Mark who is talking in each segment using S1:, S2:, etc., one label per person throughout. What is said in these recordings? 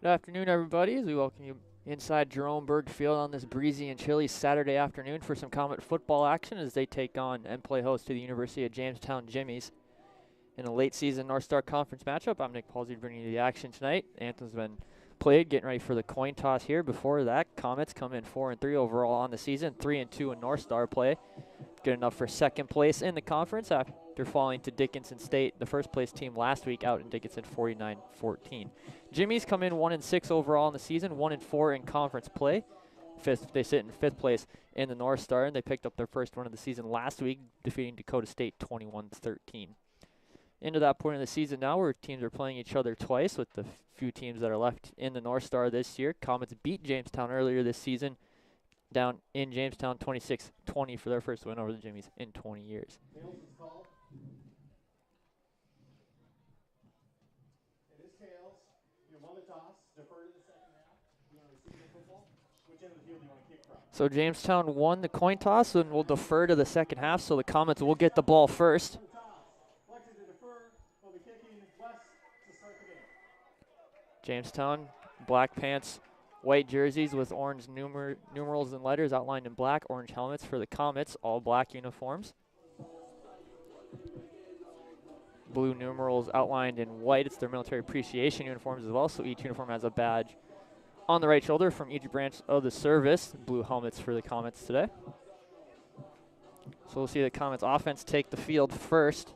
S1: Good afternoon, everybody, as we welcome you inside Jerome Berg Field on this breezy and chilly Saturday afternoon for some Comet football action as they take on and play host to the University of Jamestown Jimmies in a late season North Star Conference matchup. I'm Nick Palsy bringing you the action tonight. Anthem's been played, getting ready for the coin toss here. Before that, Comets come in 4-3 overall on the season, 3-2 in North Star play. Good enough for second place in the conference after falling to Dickinson State, the first place team last week out in Dickinson 49-14. Jimmies come in 1-6 overall in the season, 1-4 in conference play. They sit in fifth place in the North Star, and they picked up their first win of the season last week, defeating Dakota State 21-13. Into that point of the season now where teams are playing each other twice with the few teams that are left in the North Star this year. Comets beat Jamestown earlier this season down in Jamestown 26-20 for their first win over the Jimmies in 20 years. So Jamestown won the coin toss and will defer to the second half, so the Comets will get the ball first. Jamestown, black pants, white jerseys with orange numerals and letters outlined in black, orange helmets for the Comets, all black uniforms. Blue numerals outlined in white. It's their military appreciation uniforms as well, so each uniform has a badge on the right shoulder from each branch of the service. Blue helmets for the Comets today. So we'll see the Comets offense take the field first.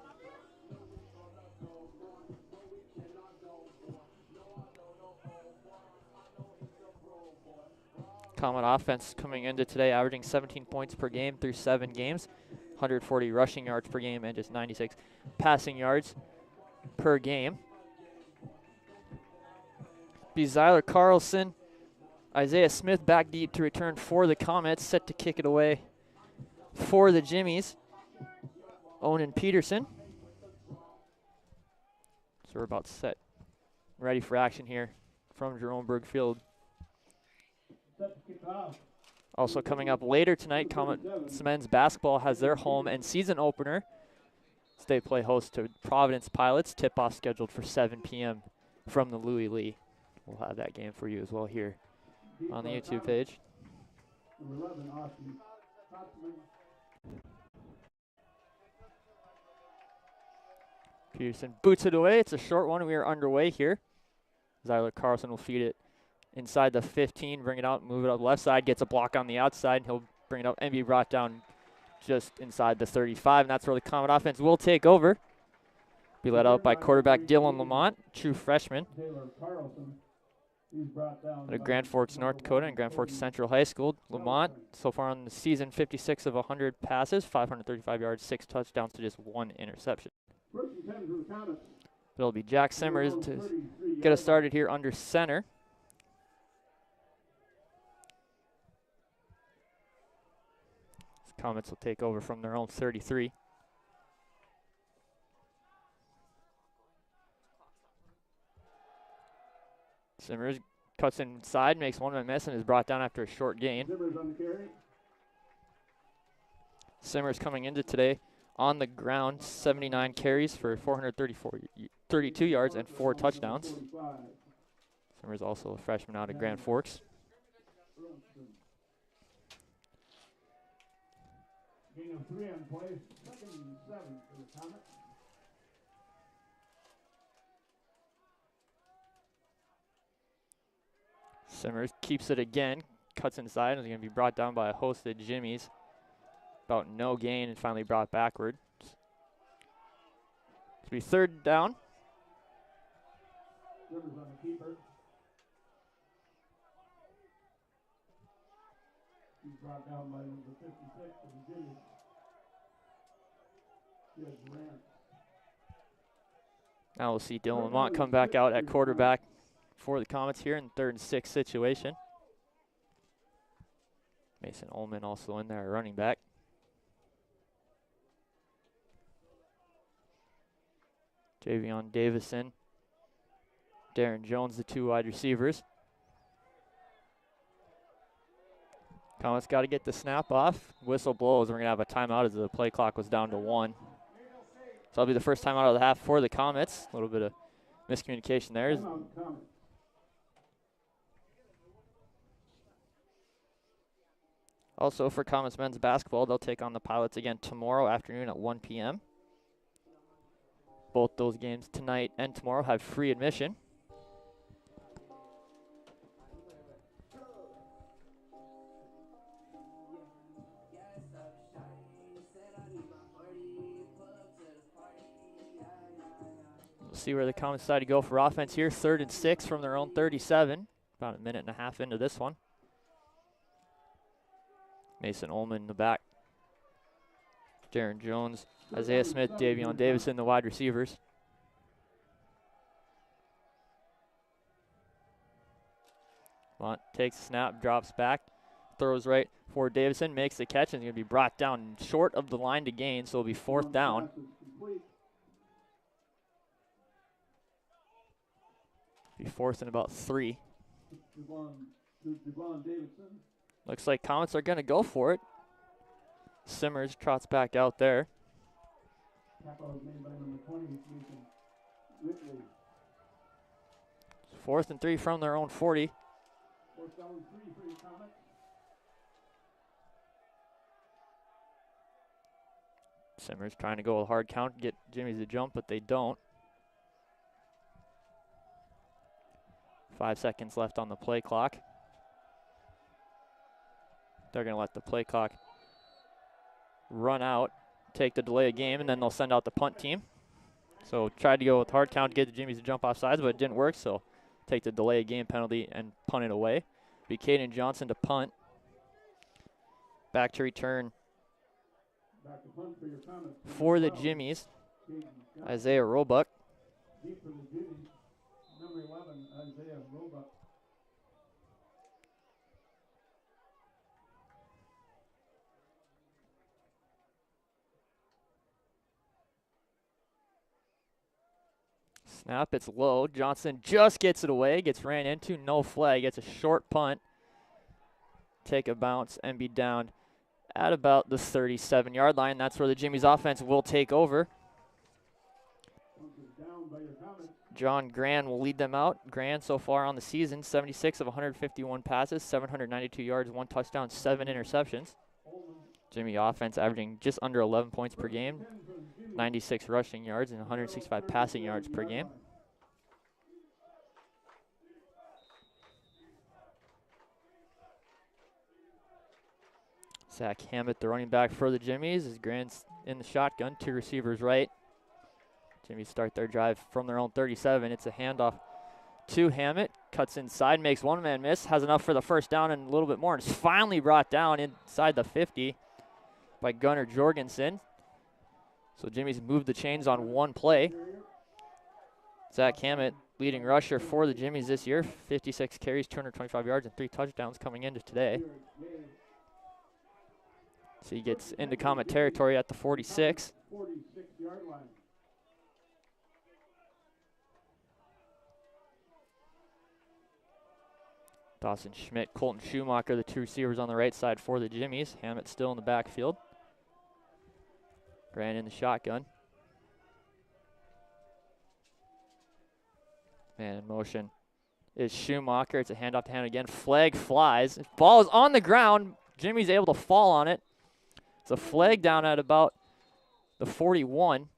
S1: Comet offense coming into today averaging 17 points per game through 7 games, 140 rushing yards per game, and just 96 passing yards per game. Be Zyler Carlson, Isaiah Smith back deep to return for the Comets, set to kick it away for the Jimmies. Onan Peterson. So we're about set, ready for action here from Jerome Berg Field. Also coming up later tonight, Comet men's basketball has their home and season opener. They play host to Providence Pilots. Tip-off scheduled for 7 p.m. from the Louis Lee. We'll have that game for you as well here on the YouTube page. Peterson boots it away. It's a short one. We are underway here. Zyler Carlson will feed it inside the 15, bring it out, move it up left side, gets a block on the outside. He'll bring it up and be brought down just inside the 35, and that's where the Comet offense will take over. Be led out by quarterback Dylan Lamont, true freshman out of Grand Forks, North Dakota, and Grand Forks Central High School. Lamont, so far on the season, 56 of 100 passes, 535 yards, 6 touchdowns to just 1 interception. It'll be Jack Simmers to get us started here under center. Comets will take over from their own 33. Simmers cuts inside, makes one miss, and is brought down after a short gain. Simmers coming into today on the ground, 79 carries for 432 yards and 4 touchdowns. Simmers also a freshman out of Grand Forks. Gain of 3 on play, 2nd and 7 for the Comet. Simmers keeps it again, cuts inside, and is going to be brought down by a host of Jimmies. About no gain and finally brought backward. To be 3rd down. Simmers on the keeper. He's brought down by number 56 of the Jimmies. Now we'll see Dylan Lamont come back out at quarterback for the Comets here in 3rd and 6 situation. Mason Ullman also in there, running back. Javion Davison, Darren Jones, the 2 wide receivers. Comets got to get the snap off. Whistle blows. We're going to have a timeout as the play clock was down to 1. So that'll be the first time out of the half for the Comets. A little bit of miscommunication there. Also for Comets men's basketball, they'll take on the Pilots again tomorrow afternoon at 1 p.m. Both those games tonight and tomorrow have free admission. We'll see where the Comets decide to go for offense here. 3rd and 6 from their own 37. About a minute and a half into this one. Mason Ullman in the back. Jaron Jones, Isaiah Smith, Davion Davison, the wide receivers. Blunt takes a snap, drops back, throws right for Davison, makes the catch, and is going to be brought down short of the line to gain, so it'll be 4th down. Be 4th and about 3. Looks like Comets are going to go for it. Simmers trots back out there. 4th and 3 from their own 40. Simmers trying to go with a hard count, get Jimmy's to jump, but they don't. 5 seconds left on the play clock. They're going to let the play clock run out, take the delay of game, and then they'll send out the punt team. So tried to go with hard count, get the Jimmys to jump off sides, but it didn't work, so take the delay of game penalty and punt it away. Be Caden Johnson to punt. Back to return for the Jimmys, Isaiah Roebuck.
S2: Number 11, Isaiah Roebuck.
S1: Snap, it's low. Johnson just gets it away, gets ran into, no flag. Gets a short punt, take a bounce, and be down at about the 37-yard line. That's where the Jimmy's offense will take over. John Gran will lead them out. Gran so far on the season, 76 of 151 passes, 792 yards, 1 touchdown, 7 interceptions. Jimmy offense averaging just under 11 points per game, 96 rushing yards, and 165 passing yards per game. Zach Hammett, the running back for the Jimmys, is Grant's in the shotgun, 2 receivers right. Jimmys start their drive from their own 37. It's a handoff to Hammett, cuts inside, makes one-man miss, has enough for the first down and a little bit more, and is finally brought down inside the 50 by Gunnar Jorgensen. So Jimmy's moved the chains on one play. Zach Hammett, leading rusher for the Jimmys this year, 56 carries, 225 yards, and 3 touchdowns coming into today. So he gets into Comet territory at the 46.
S2: 46-yard line.
S1: Dawson Schmidt, Colton Schumacher, the 2 receivers on the right side for the Jimmys. Hammett still in the backfield. Grant in the shotgun. Man in motion is Schumacher. It's a handoff to Hammett again. Flag flies. Ball is on the ground. Jimmy's able to fall on it. It's a flag down at about the 41.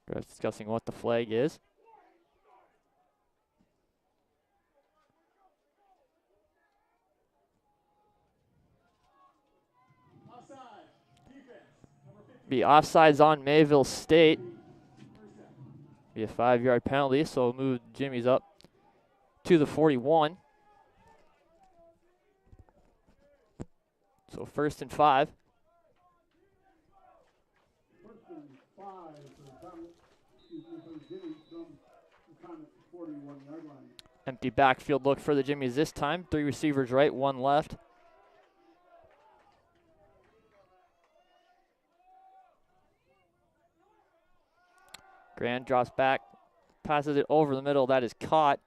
S1: We're discussing what the flag is. Be offsides on Mayville State. Be a 5-yard penalty, so we'll move Jimmy's up to the 41. So 1st and 5. Empty backfield look for the Jimmys this time. 3 receivers right, 1 left. Grant drops back, passes it over the middle. That is caught.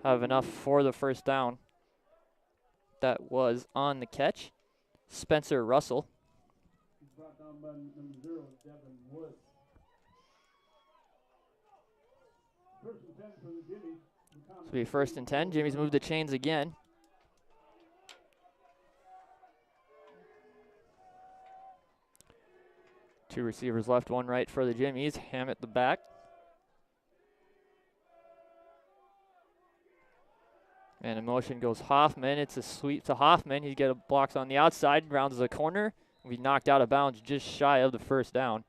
S1: Have enough for the first down. That was on the catch. Spencer Russell.
S2: brought down by number 0, Devin Wood. First and 10 for the Jimmies.
S1: This will be first and 10. Jimmy's moved the chains again. Two receivers left, one right for the Jimmies. Hammett the back. And in motion goes Hoffman. It's a sweep to Hoffman. He gets blocks on the outside, rounds the corner. We knocked out of bounds just shy of the first down.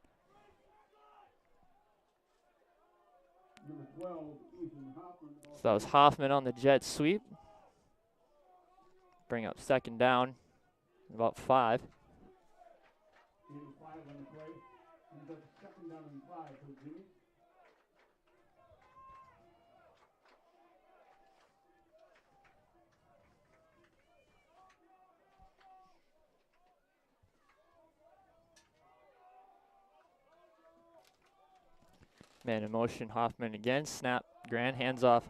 S2: Number 12, Ethan Hoffman.
S1: So that was Hoffman on the jet sweep. Bring up second down, about 5.
S2: He was 5 on the play. And that's second down and 5 for the Jimmies.
S1: Man in motion, Hoffman again. Snap, Grand, hands off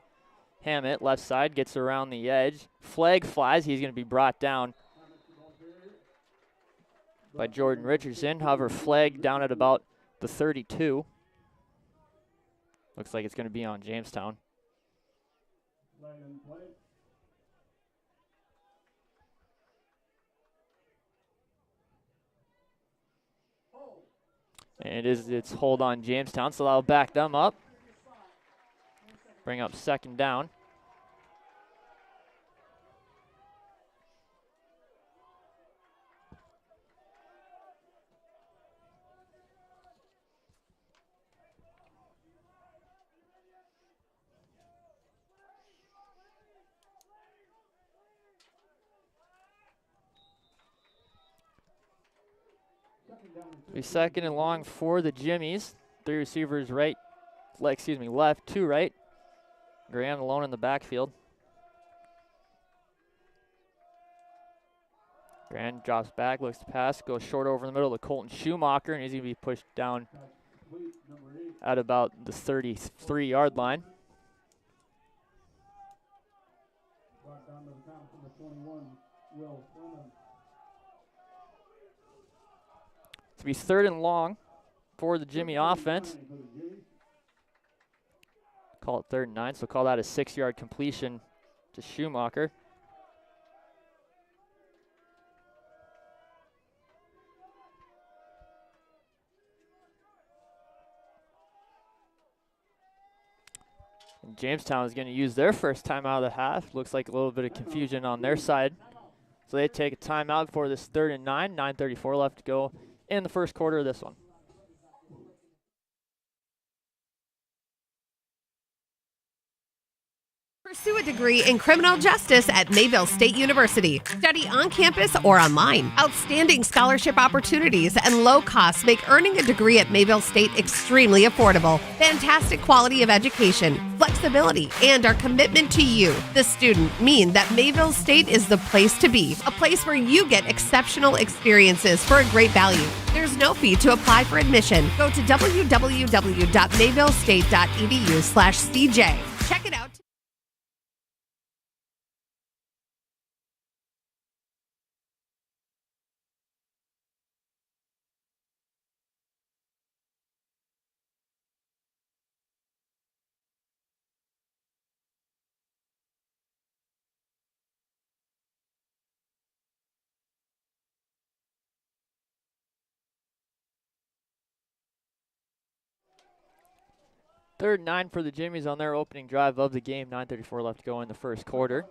S1: Hammett. Left side, gets around the edge. Flag flies, he's going to be brought down by Jordan Richardson. However, flag down at about the 32. Looks like it's going to be on Jamestown.
S2: Flag in play.
S1: And it's hold on Jamestown, so that'll back them up. Bring up second down. Be second and long for the Jimmies. 3 receivers left, 2 right. Graham alone in the backfield. Graham drops back, looks to pass, goes short over the middle to Colton Schumacher, and he's going to be pushed down at about the 33-yard line.
S2: Brought down to the count for the 21, Will Fleming.
S1: To be third and long for the Jimmy offense. Call it 3rd and 9, so call that a 6-yard completion to Schumacher. And Jamestown is going to use their first time out of the half. Looks like a little bit of confusion on their side. So they take a timeout for this 3rd and 9, 9:34 left to go in the first quarter of this one.
S3: Pursue a degree in criminal justice at Mayville State University. Study on campus or online. Outstanding scholarship opportunities and low costs make earning a degree at Mayville State extremely affordable. Fantastic quality of education, flexibility, and our commitment to you, the student, mean that Mayville State is the place to be. A place where you get exceptional experiences for a great value. There's no fee to apply for admission. Go to www.mayvillestate.edu/CJ. Check it out.
S1: Third and 9 for the Jimmies on their opening drive of the game. 9:34 left to go in the first quarter.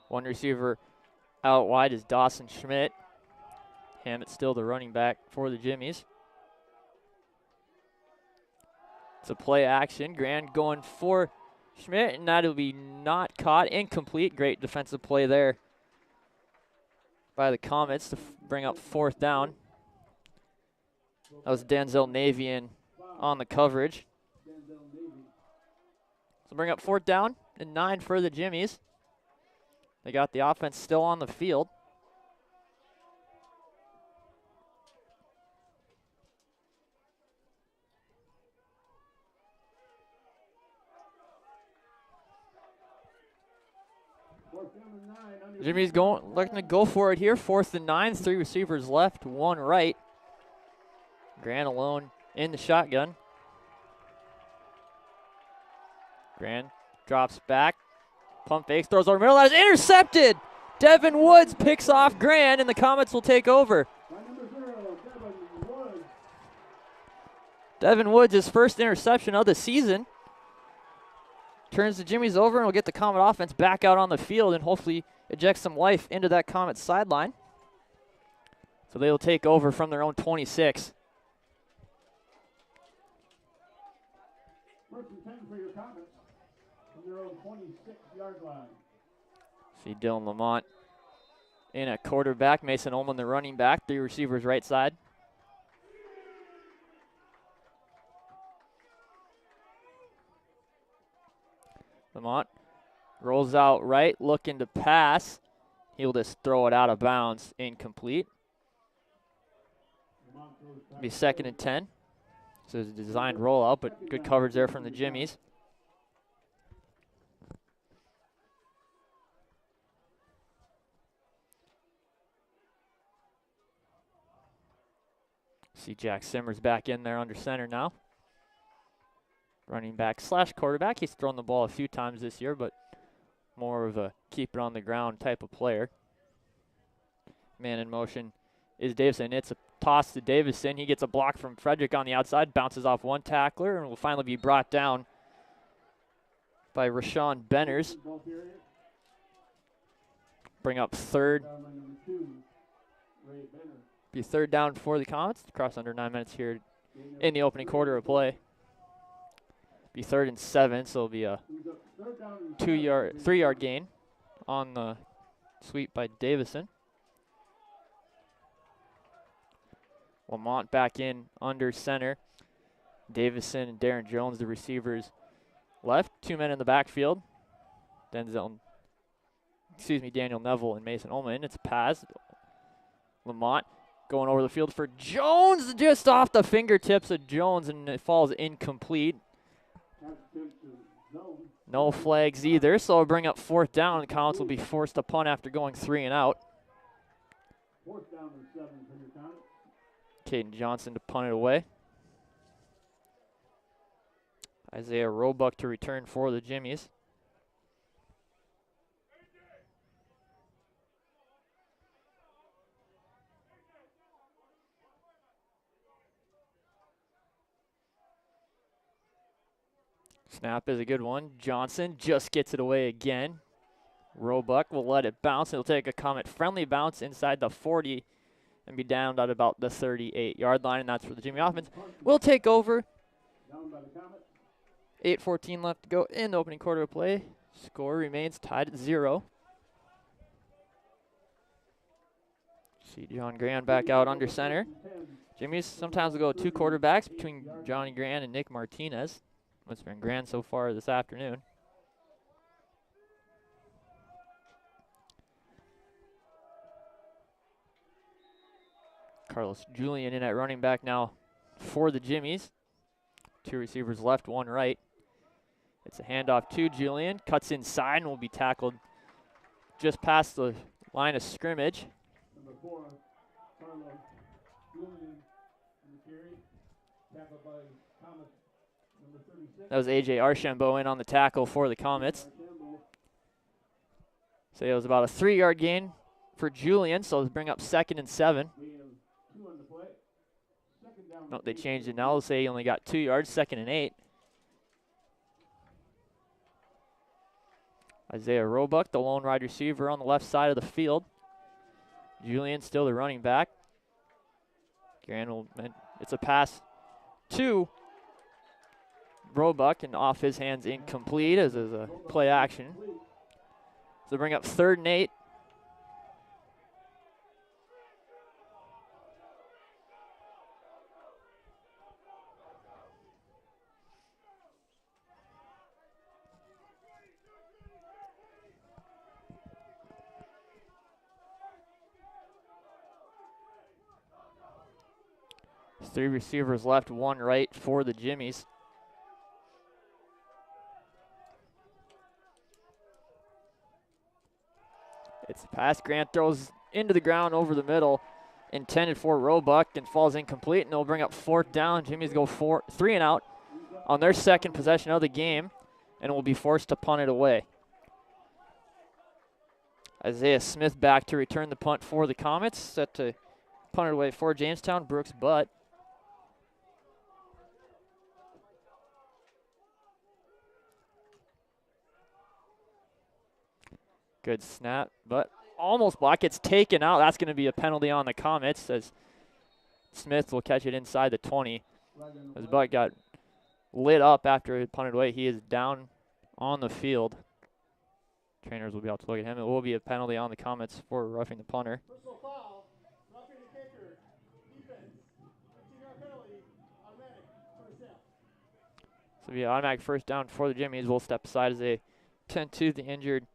S1: One receiver out wide is Dawson Schmidt. Hammett still the running back for the Jimmies. It's a play action. Grand going for Schmidt, and that'll be not caught. Incomplete. Great defensive play there by the Comets to bring up 4th down. That was Denzel Navian on the coverage. So bring up 4th down and 9 for the Jimmies. They got the offense still on the field. Jimmy's looking to go for it here. 4th and 9, 3 receivers left, 1 right. Grant alone in the shotgun. Grant drops back, pump fakes, throws over middle, that is intercepted. Devin Woods picks off Grant, and the Comets will take over. Devin Woods, his first interception of the season. Turns the Jimmies over and will get the Comet offense back out on the field and hopefully inject some life into that Comet sideline. So they will take over from their own 26.
S2: First and 10 for your Comets from their own 26-yard line.
S1: See Dylan Lamont in at quarterback, Mason Ullman the running back, 3 receivers right side. Lamont rolls out right, looking to pass. He'll just throw it out of bounds, incomplete. Be 2nd and 10. So it's a designed rollout, but good coverage there from the Jimmies. See Jack Simmers back in there under center now. Running back / quarterback. He's thrown the ball a few times this year, but more of a keep it on the ground type of player. Man in motion is Davison. It's a toss to Davison. He gets a block from Frederick on the outside, bounces off one tackler, and will finally be brought down by Rashawn Benners. Bring up 3rd. Be 3rd down for the Comets. Cross under 9 minutes here in the opening quarter of play. Be 3rd and 7, so it'll be a 3-yard gain on the sweep by Davison. Lamont back in under center. Davison and Darren Jones, the receivers, left. 2 men in the backfield. Daniel Neville and Mason Ullman. It's a pass. Lamont going over the field for Jones, just off the fingertips of Jones, and it falls incomplete. No flags either, so it'll bring up 4th down. The Comets will be forced to punt after going 3 and out.
S2: 4th down and 7 for your Comets.
S1: Caden Johnson to punt it away. Isaiah Roebuck to return for the Jimmies. Snap is a good one. Johnson just gets it away again. Roebuck will let it bounce. He'll take a Comet-friendly bounce inside the 40 and be down at about the 38-yard line, and that's where the Jimmy offense will take over. 8:14 left to go in the opening quarter of play. Score remains tied at 0. See John Grant back out under center. Jimmy's sometimes will go 2 quarterbacks between Johnny Grant and Nick Martinez. It's been Grant so far this afternoon. Carlos Julian in at running back now for the Jimmies. 2 receivers left, 1 right. It's a handoff to Julian. Cuts inside and will be tackled just past the line of scrimmage.
S2: Number 4, Carlos Julian in the carry. Tackled by Thomas, number 36.
S1: That was A.J. Archambault in on the tackle for the Comets. So it was about a 3-yard gain for Julian, so let's bring up 2nd and 7. No, they changed it now. They'll say he only got 2 yards, 2nd and 8. Isaiah Roebuck, the lone wide receiver on the left side of the field. Julian still the running back. It's a pass to Roebuck, and off his hands incomplete as is a play action. So bring up 3rd and 8. Three receivers left, 1 right for the Jimmies. It's the pass. Grant throws into the ground over the middle, intended for Roebuck, and falls incomplete, and they'll bring up 4th down. Jimmies go 3 and out on their second possession of the game, and will be forced to punt it away. Isaiah Smith back to return the punt for the Comets, set to punt it away for Jamestown. Brooks Butt. Good snap, but almost blocked. Gets taken out. That's going to be a penalty on the Comets, as Smith will catch it inside the 20. As Butt got lit up after it punted away, he is down on the field. Trainers will be able to look at him. It will be a penalty on the Comets for roughing the punter.
S2: Personal foul, roughing the kicker, defense, 15-yard penalty, automatic, first down.
S1: So it'll be an automatic first down for the Jimmies. We'll step aside as they tend to the injured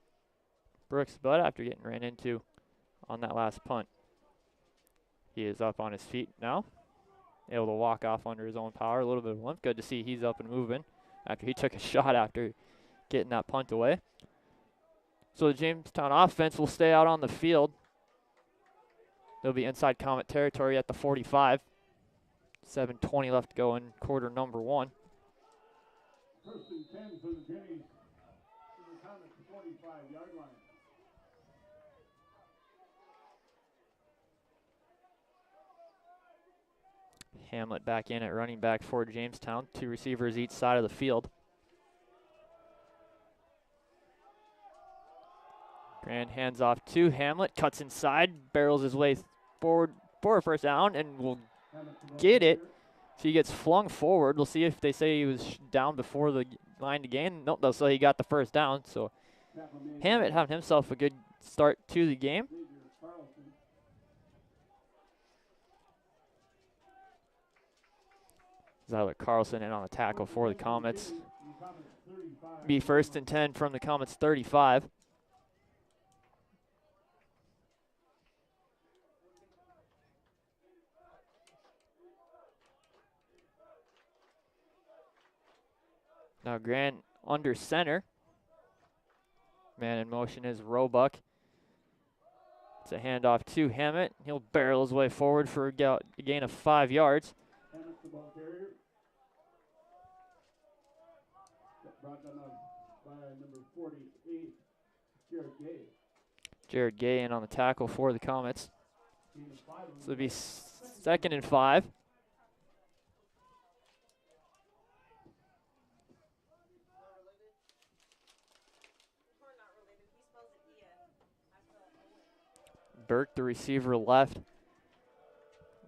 S1: Brooks Butt after getting ran into on that last punt. He is up on his feet now, able to walk off under his own power. A little bit of limp. Good to see he's up and moving after he took a shot after getting that punt away. So the Jamestown offense will stay out on the field. They'll be inside Comet territory at the 45. 7:20 left to go in quarter number 1.
S2: First and 10 for the Jimmies from the Comet 45-yard line.
S1: Hamlet back in at running back for Jamestown. 2 receivers each side of the field. Grand hands off to Hamlet, cuts inside, barrels his way forward for a first down, and will get it. So he gets flung forward. We'll see if they say he was down before the line to gain. Nope, they'll say he got the first down. So Hamlet having himself a good start to the game. Zyler Carlson in on the tackle for the Comets. Be 1st and 10 from the Comets 35. Now Grant under center. Man in motion is Roebuck. It's a handoff to Hammett. He'll barrel his way forward for a gain of 5 yards.
S2: Hammett's the ball carrier. Brought down by number 48, Jared Gay.
S1: Jared Gay in on the tackle for the Comets. So it'll be 2nd and 5. Berg, the receiver, left.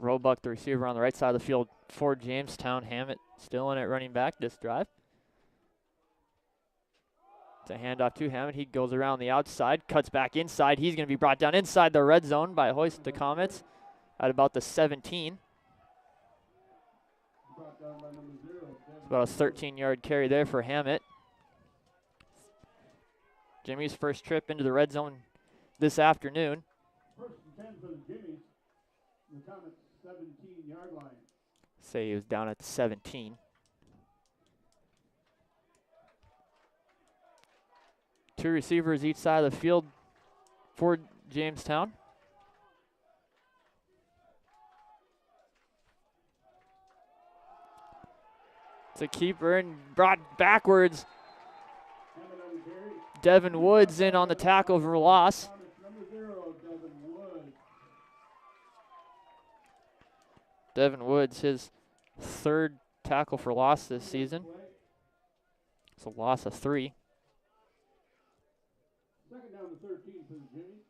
S1: Roebuck, the receiver, on the right side of the field for Jamestown. Hammett still in at running back this drive. It's a handoff to Hammett. He goes around the outside, cuts back inside. He's going to be brought down inside the red zone by Hoist the Comets at about the 17. It's about a 13-yard carry there for Hammett. Jimmy's first trip into the red zone this afternoon.
S2: 1st and 10 for the Jimmies. The Comet 17-yard line.
S1: Say he was down at the 17. Two receivers each side of the field for Jamestown. It's a keeper and brought backwards. Devin Woods in on the tackle for loss. Devin Woods, his 3rd tackle for loss this season. It's a loss of 3.
S2: 2nd down to 13 for the Jimmies.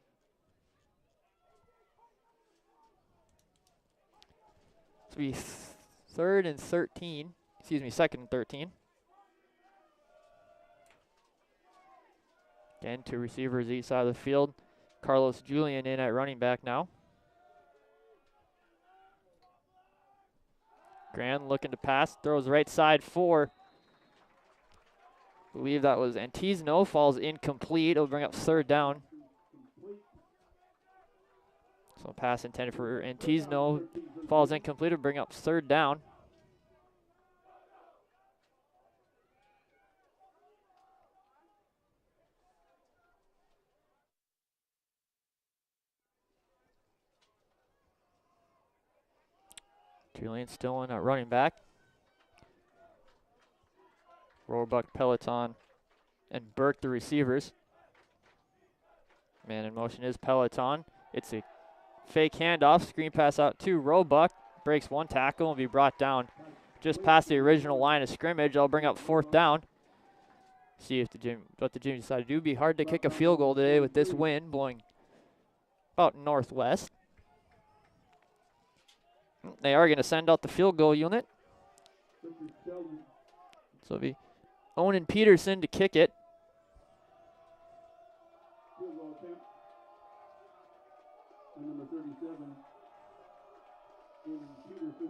S1: It's be 3rd and 13. Excuse me, 2nd and 13. Again, 2 receivers each side of the field. Carlos Julian in at running back now. Grand looking to pass, throws right side for, I believe that was Antizno, falls incomplete. It'll bring up 3rd down. So pass intended for Antizno, falls incomplete. It'll bring up 3rd down. Julian still in at running back. Roebuck, Peloton, and Berg the receivers. Man in motion is Peloton. It's a fake handoff. Screen pass out to Roebuck. Breaks one tackle and be brought down just past the original line of scrimmage. I'll bring up 4th down. See if what the Jimmy decide to do. Be hard to kick a field goal today with this wind blowing about northwest. They are going to send out the field goal unit. So it'll be Owen Peterson to kick it.
S2: Number 37, Peterson.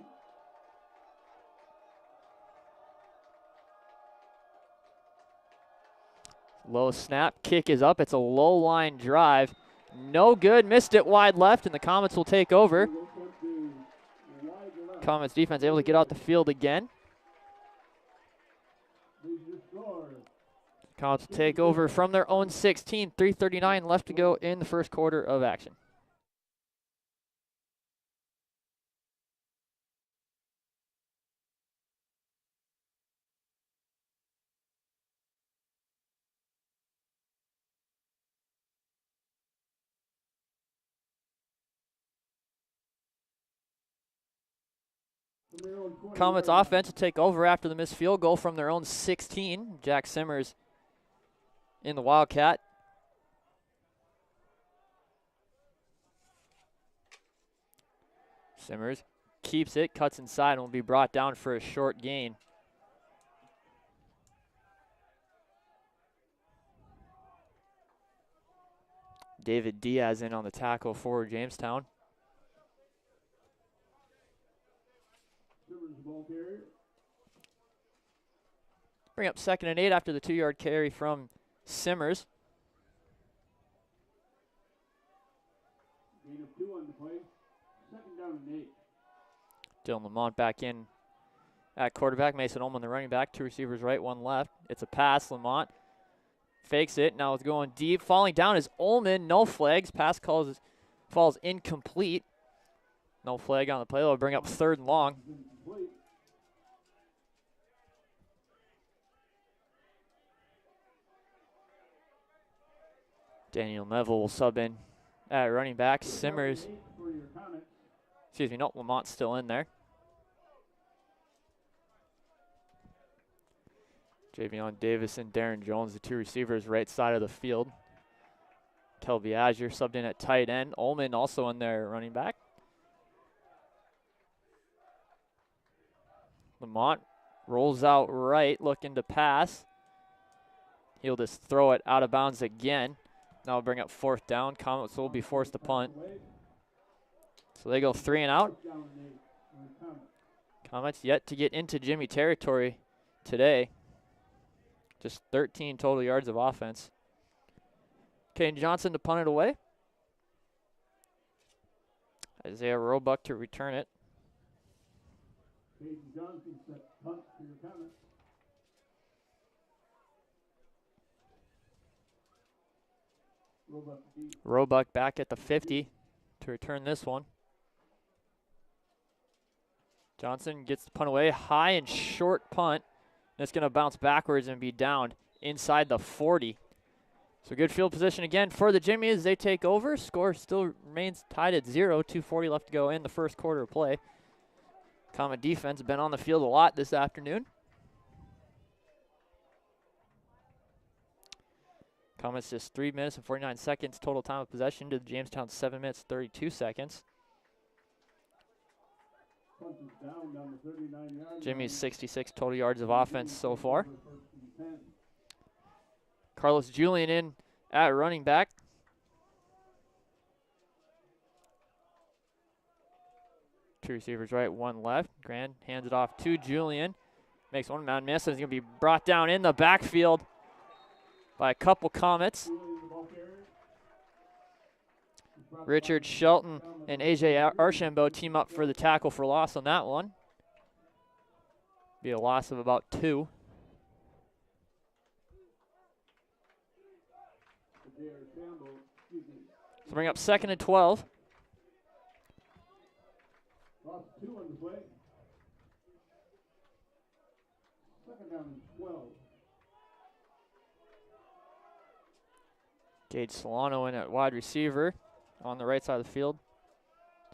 S1: Low snap, kick is up. It's a low line drive. No good, missed it wide left, and the Comets will take over. Comets defense able to get out the field again. Comets will take over from their own 16. 3:39 left to go in the first quarter of action. Comets offense will take over after the missed field goal from their own 16. Jack Simmers in the Wildcat. Simmers keeps it, cuts inside, and will be brought down for a short gain. David Diaz in on the tackle for Jamestown. Bring up 2nd and 8 after the 2-yard carry from Simmers.
S2: Gain of 2 on the play. 2nd down and 8.
S1: Dylan Lamont back in at quarterback. Mason Ullman, the running back. 2 receivers right, 1 left. It's a pass. Lamont fakes it. Now it's going deep. Falling down is Ullman. No flags. Pass falls incomplete. No flag on the play. They'll bring up 3rd and long. Daniel Neville will sub in at running back. Simmers. Excuse me, no, Lamont's still in there. Javion Davis and Darren Jones, the 2 receivers right side of the field. Kelby Azure subbed in at tight end. Ullman also in there running back. Lamont rolls out right, looking to pass. He'll just throw it out of bounds again. Now we'll bring up 4th down. Comets will be forced to punt. So they go 3 and out. Comets yet to get into Jimmy territory today. Just 13 total yards of offense. Kane Johnson to punt it away. Isaiah Roebuck to return it. Roebuck back at the 50 to return this one. Johnson gets the punt away. High and short punt. And it's going to bounce backwards and be down inside the 40. So good field position again for the Jimmy as they take over. Score still remains tied at 0. 2:40 left to go in the first quarter of play. Comet defense has been on the field a lot this afternoon. Comets just 3 minutes and 49 seconds total time of possession to the Jamestown 7 minutes 32 seconds. Jimmy's 66 total yards of offense so far. Carlos Julian in at running back. Two receivers right, 1 left. Grand hands it off to Julian. Makes one man miss, and he's going to be brought down in the backfield by a couple Comets. Richard Shelton and AJ Archambault team up for the tackle for loss on that one. Be a loss of about 2. So bring up 2nd and 12.
S2: Second down and 12.
S1: Gage Solano in at wide receiver on the right side of the field.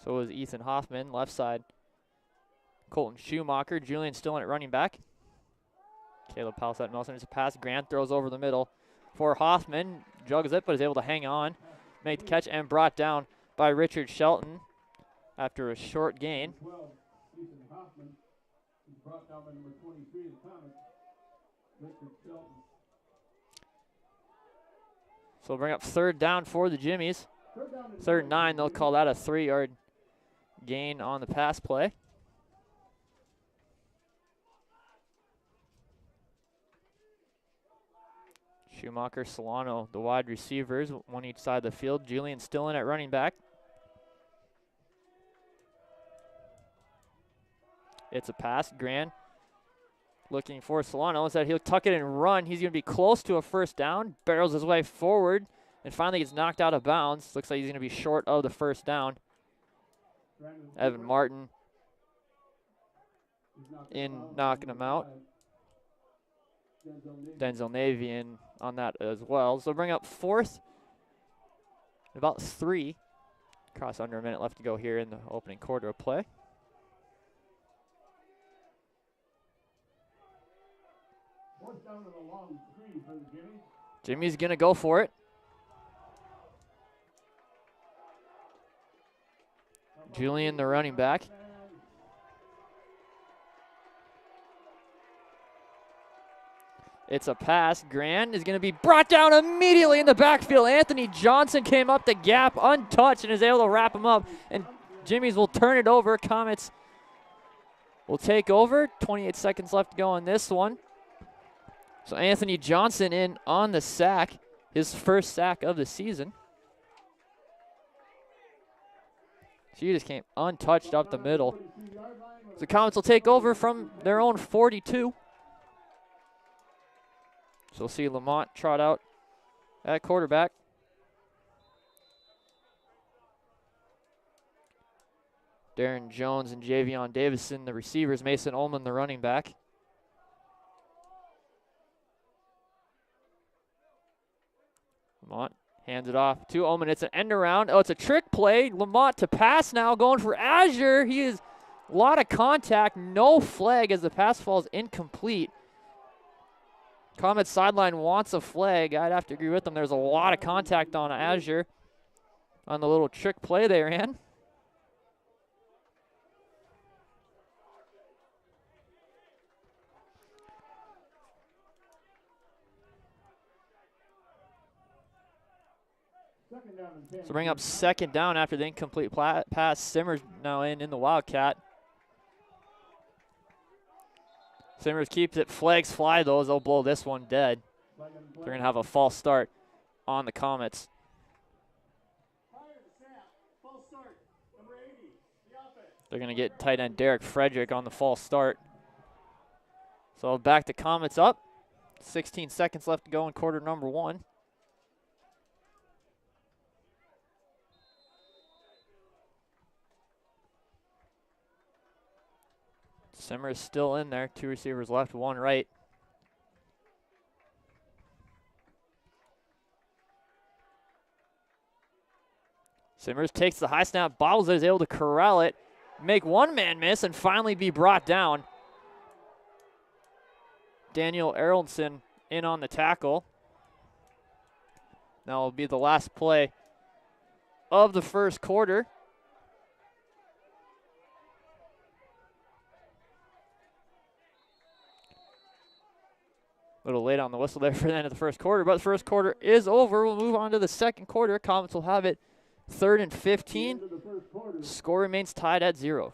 S1: So is Ethan Hoffman, left side. Colton Schumacher, Julian still in at running back. Caleb Palsett Nelson, it's a pass. Grant throws over the middle for Hoffman. Jugs it, but is able to hang on, make the catch, and brought down by Richard Shelton after a short gain.
S2: 12, Ethan Hoffman. He's brought down by number 23 of the Comet, Richard Shelton.
S1: So we'll bring up third down for the Jimmies.
S2: Third down and
S1: 3rd and 9, they'll call that a 3-yard gain on the pass play. Schumacher, Solano, the wide receivers, one each side of the field. Julian still in at running back. It's a pass. Grant looking for Solano. Instead, he'll tuck it and run. He's going to be close to a first down. Barrels his way forward and finally gets knocked out of bounds. Looks like he's going to be short of the first down. Evan Martin knocking him out. Denzel Navy in on that as well. So bring up 4th, about 3. Cross under a minute left to go here in the opening quarter of play.
S2: Fourth down and a long 3 for the Jimmies.
S1: Jimmy's going to go for it. Julian, the running back. It's a pass. Grant is going to be brought down immediately in the backfield. Anthony Johnson came up the gap untouched and is able to wrap him up. And Jimmy's will turn it over. Comets will take over. 28 seconds left to go on this one. So Anthony Johnson in on the sack, his first sack of the season. She just came untouched up the middle. The Comets will take over from their own 42. So we'll see Lamont trot out at quarterback. Darren Jones and Javion Davison, the receivers. Mason Ullman, the running back. Lamont hands it off to Ullman. It's an end around. Oh, it's a trick play. Lamont to pass now, going for Azure. He is a lot of contact, no flag as the pass falls incomplete. Comet sideline wants a flag. I'd have to agree with them. There's a lot of contact on Azure on the little trick play they ran. So bring up 2nd down after the incomplete pass. Simmers now in the Wildcat. Simmers keeps it. Flags fly, though, as they'll blow this one dead. They're going to have a false start on the Comets. They're going to get tight end Derek Frederick on the false start. So back to Comets up. 16 seconds left to go in quarter number 1. Simmers still in there. 2 receivers left, 1 right. Simmers takes the high snap, bobbles it, is able to corral it, make one man miss, and finally be brought down. Daniel Erlandson in on the tackle. That will be the last play of the first quarter. A little late on the whistle there for the end of the first quarter, but the first quarter is over. We'll move on to the second quarter. Comets will have it 3rd and 15. Score remains tied at 0.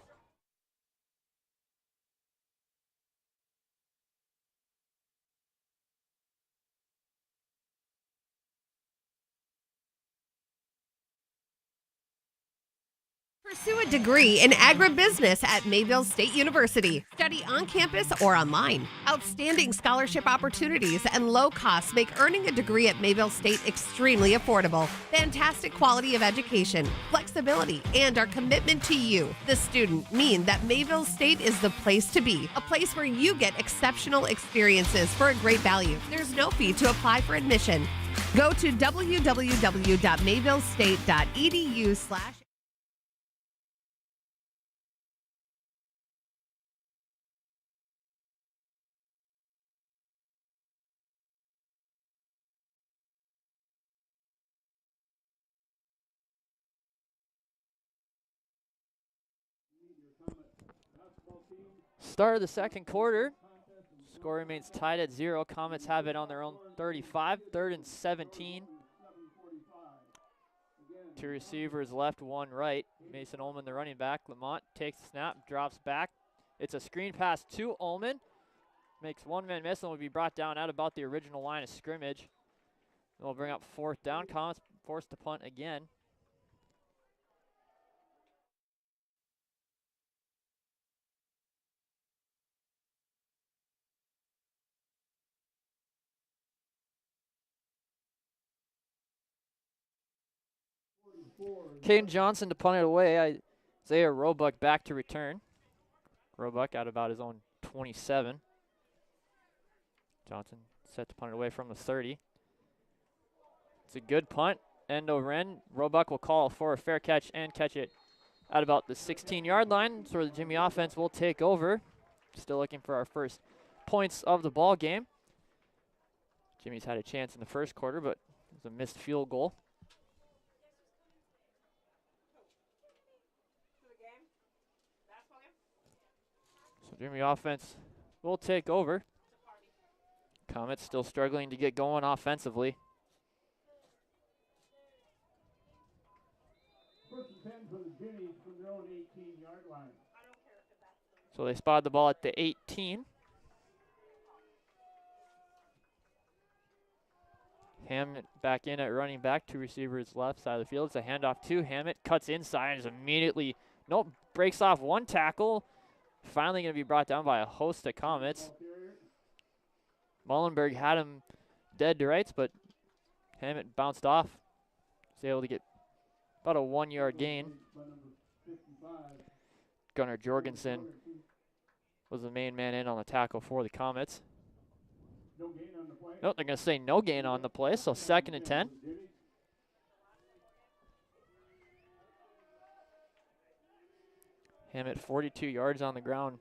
S3: Pursue a degree in agribusiness at Mayville State University. Study on campus or online. Outstanding scholarship opportunities and low costs make earning a degree at Mayville State extremely affordable. Fantastic quality of education, flexibility, and our commitment to you, the student, mean that Mayville State is the place to be. A place where you get exceptional experiences for a great value. There's no fee to apply for admission. Go to www.mayvillestate.edu/
S1: Start of the second quarter. Score remains tied at 0. Comets have it on their own 35. 3rd and 17. 2 receivers left, 1 right. Mason Ullman, the running back. Lamont takes the snap, drops back. It's a screen pass to Ullman. Makes one man miss and will be brought down at about the original line of scrimmage. And we'll bring up 4th down. Comets forced to punt again. Caden Johnson to punt it away. Isaiah Roebuck back to return. Roebuck at about his own 27. Johnson set to punt it away from the 30. It's a good punt, end over end. Roebuck will call for a fair catch and catch it at about the 16-yard line. So the Jimmy offense will take over. Still looking for our first points of the ball game. Jimmy's had a chance in the first quarter, but it was a missed field goal. So Jimmy offense will take over. Comets still struggling to get going offensively.
S2: First and 10 for the Jimmies from their own 18-yard line.
S1: So they spotted the ball at the 18. Hammett back in at running back. 2 receivers left side of the field. It's a handoff to Hammett. Cuts inside and is immediately, breaks off 1 tackle. Finally going to be brought down by a host of Comets. Mullenberg had him dead to rights, but Hammett bounced off. Was able to get about a 1-yard gain. Gunnar Jorgensen was the main man in on the tackle for the Comets. Nope, they're going to say no gain on the play, so 2nd and 10. Hammett 42 yards on the ground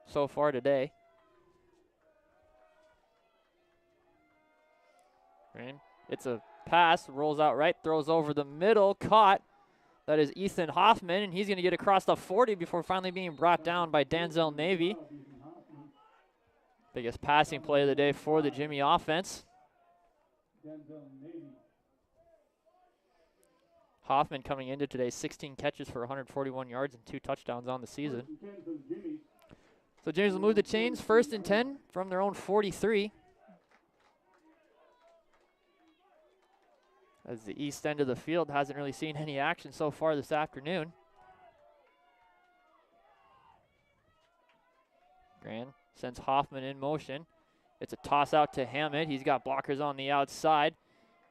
S1: so far today. It's a pass, rolls out right, throws over the middle, caught. That is Ethan Hoffman, and he's going to get across the 40 before finally being brought down by Danzel Navy. Biggest passing play of the day for the Jimmy offense. Hoffman coming into today, 16 catches for 141 yards and 2 touchdowns on the season. So Jimmy's will move the chains, 1st and 10 from their own 43. As the east end of the field hasn't really seen any action so far this afternoon. Grand sends Hoffman in motion. It's a toss out to Hammett. He's got blockers on the outside.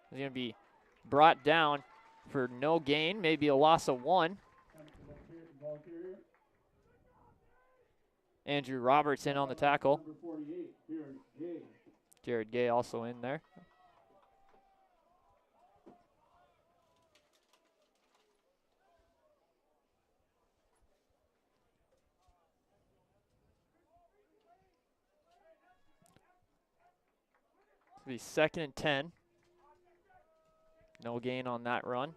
S1: He's going to be brought down for no gain, maybe a loss of 1. Andrew Roberts in on the tackle. Jared Gay also in there. It'll be 2nd and 10. No gain on that run.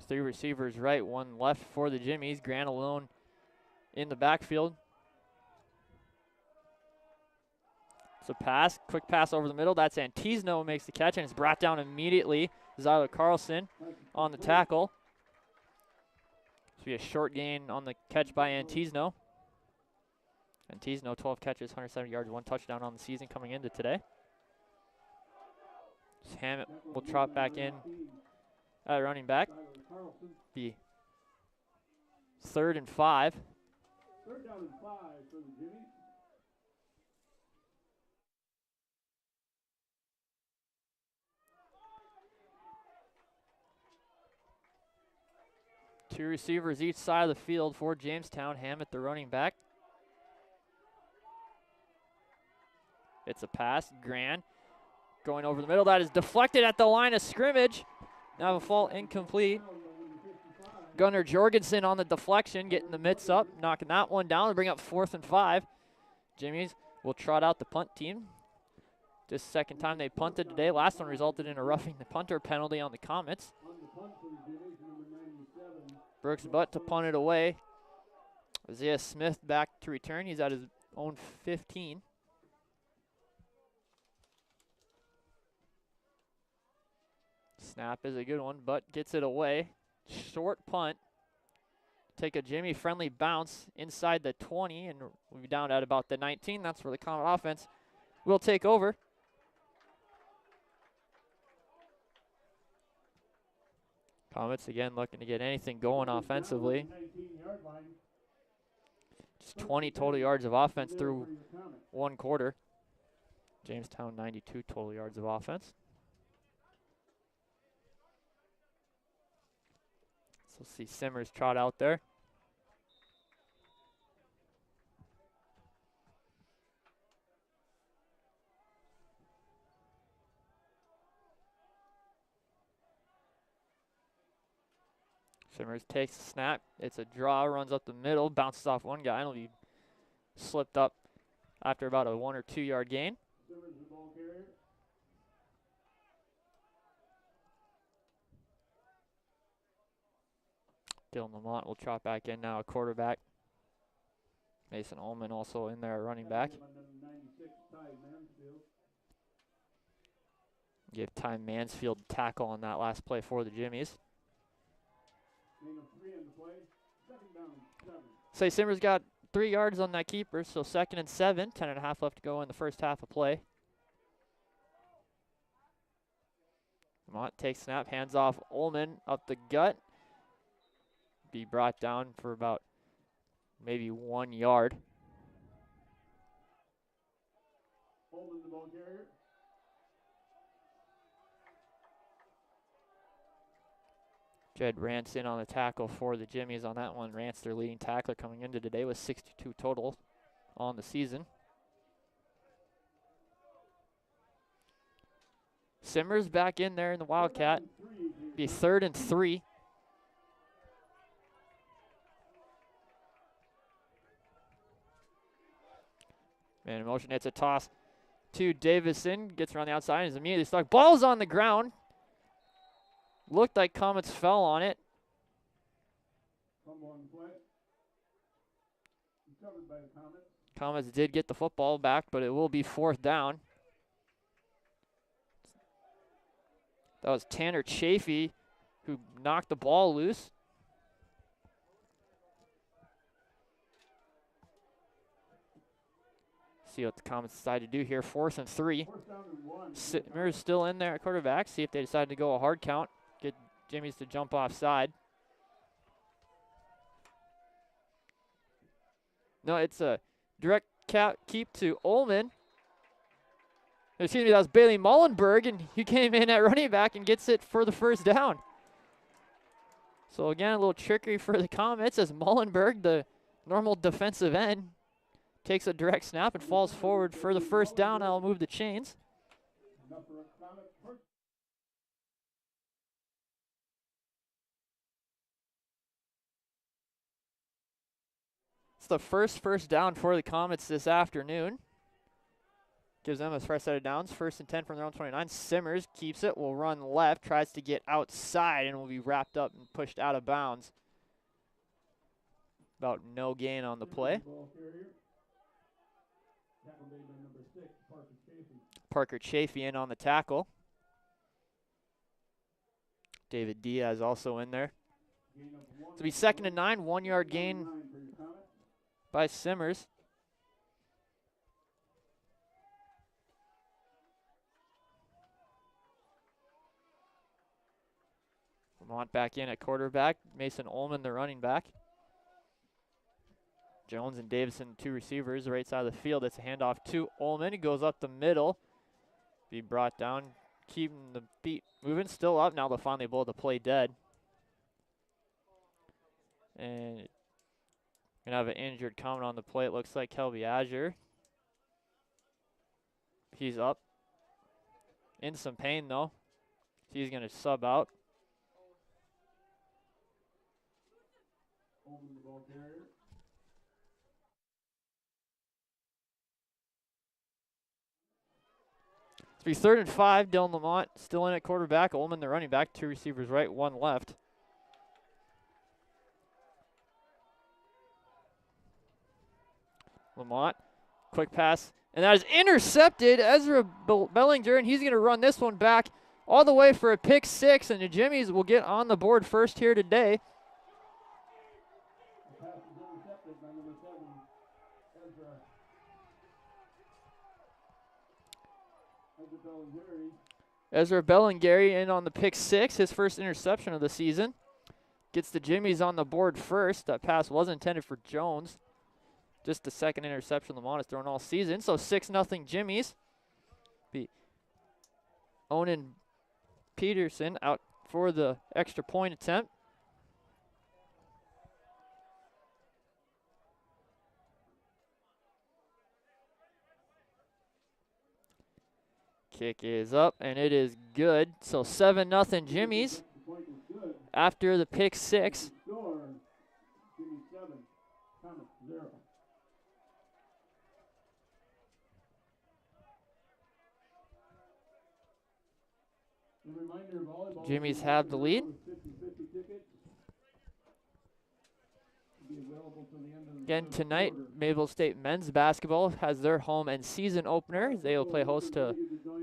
S1: 3 receivers right, 1 left for the Jimmies. Grant alone in the backfield. It's a pass, quick pass over the middle. That's Antisno makes the catch, and it's brought down immediately. Zyler Carlson on the tackle. This will be a short gain on the catch by Antisno. Antisno, 12 catches, 170 yards, 1 touchdown on the season coming into today. Hammett will trot back in at running back. Be 3rd and 5.
S2: 3rd down and 5 for the Jimmies.
S1: Two receivers each side of the field for Jamestown. Hammett, the running back. It's a pass. Gran going over the middle. That is deflected at the line of scrimmage. Now a fall incomplete. Gunnar Jorgensen on the deflection, getting the mitts up, knocking that one down to bring up 4th and 5. Jimmies will trot out the punt team. This second time they punted today. Last one resulted in a roughing the punter penalty on the Comets. Brooks butt to punt it away. Isaiah Smith back to return. He's at his own 15. Snap is a good one, but gets it away. Short punt. Take a Jimmy-friendly bounce inside the 20, and we'll be down at about the 19. That's where the Comet offense will take over. Comets again looking to get anything going offensively. Just 20 total yards of offense through one quarter. Jamestown 92 total yards of offense. So we'll see Simmers trot out there. Simmers takes the snap. It's a draw, runs up the middle, bounces off one guy, and will be slipped up after about a 1 or 2 yard gain.
S2: Simmers the ball carrier.
S1: Dylan Lamont will trot back in now, a quarterback. Mason Ullman also in there, running back. Give Ty Mansfield tackle on that last play for the Jimmies. Say Simmers got 3 yards on that keeper, so 2nd and 7, 10.5 left to go in the first half of play. Lamont takes snap, hands off Ullman up the gut. Be brought down for about maybe 1 yard.
S2: Ullman the ball carrier.
S1: Jed Rance in on the tackle for the Jimmies on that one. Rance, their leading tackler coming into today, with 62 total on the season. Simmers back in there in the Wildcat. Be 3rd and 3. Man in motion, it's a toss to Davison. Gets around the outside and is immediately stuck. Ball's on the ground. Looked like Comets fell on it. Comets did get the football back, but it will be 4th down. That was Tanner Chafee who knocked the ball loose. See what the Comets decide to do here. 4th and 3. Simmers still in there at quarterback. See if they decide to go a hard count. Get Jimmy's to jump offside. No, it's a direct keep to Ullman. Excuse me, that was Bailey Mullenberg, and he came in at running back and gets it for the 1st down. So again, a little trickery for the Comets as Mullenberg, the normal defensive end, takes a direct snap and falls forward for the 1st down. I'll move the chains. It's the first down for the Comets this afternoon. Gives them a fresh set of downs. 1st and 10 from their own 29. Simmers keeps it, will run left, tries to get outside, and will be wrapped up and pushed out of bounds. About no gain on the play. Parker Chafee in on the tackle. David Diaz also in there. So it'll be 2nd and 9, 1 yard gain by Simmers. Vermont back in at quarterback. Mason Ullman, the running back. Jones and Davison, 2 receivers, right side of the field. It's a handoff to Ullman. He goes up the middle. Be brought down, keeping the feet moving. Still up. Now they'll finally blow the play dead. And going to have an injured Comet on the play. It looks like Kelby Azure. He's up. In some pain, though. He's going to sub out. It's be 3rd and 5. Dylan Lamont still in at quarterback. Ullman, the running back. 2 receivers right, 1 left. Lamont, quick pass, and that is intercepted. Ezra Bellinger, and he's going to run this one back all the way for a pick 6, and the Jimmies will get on the board first here today. Ezra Bellingary in on the pick 6, his first interception of the season. Gets the Jimmies on the board first. That pass was intended for Jones. Just the second interception Lamont has thrown all season. So 6-0 Jimmies. Onan Peterson out for the extra point attempt. Kick is up, and it is good. So 7-0 Jimmies after the pick 6. Jimmies have the lead. Again tonight, Mayville State men's basketball has their home and season opener. They will play host to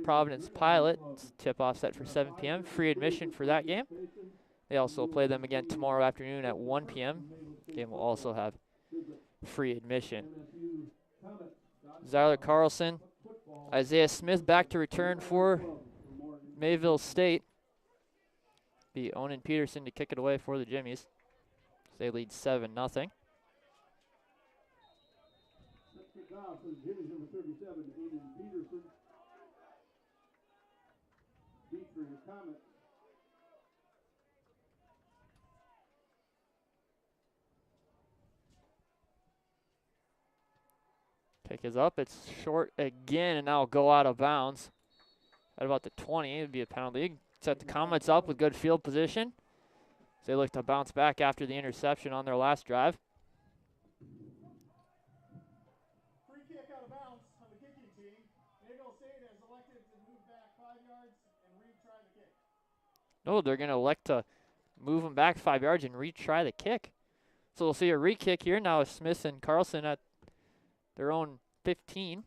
S1: Providence Pilot. Tip-off set for 7 p.m. Free admission for that game. They also play them again tomorrow afternoon at 1 p.m. Game will also have free admission. Zyler Carlson, Isaiah Smith back to return for Mayville State. Be Onan Peterson to kick it away for the Jimmies. They lead 7-0. Kick is up. It's short again, and now go out of bounds. At about the 20, it would be a penalty. Set the Comets up with good field position. They look to bounce back after the interception on their last drive.
S2: Free kick out of bounds on the kicking team. Mayville State has elected to move back 5 yards and retry the kick.
S1: No, they're going to elect to move them back 5 yards and retry the kick. So we'll see a re-kick here. Now is Smith and Carlson at their own 15.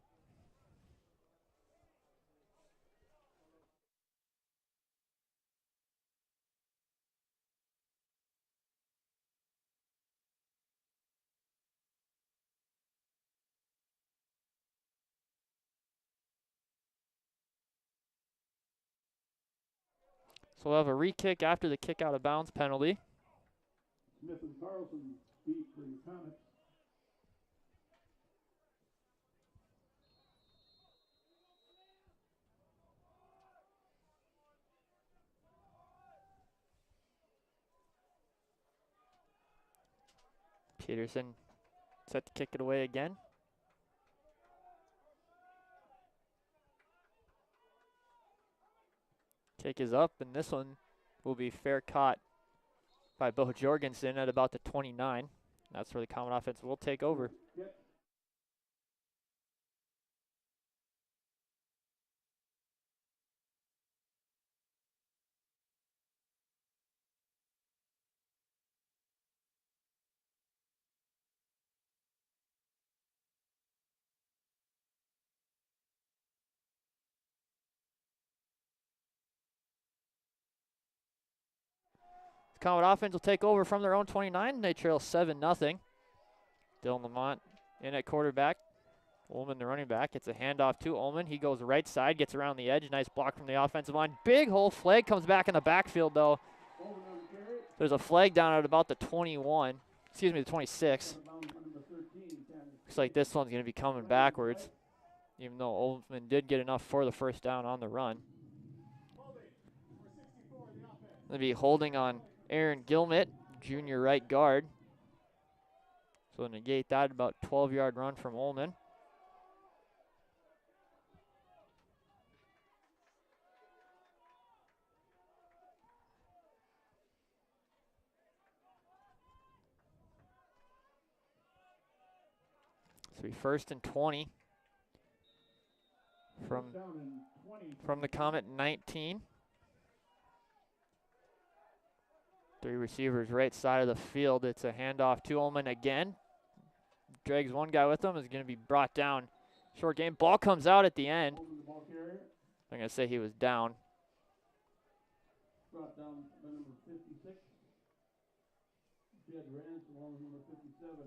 S1: So we'll have a re-kick after the kick out of bounds penalty.
S2: Smith and Carlson beat for your Comets.
S1: Peterson set to kick it away again. Kick is up, and this one will be fair caught by Bo Jorgensen at about the 29. That's where the Comet offense will take over. Comet offense will take over from their own 29. They trail 7-0. Dylan Lamont in at quarterback. Ullman, the running back. It's a handoff to Ullman. He goes right side, gets around the edge. Nice block from the offensive line. Big hole. Flag comes back in the backfield, though. There's a flag down at about the 21. Excuse me, the 26. Looks like this one's going to be coming backwards, even though Oldman did get enough for the first down on the run. Going to be holding on Aaron Gilmett, junior right guard. So negate that, about 12-yard run from Ullman. So be 1st and 20 from the Comet 19. 3 receivers right side of the field. It's a handoff to Ullman again. Drags one guy with him, is going to be brought down. Short game. Ball comes out at the end. I'm going to say he was down.
S2: Brought down by number 56. Jed Rance along with number 57.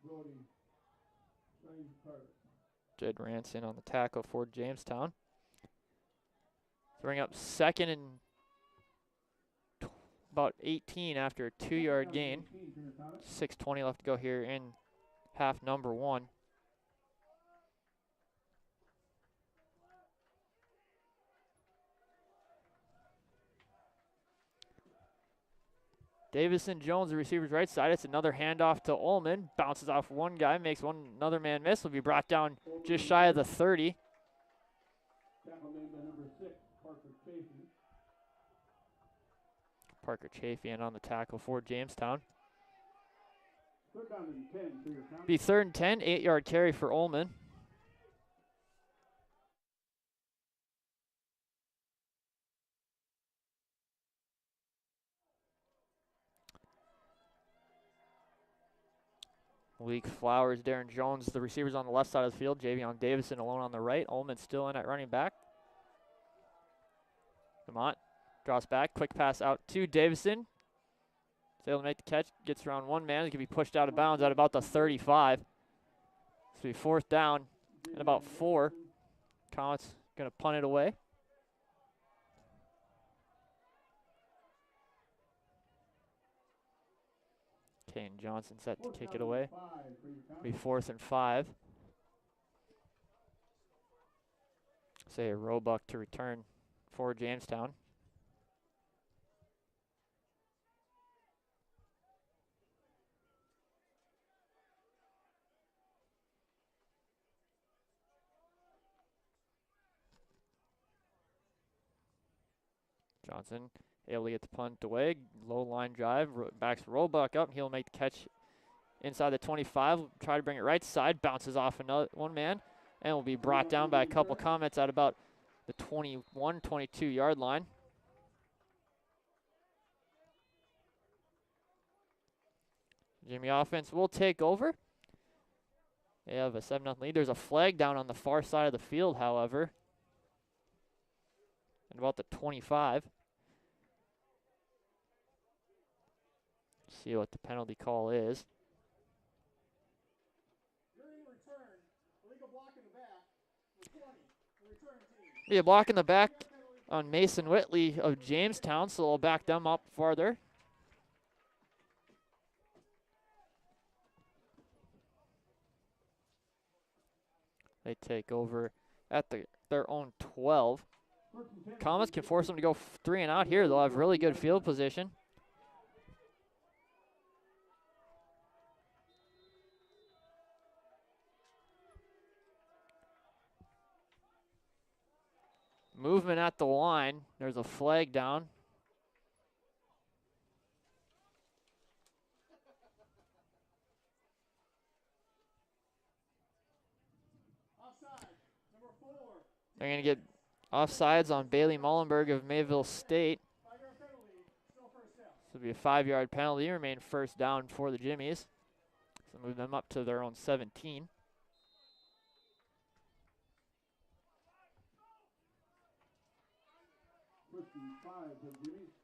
S2: Brody.
S1: Jed Rance in on the tackle for Jamestown. Bring up 2nd and about 18 after a 2-yard gain. 6:20 left to go here in half number 1. Davison Jones, the receiver's right side. It's another handoff to Ullman. Bounces off one guy, makes another man miss. Will be brought down just shy of the 30.
S2: Tackle made by number 6,
S1: Parker Chafee on the tackle for Jamestown.
S2: 3rd down and 10 for your count.
S1: Be 3rd and 10, 8-yard carry for Ullman. Leak Flowers, Darren Jones, the receivers on the left side of the field. Javion Davison alone on the right. Ullman still in at running back. Vermont draws back. Quick pass out to Davison. He's able to make the catch. Gets around one man. He's going to be pushed out of bounds at about the 35. So be 4th down and about 4. Comet's going to punt it away. Kane Johnson set to kick it away. Be 4th and 5. Say a Roebuck to return for Jamestown. Johnson able to get the punt away. Low line drive. Backs Roebuck up. He'll make the catch inside the 25. Try to bring it right side. Bounces off another one man. And will be brought down by a couple Comets at about the 21, 22-yard line. Jimmy offense will take over. They have a 7-0 lead. There's a flag down on the far side of the field, however. At about the 25. See what the penalty call is. Be a block in the back on Mason Whitley of Jamestown, so they'll back them up farther. They take over at their own 12. Comets can force them to go 3 and out here. They'll have really good field position. Movement at the line. There's a flag down. They're going to get offsides on Bailey Mullenberg of Mayville State. This will be a 5-yard penalty. Remain 1st down for the Jimmies. So move them up to their own 17.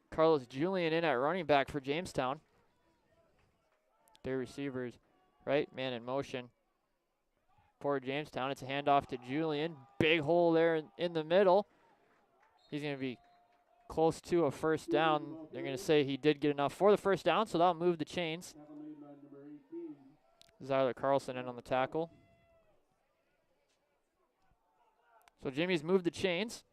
S1: Carlos Julian in at running back for Jamestown. Their receivers right, man in motion for Jamestown. It's a handoff to Julian. Big hole there in the middle. He's going to be close to a 1st down. They're going to say he did get enough for the 1st down, so that'll move the chains. Zyler Carlson in on the tackle. So Jimmy's moved the chains.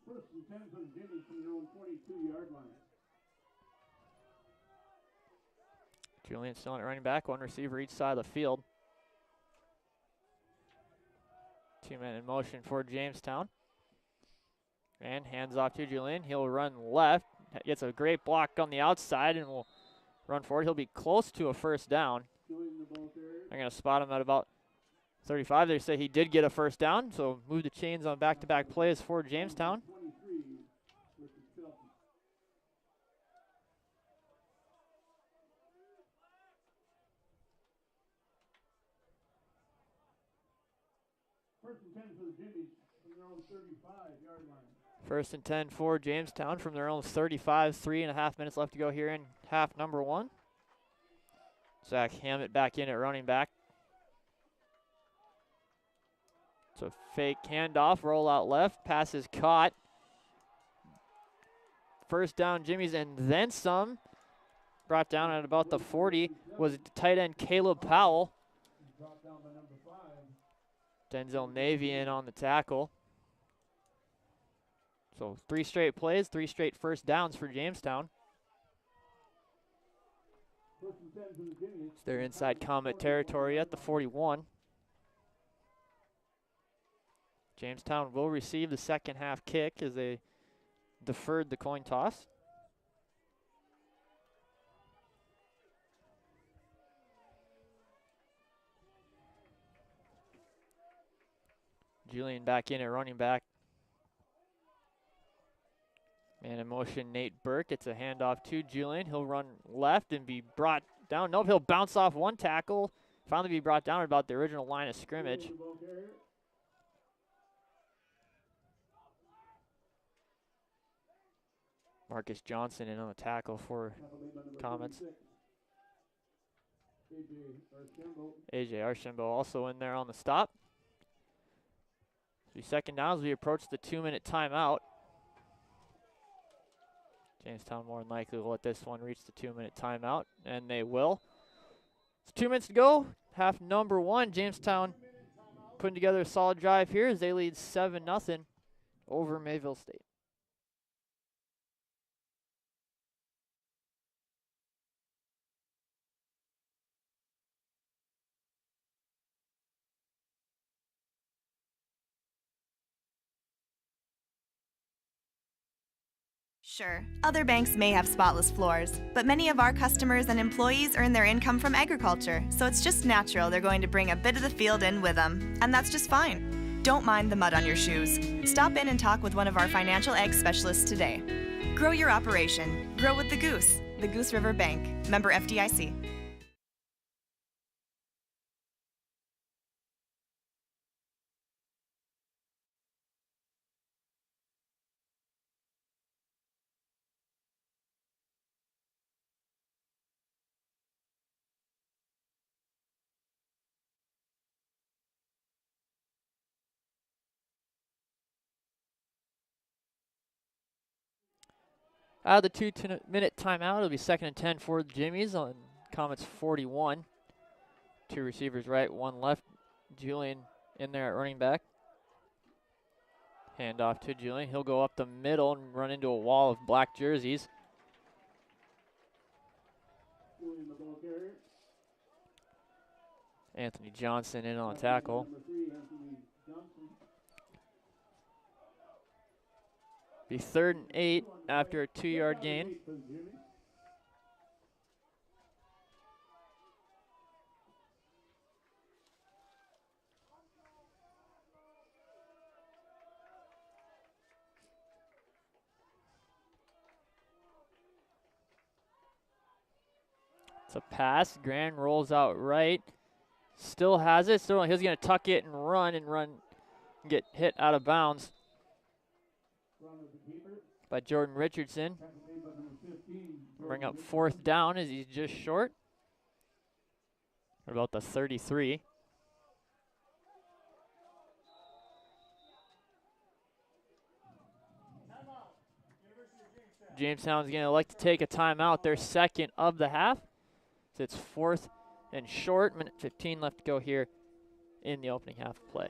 S2: First and 10 for the Jimmies from their own 22-yard line.
S1: Julian still at running back, one receiver each side of the field. Two-man in motion for Jamestown. And hands off to Julian. He'll run left. Gets a great block on the outside and will run forward. He'll be close to a first down. They're going to spot him at about 35. They say he did get a first down, so move the chains on back-to-back plays for Jamestown.
S2: First and 10 for the Jimmies from their own 35-yard line.
S1: First and 10 for Jamestown from their own 35. 3.5 minutes left to go here in half number one. Zach Hammett back in at running back. It's a fake handoff, roll out left, pass is caught. First down, Jimmy's, and then some. Brought down at about the 40 was tight end Caleb Powell.
S2: Brought down by number 5.
S1: Denzel Navy in on the tackle. So 3 straight plays, 3 straight first downs for Jamestown.
S2: First and 10 for the Jimmies.
S1: They're inside Comet territory at the 41. Jamestown will receive the second half kick as they deferred the coin toss. Julian back in at running back. Man in motion, Nate Berg. It's a handoff to Julian. He'll run left and be brought down. Nope, he'll bounce off one tackle. Finally be brought down at about the original line of scrimmage. Marcus Johnson in on the tackle for Comets. AJ Archambault also in there on the stop. So second down as we approach the 2-minute timeout. Jamestown more than likely will let this one reach the 2-minute timeout, and they will. It's 2 minutes to go. Half number one. Jamestown putting together a solid drive here as they lead 7-0 over Mayville State.
S4: Sure, other banks may have spotless floors, but many of our customers and employees earn their income from agriculture, so it's just natural they're going to bring a bit of the field in with them. And that's just fine. Don't mind the mud on your shoes. Stop in and talk with one of our financial ag specialists today. Grow your operation. Grow with the Goose River Bank. Member FDIC.
S1: Out of the 2-minute timeout, it'll be 2nd and 10 for the Jimmies on Comets 41. 2 receivers right, 1 left. Julian in there at running back. Handoff to Julian. He'll go up the middle and run into a wall of black jerseys. Anthony Johnson in on tackle. Be 3rd and 8 after a 2-yard gain. It's a pass. Grand rolls out right. Still has it. Still, he's going to tuck it and run and get hit out of bounds by Jordan Richardson. Bring up 4th down as he's just short. About the 33. Jamestown's going to like to take a timeout, their second of the half. So it's 4th and short, minute 15 left to go here in the opening half of play.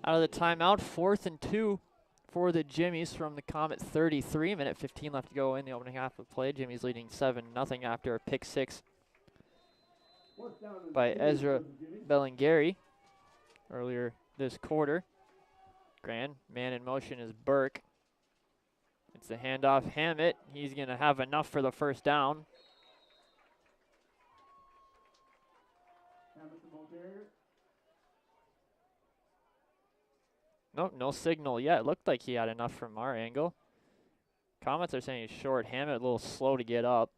S1: Out of the timeout, 4th and 2 for the Jimmies from the Comet 33. Minute 15 left to go in the opening half of play. Jimmies leading 7-0 after a pick 6 by Ezra Bellingary earlier this quarter. Grand man in motion is Berg. It's a handoff. Hammett. He's going to have enough for the first down. Nope, no signal yet. It looked like he had enough from our angle. Comments are saying he's short. Hammett a little slow to get up.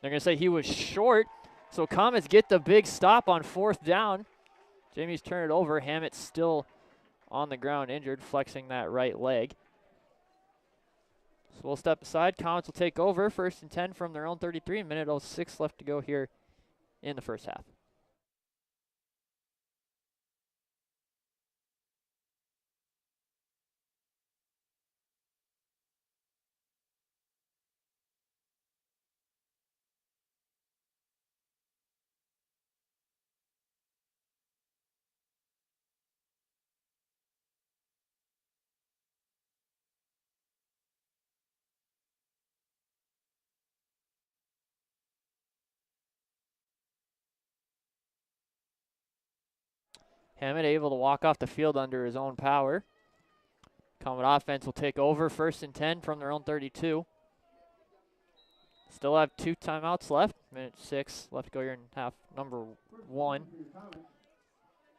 S1: They're going to say he was short. So Comets get the big stop on 4th down. Jamie's turned it over. Hammett still on the ground injured, flexing that right leg. So we'll step aside. Comets will take over. 1st and 10 from their own 33. Minute 06 left to go here in the first half. Hammett able to walk off the field under his own power. Comet offense will take over. 1st and 10 from their own 32. Still have 2 timeouts left. Minute 6 left to go here in half number 1.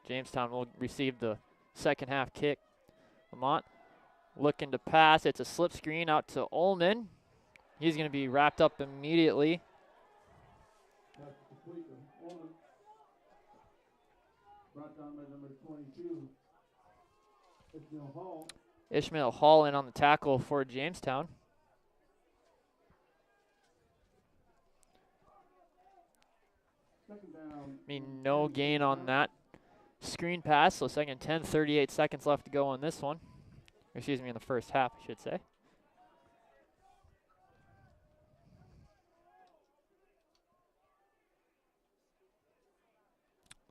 S1: Jamestown will receive the second half kick. Lamont looking to pass. It's a slip screen out to Ullman. He's going to be wrapped up immediately.
S2: Brought down by number 22, Ishmael Hall.
S1: Ishmael Hall in on the tackle for Jamestown.
S2: Second down.
S1: No gain on that screen pass, so 2nd and 10, 38 seconds left to go on this one. Excuse me, in the first half, I should say.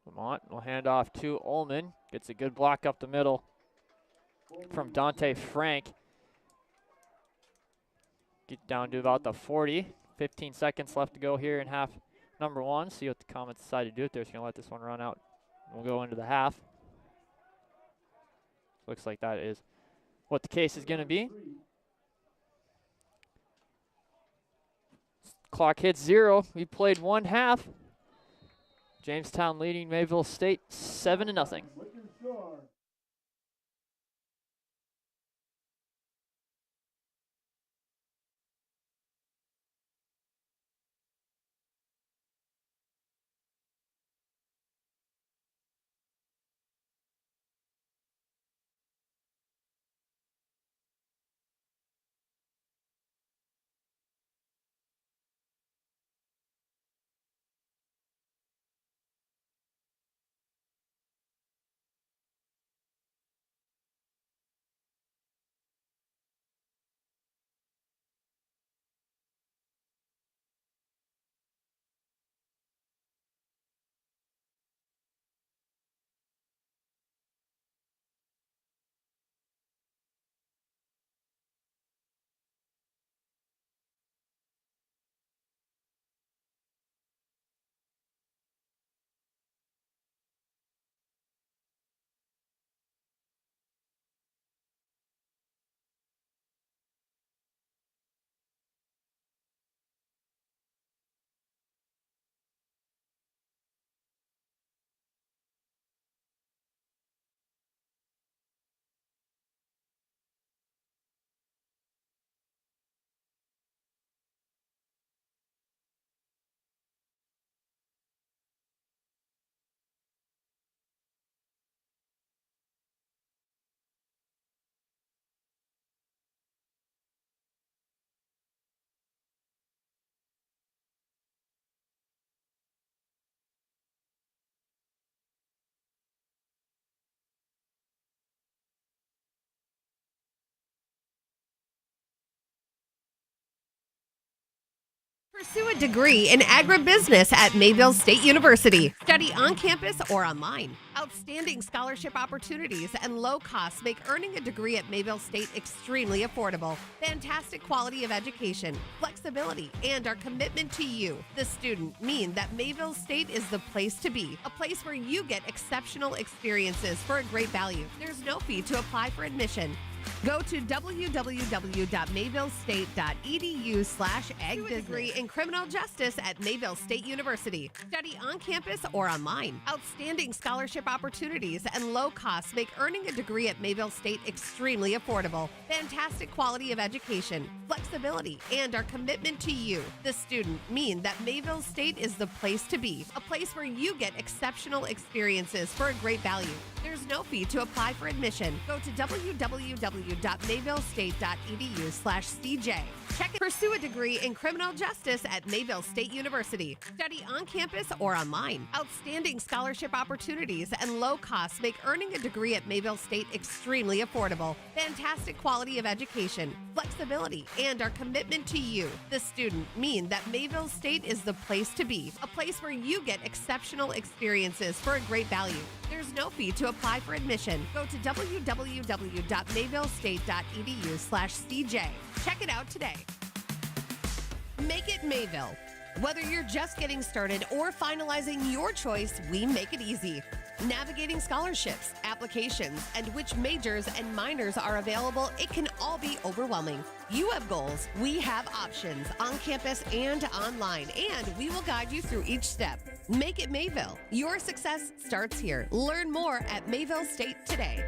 S1: Lamont will hand off to Ullman. Gets a good block up the middle from Dante Frank. Get down to about the 40. 15 seconds left to go here in half number 1. See what the Comets decide to do if they're just going to let this one run out. We'll go into the half. Looks like that is what the case is going to be. Clock hits 0. We played 1 half. Jamestown leading Mayville State 7-0.
S3: Pursue a degree in agribusiness at Mayville State University. Study on campus or online. Outstanding scholarship opportunities and low costs make earning a degree at Mayville State extremely affordable. Fantastic quality of education, flexibility, and our commitment to you, the student, mean that Mayville State is the place to be. A place where you get exceptional experiences for a great value. There's no fee to apply for admission. Go to www.mayvillestate.edu/ag degree in criminal justice at Mayville State University. Study on campus or online. Outstanding scholarship opportunities and low costs make earning a degree at Mayville State extremely affordable. Fantastic quality of education, flexibility, and our commitment to you, the student, mean that Mayville State is the place to be. A place where you get exceptional experiences for a great value. There's no fee to apply for admission. Go to www.mayvillestate.edu/CJ. Pursue a degree in criminal justice at Mayville State University. Study on campus or online. Outstanding scholarship opportunities and low costs make earning a degree at Mayville State extremely affordable. Fantastic quality of education, flexibility, and our commitment to you, the student, mean that Mayville State is the place to be. A place where you get exceptional experiences for a great value. There's no fee to apply for admission. Go to www.mayvillestate.edu/CJ. Check it out today. Make it Mayville. Whether you're just getting started or finalizing your choice, we make it easy. Navigating scholarships, applications, and which majors and minors are available, it can all be overwhelming. You have goals, we have options on campus and online, and we will guide you through each step. Make it Mayville. Your success starts here. Learn more at Mayville State today.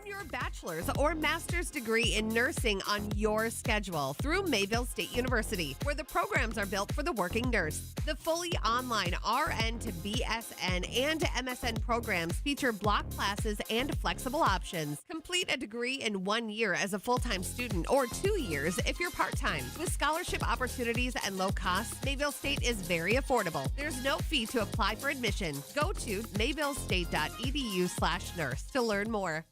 S3: Your bachelor's or master's degree in nursing on your schedule through Mayville State University, where the programs are built for the working nurse. The fully online RN to BSN and MSN programs feature block classes and flexible options. Complete a degree in 1 year as a full-time student or 2 years if you're part-time. With scholarship opportunities and low costs, Mayville State is very affordable. There's no fee to apply for admission. Go to mayvillestate.edu/nurse to learn more.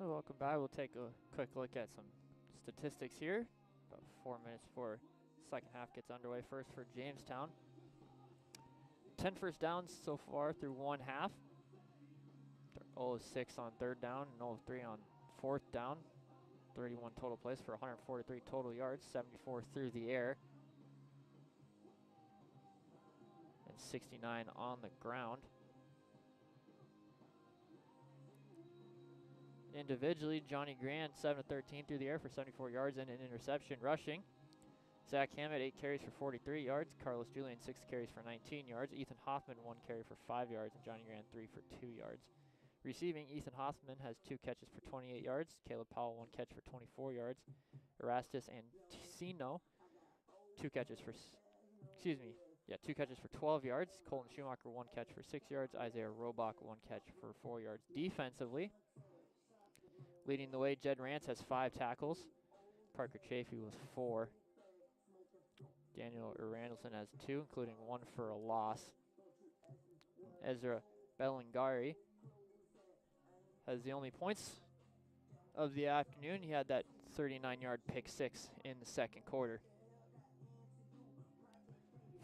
S1: So welcome back. We'll take a quick look at some statistics here. About 4 minutes before second half gets underway. First for Jamestown. 10 first downs so far through one half. 0 of 6 on third down and 0 of 3 on fourth down. 31 total plays for 143 total yards, 74 through the air, and 69 on the ground. Individually, Johnny Grand, 7 of 13 through the air for 74 yards and an interception. Rushing, Zach Hammett, 8 carries for 43 yards. Carlos Julian, 6 carries for 19 yards. Ethan Hoffman, 1 carry for 5 yards. And Johnny Grand, 3 for 2 yards. Receiving, Ethan Hoffman has 2 catches for 28 yards. Caleb Powell, 1 catch for 24 yards. Erastus Anticino, 2 catches for 12 yards. Colton Schumacher, 1 catch for 6 yards. Isaiah Robach, 1 catch for 4 yards. Defensively, leading the way, Jed Rance has 5 tackles. Parker Chafee with 4. Daniel Randleson has 2, including 1 for a loss. Ezra Bellingari has the only points of the afternoon. He had that 39-yard pick 6 in the second quarter.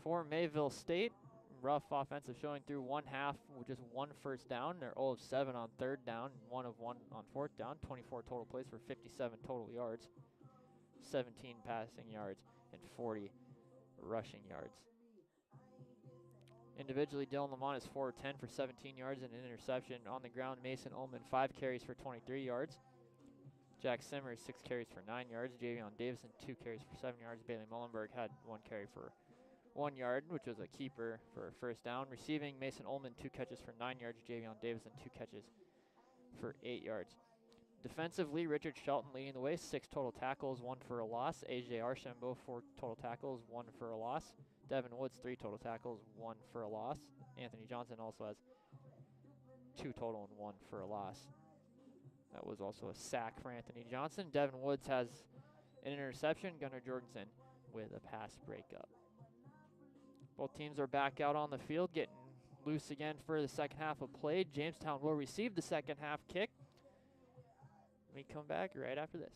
S1: For Mayville State, rough offensive showing through one half with just 1 first down. They're 0 of 7 on third down, 1 of 1 on fourth down. 24 total plays for 57 total yards, 17 passing yards, and 40 rushing yards. Individually, Dylan Lamont is 4 of 10 for 17 yards and an interception. On the ground, Mason Ullman, 5 carries for 23 yards. Jack Simmers, 6 carries for 9 yards. Javion Davison, 2 carries for 7 yards. Bailey Mullenberg had 1 carry for 1 yard, which was a keeper for a first down. Receiving, Mason Ullman, 2 catches for 9 yards. Javion Davison, 2 catches for 8 yards. Defensively, Richard Shelton leading the way, 6 total tackles, 1 for a loss. AJ Archambault, 4 total tackles, 1 for a loss. Devin Woods, 3 total tackles, 1 for a loss. Anthony Johnson also has 2 total and 1 for a loss. That was also a sack for Anthony Johnson. Devin Woods has an interception. Gunnar Jorgensen with a pass breakup. Both teams are back out on the field, getting loose again for the second half of play. Jamestown will receive the second half kick. We come back right after this.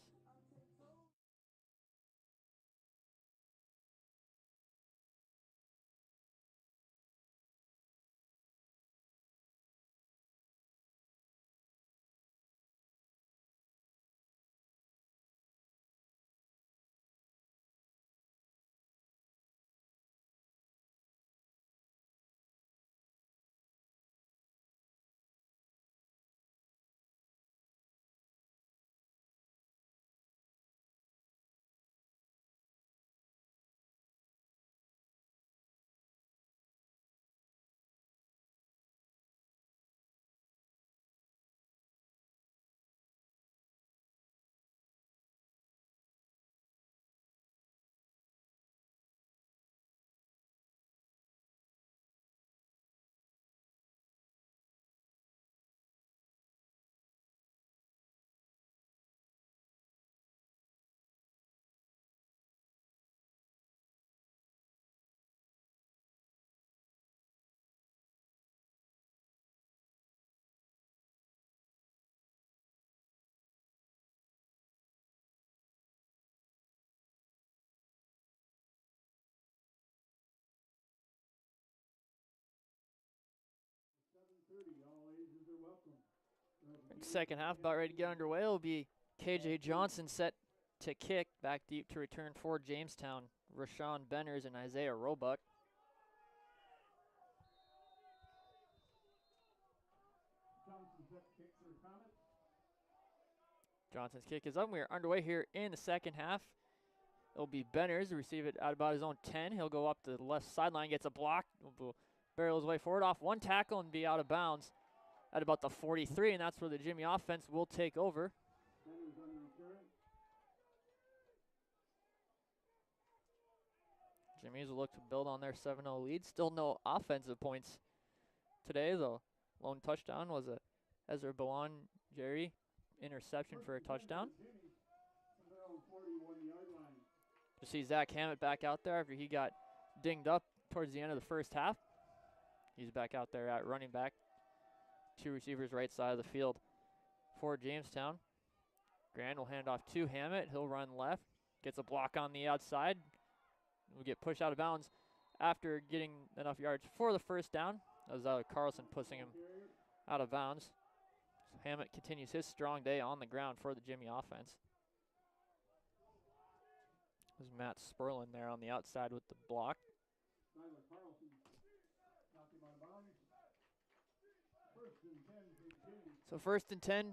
S1: Second half about ready to get underway. It'll be KJ Johnson set to kick, back deep to return for Jamestown. Rashawn Benners and Isaiah Roebuck. Johnson's kick is up. We are underway here in the second half. It'll be Benners to receive it at about his own 10. He'll go up to the left sideline, gets a block, will barrel his way forward off one tackle and be out of bounds at about the 43, and that's where the Jimmy offense will take over. Jimmy's will look to build on their 7-0 lead. Still no offensive points today. The lone touchdown was a Ezra Bawan Jerry interception for a touchdown. You see Zach Hammett back out there after he got dinged up towards the end of the first half. He's back out there at running back. 2 receivers right side of the field for Jamestown. Grand will hand off to Hammett. He'll run left. Gets a block on the outside. Will get pushed out of bounds after getting enough yards for the first down. That was Carlson pushing him out of bounds. So Hammett continues his strong day on the ground for the Jimmy offense. There's Matt Sperlin there on the outside with the block. So 1st and 10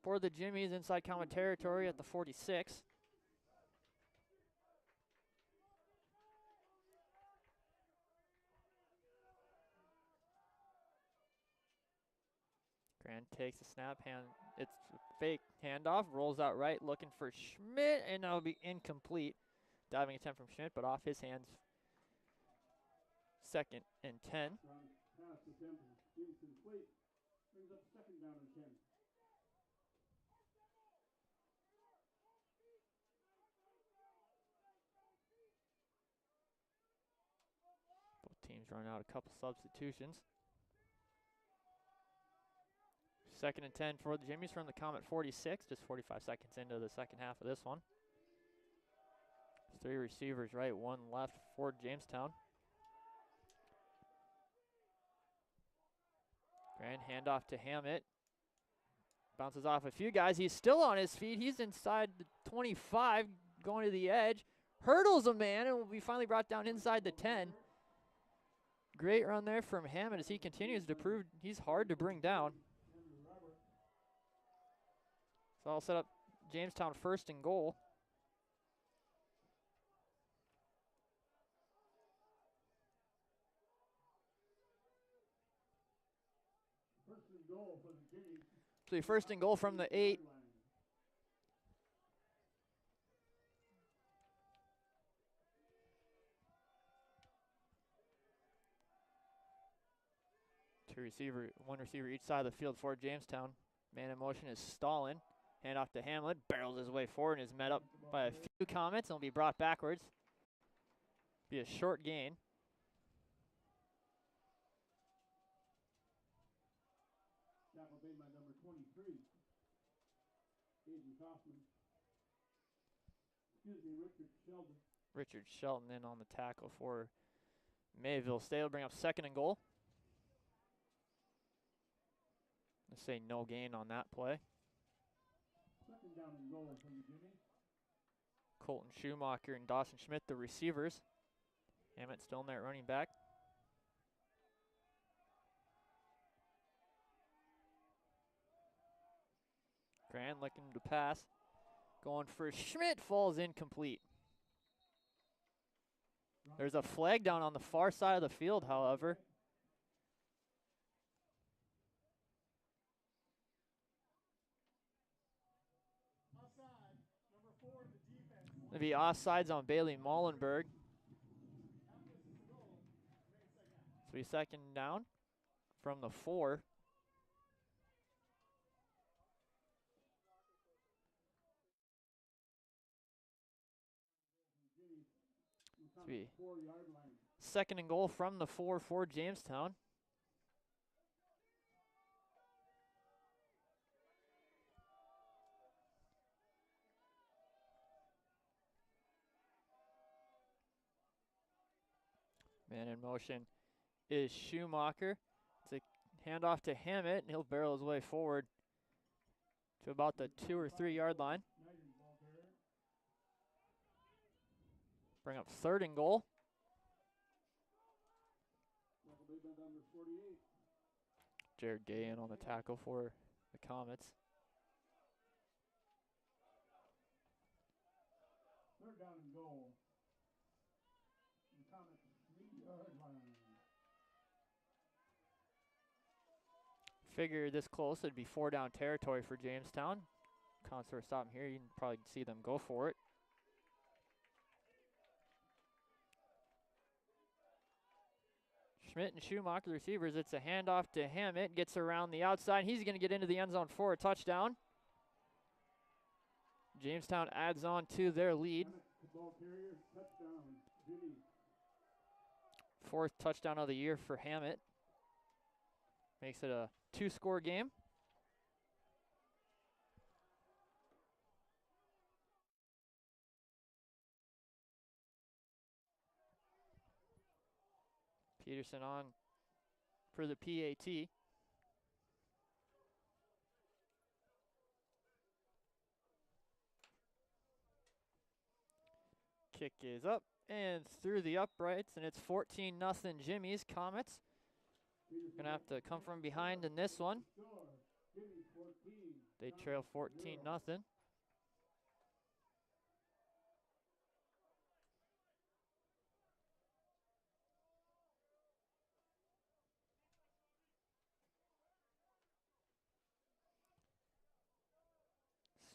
S1: for the Jimmies inside Comet territory at the 46. Grand takes a snap, it's a fake handoff, rolls out right, looking for Schmidt, and that'll be incomplete. Diving attempt from Schmidt, but off his hands. 2nd and 10.
S2: Brings up 2nd down and 10.
S1: Both teams running out a couple substitutions. 2nd and 10 for the Jimmies from the Comet 46, just 45 seconds into the second half of this one. 3 receivers right, 1 left for Jamestown. Grand handoff to Hammett. Bounces off a few guys. He's still on his feet. He's inside the 25, going to the edge. Hurdles a man and will be finally brought down inside the 10. Great run there from Hammett as he continues to prove he's hard to bring down. So I'll set up Jamestown 1st and goal. So 1st and goal from the 8. One receiver each side of the field for Jamestown. Man in motion is Stalin. Hand off to Hamlin, barrels his way forward and is met up by a few Comets and will be brought backwards. Be a short gain.
S2: Tackle made by number 23, Aiden Kaufman. Richard Sheldon.
S1: Richard Shelton in on the tackle for Mayville State. Will bring up 2nd and goal. Let's say no gain on that play.
S2: 2nd down and goal for the Jimmy.
S1: Colton Schumacher and Dawson Schmidt, the receivers. Hammett still in there at running back. Grand looking to pass. Going for Schmidt, falls incomplete. There's a flag down on the far side of the field, however. It'll be offsides on Bailey Mollenberg. So be 2nd down from the 4. So be 2nd and goal from the 4 for Jamestown. Man in motion is Schumacher. It's a handoff to Hammett, and he'll barrel his way forward to about the 2 or 3 yard line. Bring up 3rd and goal. Jared Gay in on the tackle for the Comets.
S2: 3rd down and goal. Comet 3-yard line.
S1: Figure this close, it'd be 4 down territory for Jamestown. Consort stopping here, you can probably see them go for it. Schmidt and Schumacher, the receivers. It's a handoff to Hammett. Gets around the outside. He's going to get into the end zone for a touchdown. Jamestown adds on to their lead.
S2: Ball carrier, touchdown, Jimmy.
S1: 4th touchdown of the year for Hammett. Makes it a 2-score game. Peterson on for the PAT. Kick is up and through the uprights, and it's 14-0 Jimmy's. Comets gonna have to come from behind in this one. They trail 14-0.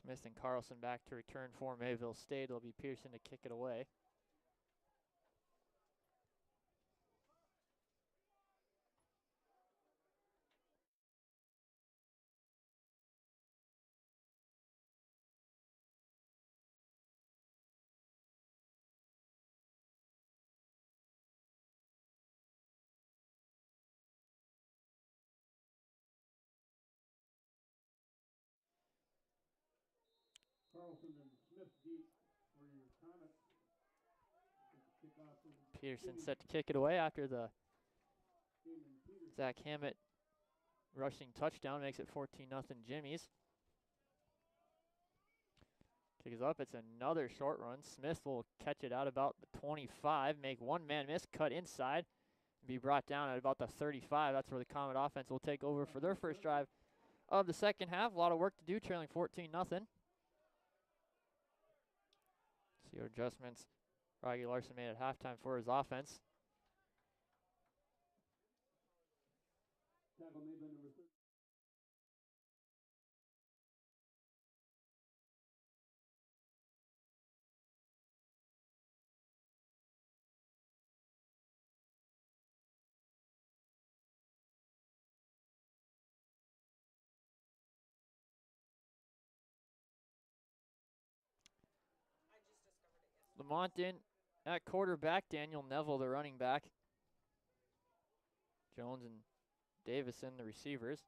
S1: Smith and Carlson back to return for Mayville State. It'll be Pearson to kick it away.
S2: Carlson and Smith deep for your Comets.
S1: Peterson set to kick it away after the Zach Hammett rushing touchdown. Makes it 14-0 Jimmy's. Kick is up. It's another short run. Smith will catch it out about the 25. Make one man miss. Cut inside. Be brought down at about the 35. That's where the Comet offense will take over for their first drive of the second half. A lot of work to do, trailing 14-0. See what adjustments Rocky Larson made at halftime for his offense. Lamont in at quarterback. Daniel Neville, the running back. Jones and Davison, the receivers.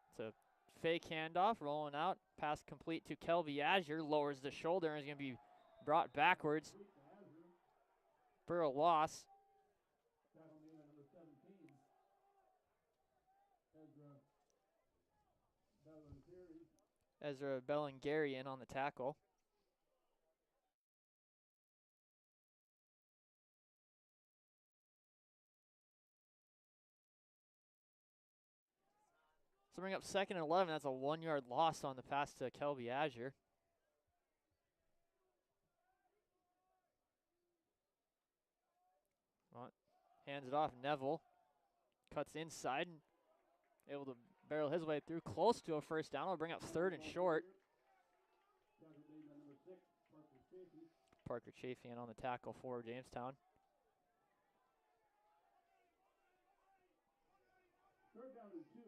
S1: It's a fake handoff, rolling out. Pass complete to Kelby Azure. Lowers the shoulder and is going to be brought backwards for a loss. Ezra Bellingary in on the tackle. So bring up 2nd and 11. That's a 1-yard loss on the pass to Kelby Azure. Hands it off. Neville cuts inside and able to barrel his way through. Close to a first down. Will bring up 3rd and short. Parker Chafee in on the tackle for Jamestown.
S2: Third down and 2.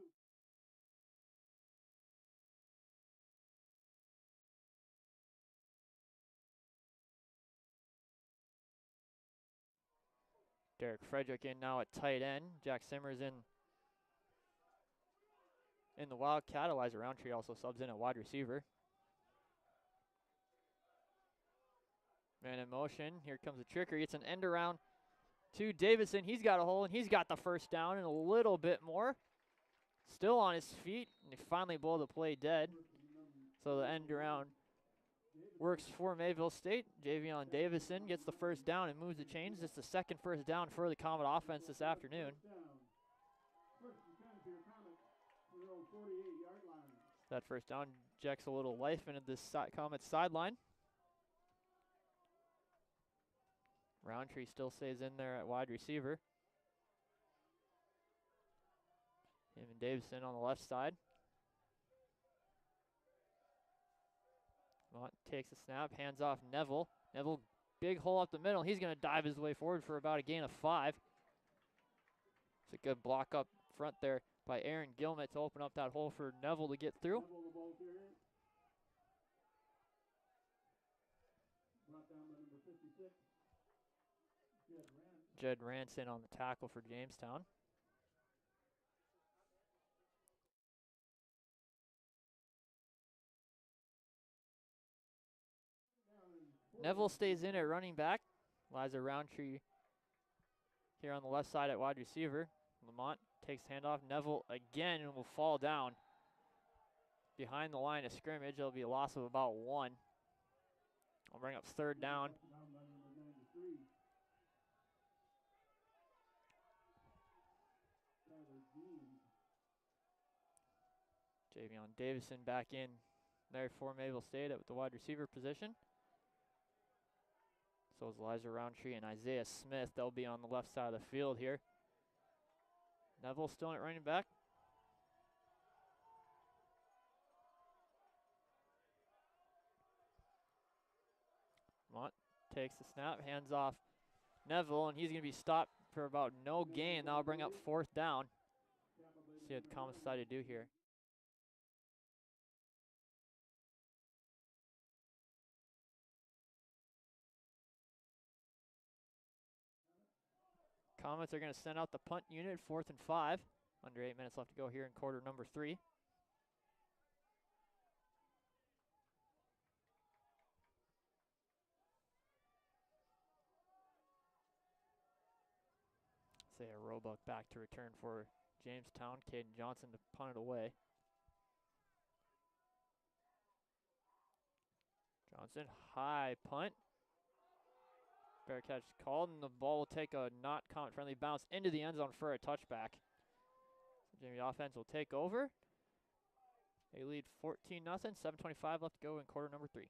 S1: Derek Frederick in now at tight end. Jack Simmers in the Wildcat. Elijah Roundtree also subs in at wide receiver. Man in motion. Here comes the trickery. It's an end around to Davison. He's got a hole, and he's got the first down and a little bit more. Still on his feet, and they finally blow the play dead. So the end around works for Mayville State. Javion Davison gets the first down and moves the chains. It's the second first down for the Comet offense this afternoon. That first down injects a little life into this Comet sideline. Roundtree still stays in there at wide receiver. Him and Davison on the left side. Mont takes a snap, hands off Neville. Neville, big hole up the middle. He's going to dive his way forward for about a gain of 5. It's a good block up front there by Aaron Gilmet to open up that hole for Neville to get through. Jed Ranson on the tackle for Jamestown. Neville stays in at running back. Liza Roundtree here on the left side at wide receiver. Lamont takes the handoff. Neville again and will fall down behind the line of scrimmage. There'll be a loss of about 1. I'll bring up 3rd down. Javion Davison back in there for Mayville State at the wide receiver position. So is Elijah Roundtree and Isaiah Smith. They'll be on the left side of the field here. Neville still at running back. Mont takes the snap, hands off Neville, and he's going to be stopped for about no gain. That'll bring up 4th down. See what the Comets decide to do here. Comets are going to send out the punt unit, 4th and 5. Under 8 minutes left to go here in quarter number 3. Say a Roebuck back to return for Jamestown. Caden Johnson to punt it away. Johnson, high punt. Fair catch called, and the ball will take a not Comet friendly bounce into the end zone for a touchback. So Jimmy offense will take over. They lead 14-0, 7:25 left to go in quarter number 3.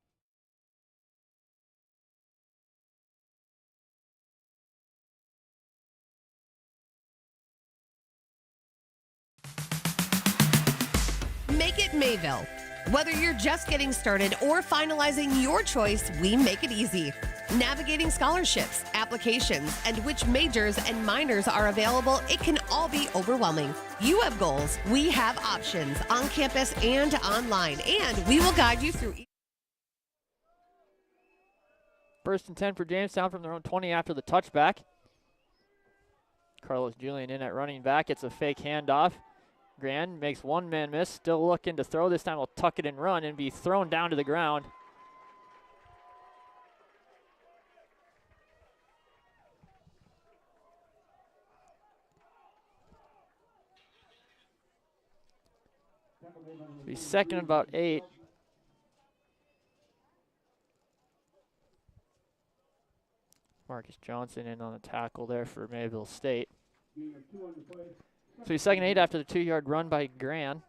S3: Make it Mayville. Whether you're just getting started or finalizing your choice, we make it easy. Navigating scholarships, applications, and which majors and minors are available, it can all be overwhelming. You have goals, we have options on campus and online, and we will guide you through.
S1: 1st and 10 for Jamestown from their own 20 after the touchback. Carlos Julian in at running back. It's a fake handoff. Grand makes one man miss, still looking to throw. This time he'll tuck it and run and be thrown down to the ground. Be 2nd and about 8. Marcus Johnson in on the tackle there for Mayville State. So he's 2nd and 8 after the 2-yard run by Gran.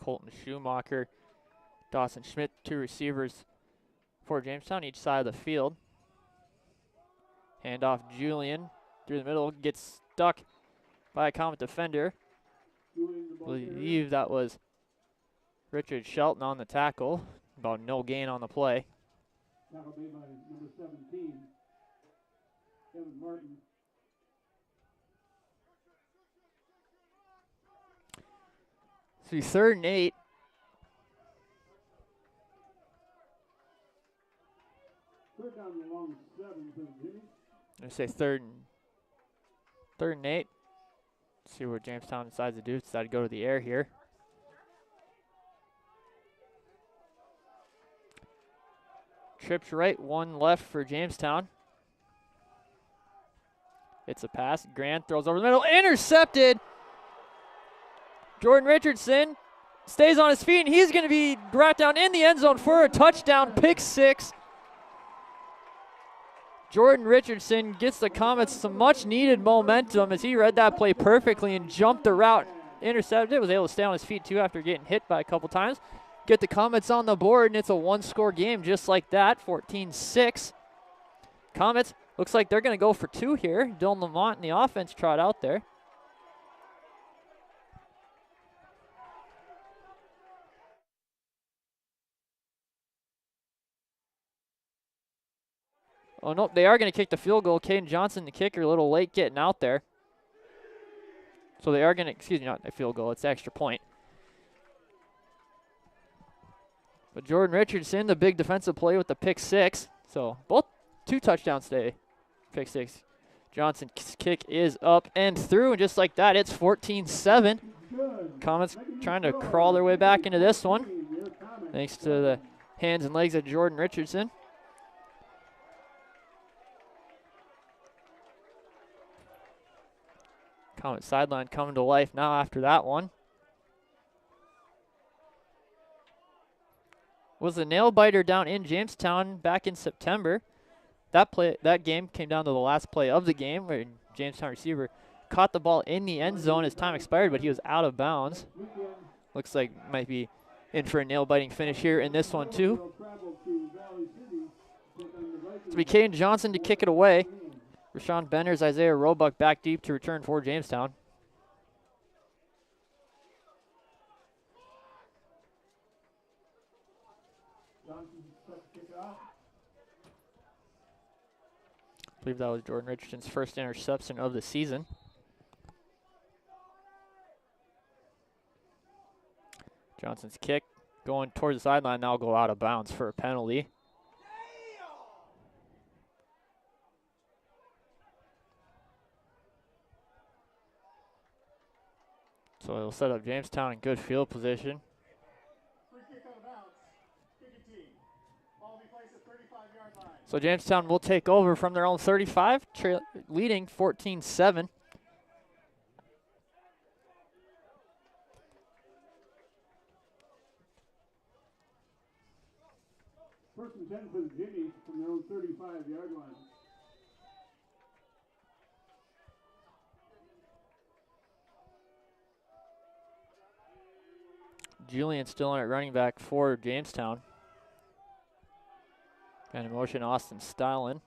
S1: Colton Schumacher, Dawson Schmidt, 2 receivers for Jamestown, each side of the field. Handoff Julian through the middle, gets stuck by a Comet defender. I believe that was Richard Shelton on the tackle. About no gain on the play.
S2: Tackle made by number 17, Kevin Martin.
S1: So he's 3rd and 8.
S2: Third down along 7 for Jimmy.
S1: I'm going to say 3rd and 8. See what Jamestown decides to do. Decide to go to the air here. Trips right, 1 left for Jamestown. It's a pass. Grant throws over the middle. Intercepted. Jordan Richardson stays on his feet, and he's going to be brought down in the end zone for a touchdown, pick 6. Jordan Richardson gets the Comets some much-needed momentum as he read that play perfectly and jumped the route. Intercepted. Was able to stay on his feet, too, after getting hit by a couple times. Get the Comets on the board, and it's a 1-score game just like that, 14-6. Comets, looks like they're going to go for 2 here. Dylan Lamont and the offense trot out there. Oh, no, they are going to kick the field goal. Caden Johnson, the kicker, a little late getting out there. So they are going to, excuse me, not a field goal, it's an extra point. But Jordan Richardson, the big defensive play with the pick 6. So both 2 touchdowns today, pick 6. Johnson's kick is up and through, and just like that, it's 14-7. Comets trying to crawl their way back into this one, thanks to the hands and legs of Jordan Richardson. Comet sideline coming to life now after that one. Was a nail biter down in Jamestown back in September. That game came down to the last play of the game where Jamestown receiver caught the ball in the end zone as time expired, but he was out of bounds. Looks like might be in for a nail-biting finish here in this one too. It's be Caden Johnson to kick it away. Rashawn Benders, Isaiah Roebuck back deep to return for Jamestown. I believe that was Jordan Richardson's first interception of the season. Johnson's kick going towards the sideline, now go out of bounds for a penalty. So it'll set up Jamestown in good field position. So Jamestown will take over from their own 35, leading 14-7.
S2: First and 10 for the Jimmies from their own 35-yard line.
S1: Julian still on at running back for Jamestown. And in motion, Austin Stylin.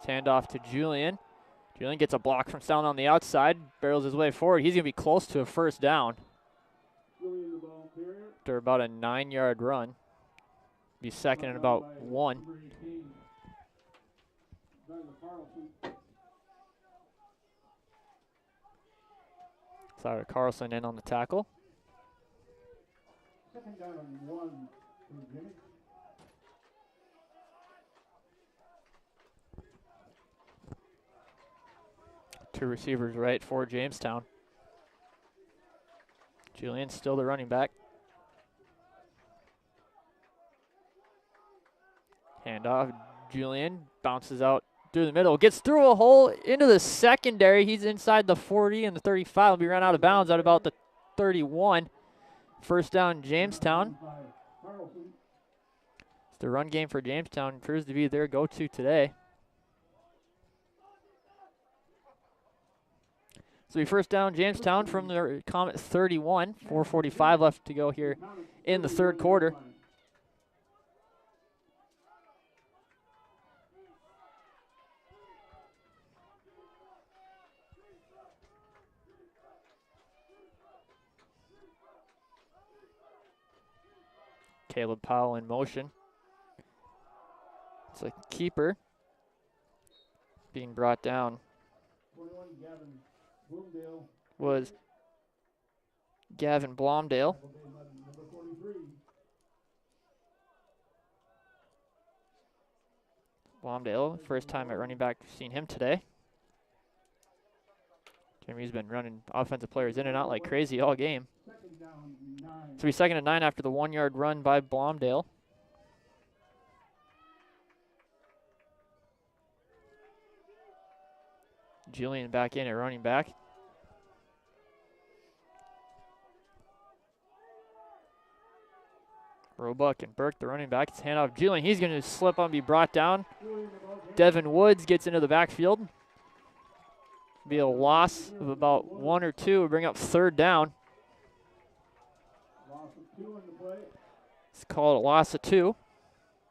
S1: Hand off to Julian. Julian gets a block from Stylin on the outside, barrels his way forward. He's going to be close to a first down.
S2: Julian, the ball carrier.
S1: After about a 9-yard run. Be second and about 1. Sorry, Carlson in on the tackle.
S2: Second down and 1 for Jimmy.
S1: Two receivers right for Jamestown. Julian still the running back. Handoff, Julian bounces out through the middle, gets through a hole into the secondary. He's inside the 40 and the 35. Will be run out of bounds at about the 31. First down, Jamestown. The run game for Jamestown proves to be their go-to today. So we first down Jamestown from the Comet 31. 4:45 left to go here in the third quarter. Caleb Powell in motion. It's a keeper being brought down.
S2: 21, Gavin Blomdale.
S1: Was Gavin Blomdale.
S2: Number 43.
S1: Blomdale, first time at running back, seen him today. Jimmy's been running offensive players in and out like crazy all game.
S2: Second down, 9.
S1: So he's second and 9 after the 1-yard run by Blomdale. Julian back in at running back. Roebuck and Berg, the running back. It's handoff Julian. He's going to slip on, be brought down. Devin Woods gets into the backfield. Be a loss of about 1 or 2. We'll bring up third down.
S2: Loss of 2 in the play.
S1: It's called a loss of 2.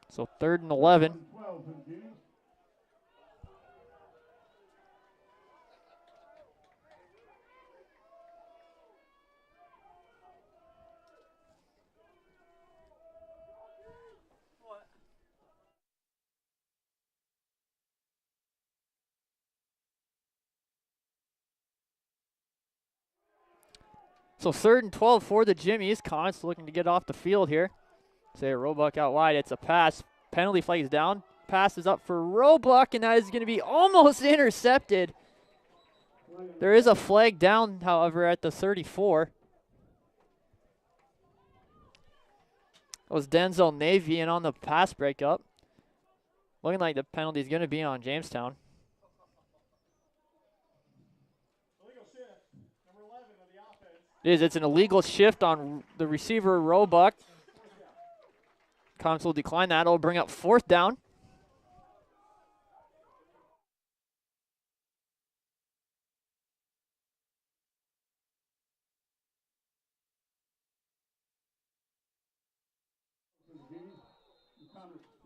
S1: So 3rd and 11.
S2: 12 for the Jimmies.
S1: So 3rd and 12 for the Jimmies. Comet's looking to get off the field here. Say Roebuck out wide. It's a pass. Penalty flag is down. Pass is up for Roebuck, and that is going to be almost intercepted. There is a flag down, however, at the 34. That was Denzel Navy and on the pass breakup. Looking like the penalty is going to be on Jamestown. It is. It's an illegal shift on the receiver, Roebuck. Comets will decline that. It'll bring up 4th down.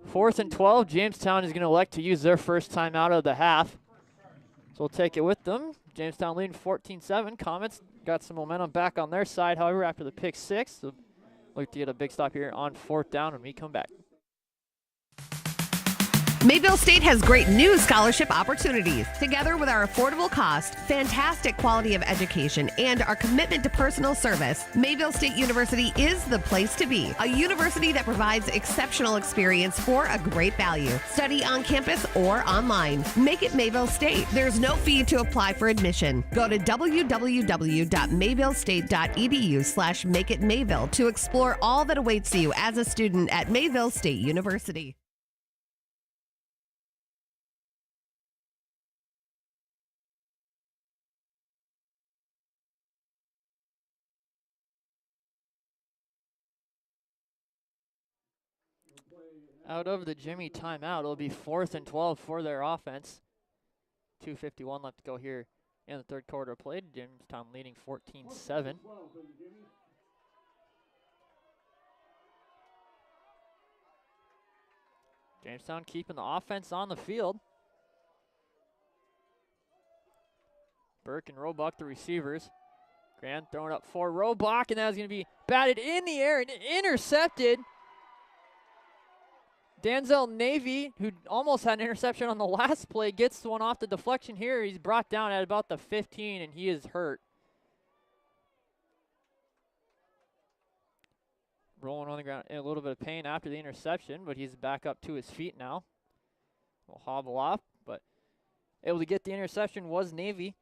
S1: Fourth and 12. Jamestown is going to elect to use their first time out of the half. So we'll take it with them. Jamestown leading 14-7. Comets got some momentum back on their side, however, after the pick 6. So look to get a big stop here on 4th down when we come back.
S3: Mayville State has great new scholarship opportunities. Together with our affordable cost, fantastic quality of education, and our commitment to personal service, Mayville State University is the place to be. A university that provides exceptional experience for a great value. Study on campus or online. Make it Mayville State. There's no fee to apply for admission. Go to www.mayvillestate.edu/makeitmayville to explore all that awaits you as a student at Mayville State University.
S1: Out of the Jimmy timeout, it'll be 4th and 12 for their offense. 2:51 left to go here in the 3rd quarter of play. Jamestown leading 14-7. Jamestown keeping the offense on the field. Berg and Roebuck, the receivers. Grant throwing up for Roebuck, and that was going to be batted in the air and intercepted. Danzel Navy, who almost had an interception on the last play, gets one off the deflection here. He's brought down at about the 15, and he is hurt. Rolling on the ground in a little bit of pain after the interception, but he's back up to his feet now. Will hobble off, but able to get the interception was Navy.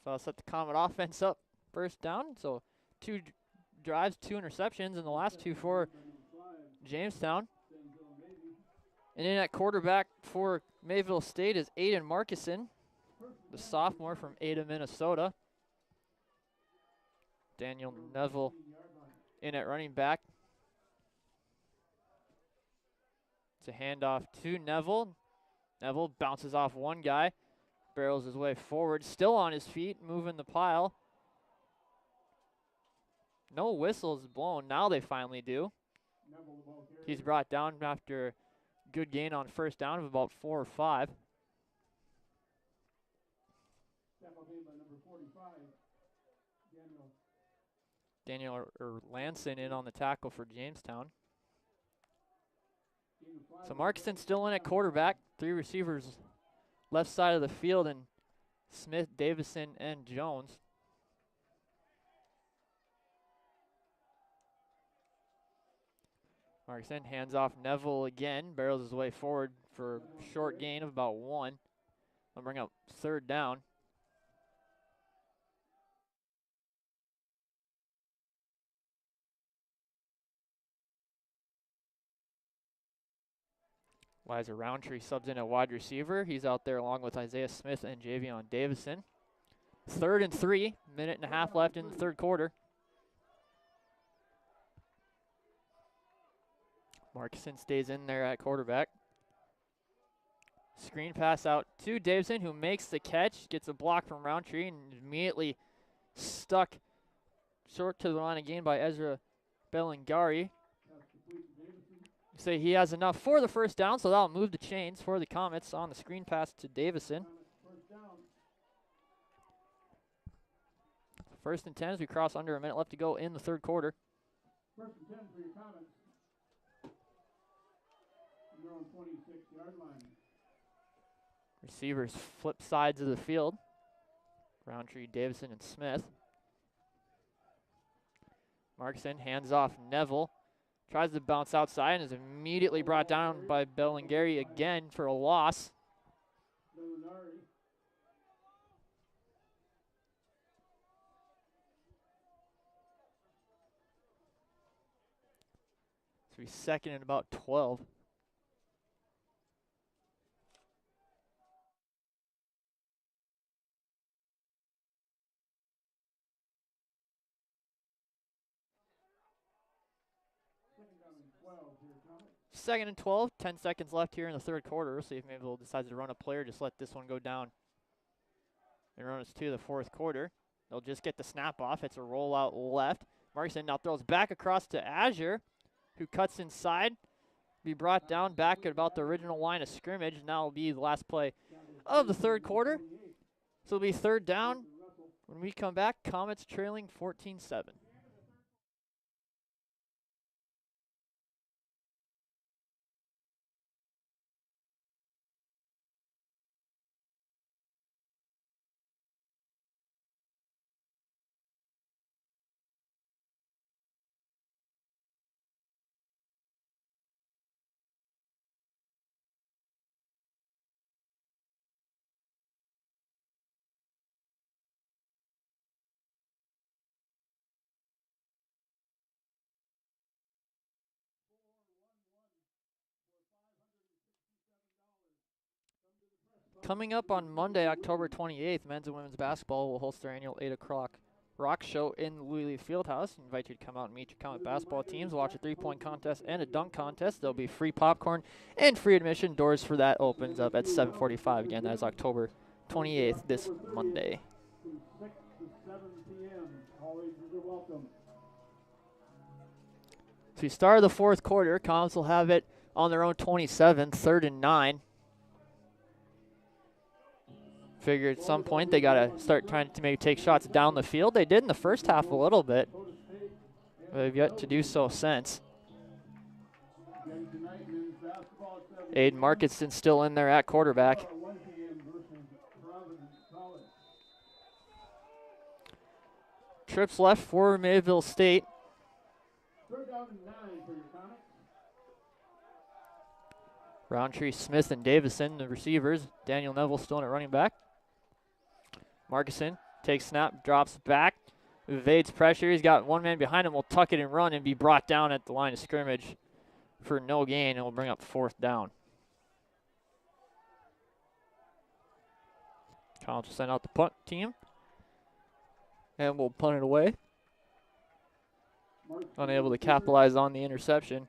S1: So I'll set the Comet offense up 1st down. So 2 drives, 2 interceptions, and the last 2 for Jamestown. And in at quarterback for Mayville State is Aiden Markison, the sophomore from Ada, Minnesota. Daniel Neville in at running back. It's a handoff to Neville. Neville bounces off one guy, barrels his way forward, still on his feet, moving the pile. No whistles blown. Now they finally do. He's brought down after good gain on 1st down of about 4 or 5. Daniel Lanson in on the tackle for Jamestown. So Markson still in at quarterback. 3 receivers left side of the field, and Smith, Davison, and Jones. Markson hands off Neville again, barrels his way forward for a short gain of about 1. I'll bring up 3rd down. Liza Roundtree subs in at wide receiver. He's out there along with Isaiah Smith and Javion Davison. 3rd and 3, minute and a half left in the 3rd quarter. Markison stays in there at quarterback. Screen pass out to Davison, who makes the catch, gets a block from Roundtree, and immediately stuck short to the line again by Ezra Bellingari. Say he has enough for the 1st down, so that'll move the chains for the Comets on the screen pass to Davison. 1st and 10 as we cross under a minute left to go in the 3rd quarter.
S2: 1st and 10 for your Comets. You're on 26-yard line.
S1: Receivers flip sides of the field. Roundtree, Davison, and Smith. Markson hands off Neville. Tries to bounce outside and is immediately brought down by Bellingari again for a loss. So he's 2nd and about 12. 2nd and 12, 10 seconds left here in the third quarter. See if Mayville decides to run a play or just let this one go down and run us to the fourth quarter. They'll just get the snap off. It's a rollout left. Markson now throws back across to Azure, who cuts inside. Be brought down back at about the original line of scrimmage. Now will be the last play of the third quarter. So it'll be third down. When we come back, Comets trailing 14-7. Coming up on Monday, October 28th, men's and women's basketball will host their annual 8 o'clock rock show in the Louis Fieldhouse. I invite you to come out and meet your Comet basketball teams, watch a three-point contest and a dunk contest. There'll be free popcorn and free admission. Doors for that opens up at 7:45. Again, that is October 28th, this Monday.
S2: From 6 to 7 p.m. All ages are welcome.
S1: So we start the fourth quarter. Comets will have it on their own 27, 3rd and 9. Figure at some point they got to start trying to maybe take shots down the field. They did in the first half a little bit, but they've yet to do so since. Aiden Markinson still in there at quarterback. Trips left for Mayville State. Roundtree, Smith, and Davison, the receivers. Daniel Neville still in at running back. Markison takes snap, drops back, evades pressure. He's got one man behind him. Will tuck it and run and be brought down at the line of scrimmage for no gain, and will bring up 4th down. College will send out the punt team, and we'll punt it away. Unable to capitalize on the interception.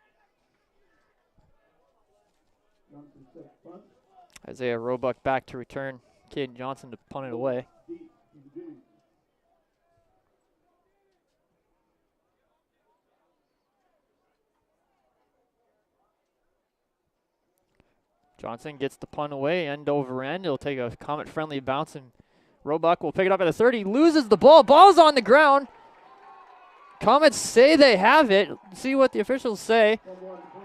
S1: Isaiah Roebuck back to return. Caden Johnson to punt it away. Johnson gets the punt away, end over end. He'll take a Comet-friendly bounce, and Roebuck will pick it up at the 30. Loses the ball. Ball's on the ground. Comets say they have it. See what the officials say.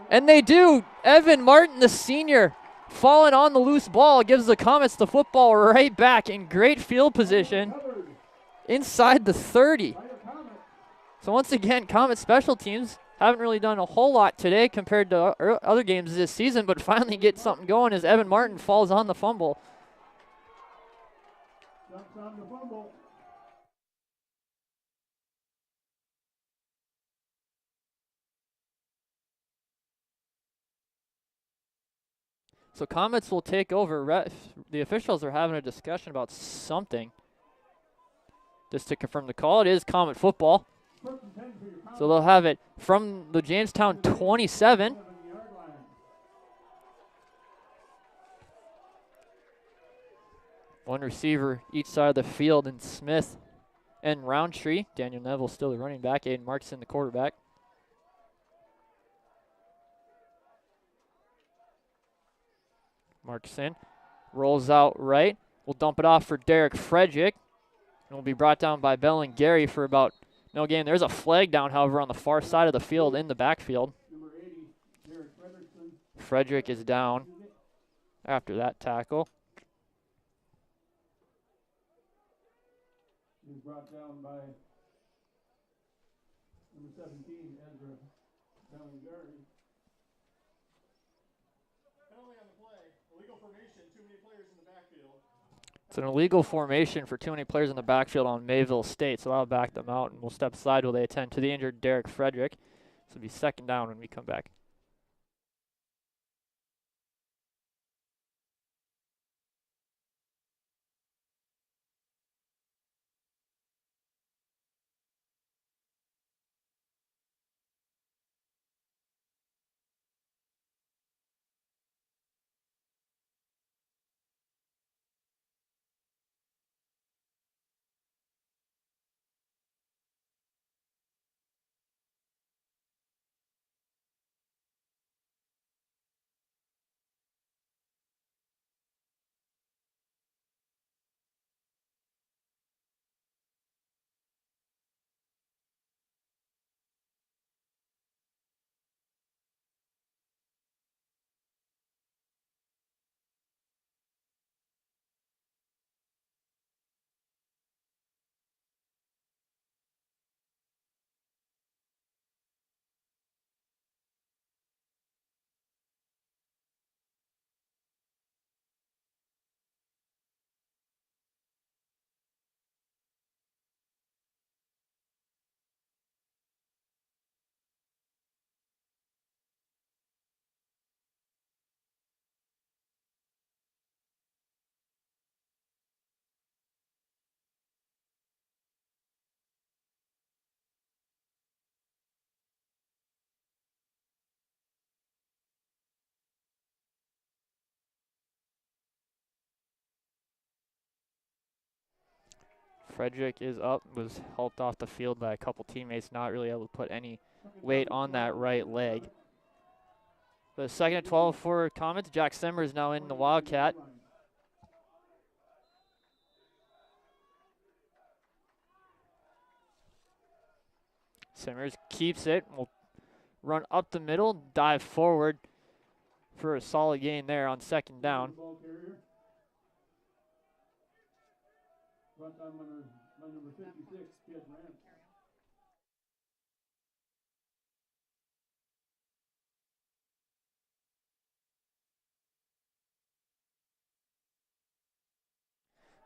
S1: And they do. Evan Martin, the senior, falling on the loose ball, gives the Comets the football right back in great field position inside the 30. So once again, Comet special teams haven't really done a whole lot today compared to other games this season, but finally get something going as Evan Martin falls on the fumble. So Comets will take over. The officials are having a discussion about something. Just to confirm the call, it is Comet football. So they'll have it from the Jamestown 27. One receiver each side of the field, and Smith and Roundtree. Daniel Neville still the running back. Aiden Markson the quarterback. Markson rolls out right. We'll dump it off for Derek Frederick. And will be brought down by Bell and Gary for about no gain. There's a flag down, however, on the far side of the field in the backfield. Frederick is down after that tackle.
S2: He's brought down by number 17, Ezra Bell and Gary. Penalty on the play. Illegal formation, too many players in the backfield.
S1: It's an illegal formation for too many players in the backfield on Mayville State, so that'll back them out, and we'll step aside while they attend to the injured Derek Frederick. This will be 2nd down when we come back. Frederick is up, was helped off the field by a couple teammates, not really able to put any weight on that right leg. But 2nd and 12 for Comets. Jack Simmers now in the Wildcat. Simmers keeps it, will run up the middle, dive forward for a solid gain there on 2nd down.
S2: Number 56, Jerome.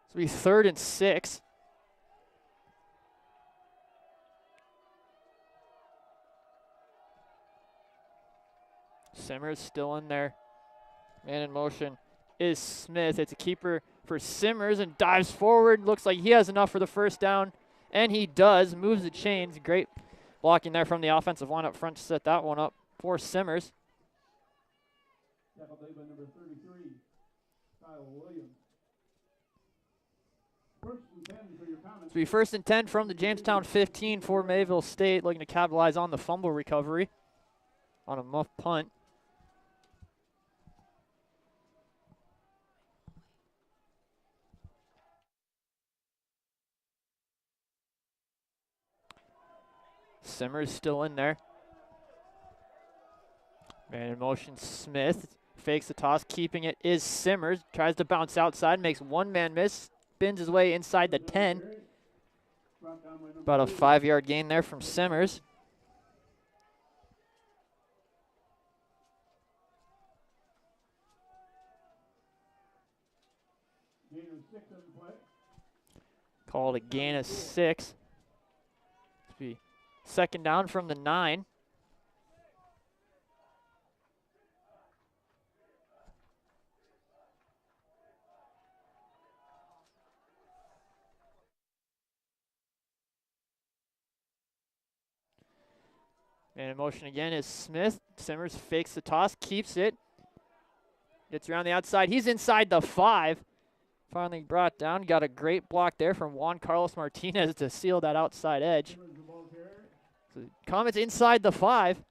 S1: So it'll be 3rd and 6. Simmers still in there. Man in motion is Smith. It's a keeper for Simmers and dives forward. Looks like he has enough for the 1st down, and he does. Moves the chains. Great blocking there from the offensive line up front to set that one up for Simmers.
S2: Tackled by number 33, Kyle Williams. 1st and 10 for your Comets.
S1: It'll be 1st and 10 from the Jamestown 15 for Mayville State, looking to capitalize on the fumble recovery on a muff punt. Simmers still in there. Man in motion, Smith fakes the toss, keeping it is Simmers. Tries to bounce outside, makes one man miss, spins his way inside the 10. About a 5-yard gain there from Simmers. Called a gain of 6. It'll be 2nd down from the 9. And in motion again is Smith. Simmers fakes the toss, keeps it. Gets around the outside. He's inside the 5. Finally brought down. Got a great block there from Juan Carlos Martinez to seal that outside edge. So Comets inside the 5.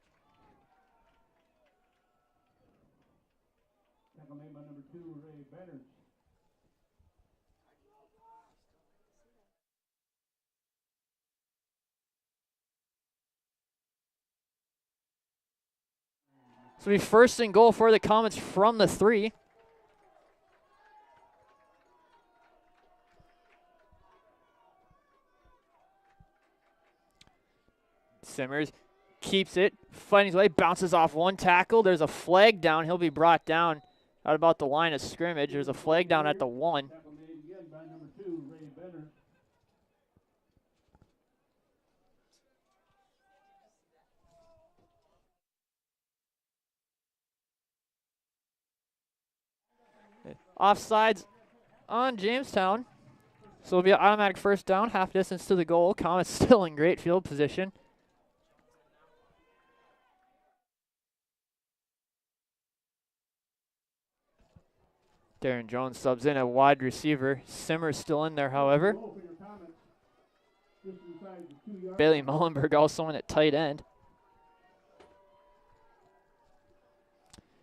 S1: So it'll be 1st and goal for the Comets from the 3. Simmers keeps it, fighting his way, bounces off one tackle. There's a flag down. He'll be brought down out about the line of scrimmage. There's a flag down at the 1. Offsides on Jamestown. So it'll be an automatic 1st down, half distance to the goal. Comet's still in great field position. Darren Jones subs in a wide receiver. Simmers still in there, however. Bailey Mullenberg also in at tight end.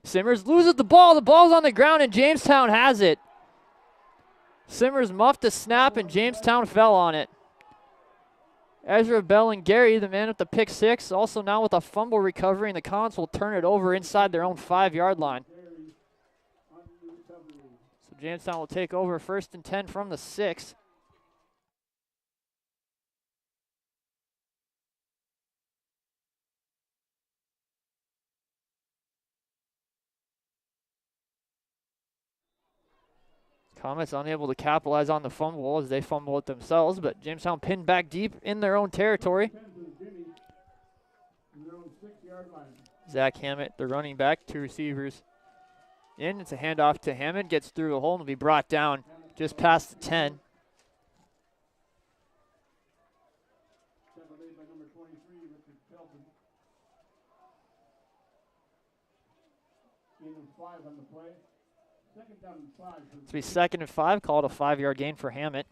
S1: Simmers loses the ball. The ball's on the ground, and Jamestown has it. Simmers muffed a snap, and Jamestown fell on it. Ezra Bell and Gary, the man with the pick 6, also now with a fumble recovery, and the Comets will turn it over inside their own 5-yard line. So Jamestown will take over 1st and 10 from the 6. Comets unable to capitalize on the fumble as they fumble it themselves, but Jamestown pinned back deep in their own territory. Zach Hammett, the running back, 2 receivers in. It's a handoff to Hammett, gets through the hole and will be brought down just past the 10. It's be 2nd and 5, called a 5-yard gain for Hammett.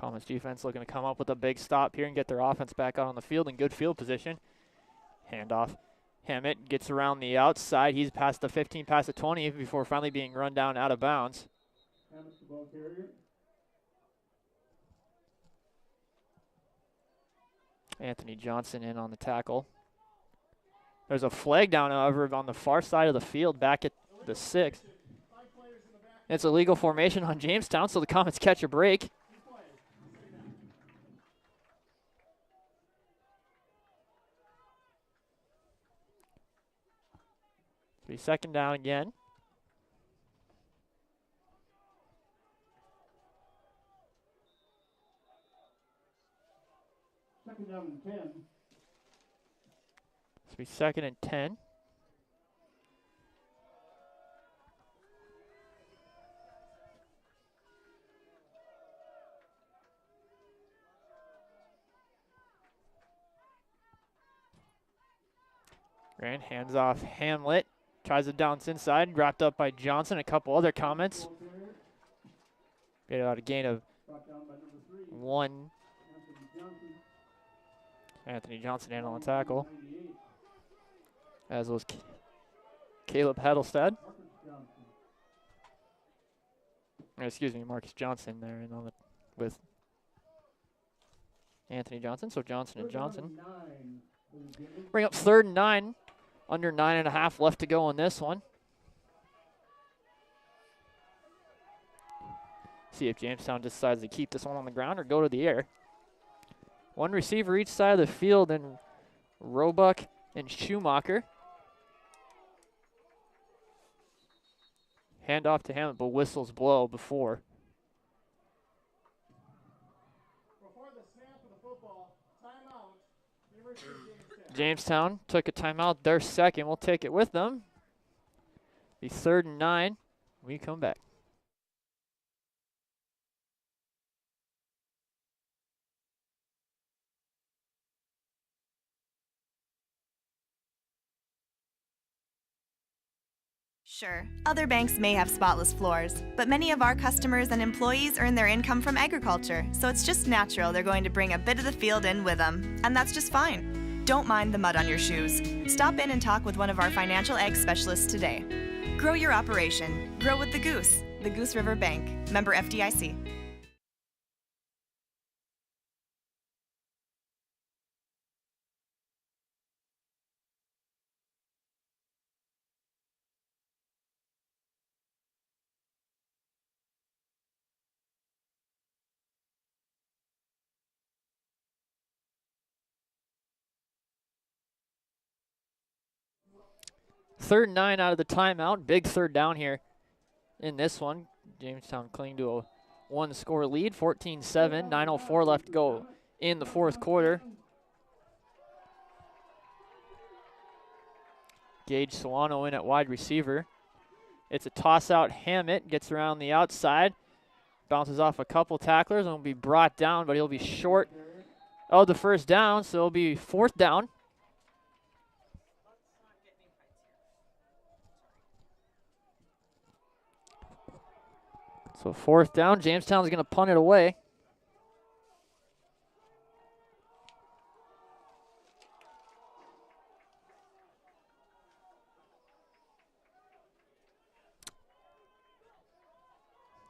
S1: Comet's defense looking to come up with a big stop here and get their offense back out on the field in good field position. Handoff. Hammett gets around the outside. He's past the 15, past the 20 before finally being run down out of bounds.
S2: Hammett's the ball carrier.
S1: Anthony Johnson in on the tackle. There's a flag down, however, on the far side of the field back at the 6. It's a legal formation on Jamestown, so the Comets catch a break. Be second down again.
S2: Second down and 10.
S1: This will be second and 10. Grant hands off Hamlet. Tries to bounce inside, wrapped up by Johnson. A couple other comments. Get out a gain of 1. Anthony Johnson in on the tackle. As was Caleb Heddlestad. Excuse me, Marcus Johnson there in on the, with Anthony Johnson. So Johnson and Johnson. Bring up 3rd and 9. Under 9.5 left to go on this one. See if Jamestown decides to keep this one on the ground or go to the air. One receiver each side of the field, and Roebuck and Schumacher. Hand off to Hammett, but whistles blow before.
S2: Before the snap of the football, timeout. University of Jamestown.
S1: Jamestown took a timeout. Their second. We'll take it with them. The 3rd and 9. We come back.
S4: Sure, other banks may have spotless floors, but many of our customers and employees earn their income from agriculture, so it's just natural they're going to bring a bit of the field in with them, and that's just fine. Don't mind the mud on your shoes. Stop in and talk with one of our financial ag specialists today. Grow your operation. Grow with the Goose River Bank, member FDIC.
S1: Third and 9 out of the timeout. Big third down here in this one. Jamestown clinging to a 1-score lead, 14-7, 9:04 left to go in the 4th quarter. Gage Solano in at wide receiver. It's a toss out. Hammett gets around the outside, bounces off a couple tacklers, and will be brought down, but he'll be short of the first down, so it'll be 4th down. So 4th down, Jamestown's going to punt it away.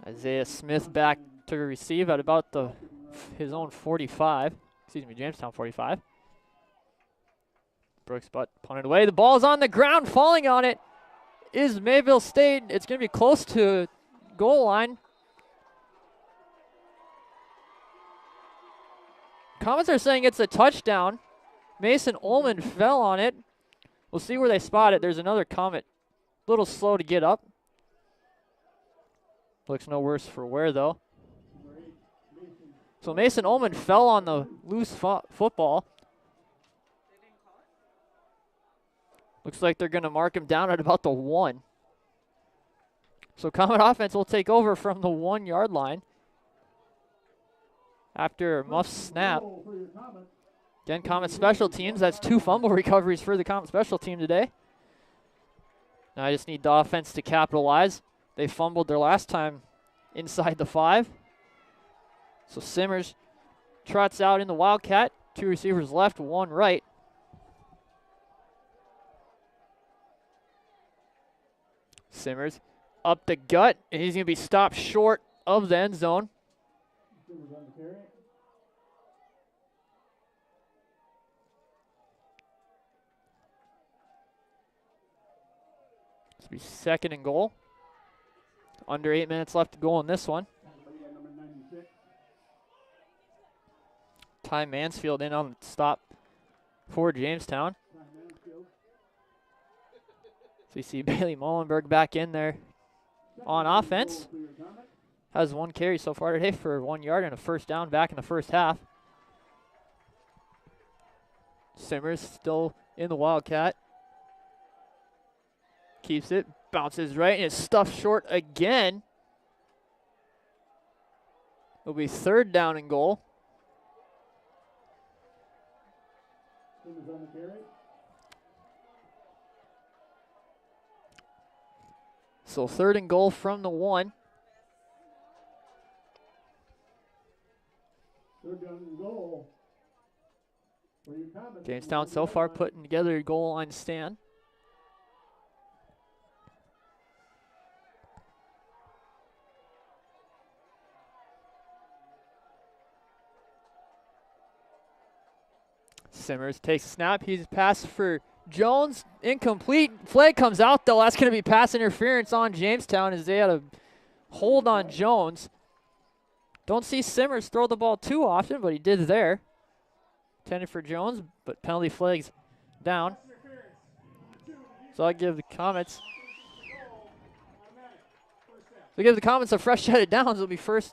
S1: Isaiah Smith back to receive at about his own 45. Excuse me, Jamestown 45. Brooks butt punted away. The ball's on the ground. Falling on it is Mayville State. It's going to be close to goal line. Comments are saying it's a touchdown. Mason Ullman fell on it. We'll see where they spot it. There's another Comet. A little slow to get up. Looks no worse for wear, though. So Mason Ullman fell on the loose football. Looks like they're going to mark him down at about the 1. So Comet offense will take over from the 1-yard line after a muff snap. Again, Comet special teams. That's 2 fumble recoveries for the Comet special team today. Now I just need the offense to capitalize. They fumbled their last time inside the 5. So Simmers trots out in the Wildcat. 2 receivers left, 1 right. Simmers up the gut, and he's going to be stopped short of the end zone. This will be 2nd and goal. Under 8 minutes left to go in this one. Ty Mansfield in on the stop for Jamestown. So you see Bailey Mullenberg back in there on offense. Has 1 carry so far today for 1 yard and a first down back in the first half. Simmers still in the Wildcat. Keeps it, bounces right, and it's stuffed short again. It'll be 3rd down and goal. So 3rd and goal from the 1.
S2: 3rd down and goal.
S1: Jamestown so far putting together a goal line stand. Simmers takes a snap. He's passed for Jones. Incomplete. Flag comes out, though. That's going to be pass interference on Jamestown as they had a hold on Jones. Don't see Simmers throw the ball too often, but he did there. Intended for Jones, but penalty flag's down. So I give the Comets. A fresh set of downs. It'll be 1st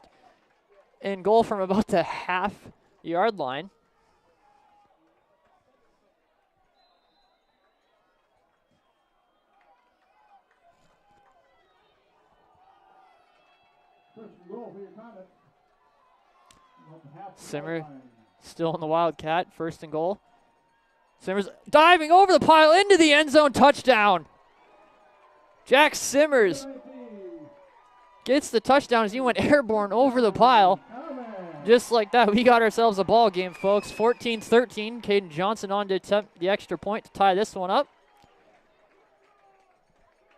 S1: and goal from about the half-yard line. Simmer still in the Wildcat, 1st and goal. Simmers diving over the pile into the end zone, touchdown. Jack Simmers gets the touchdown as he went airborne over the pile. Just like that, we got ourselves a ball game, folks. 14-13. Caden Johnson on to attempt the extra point to tie this one up.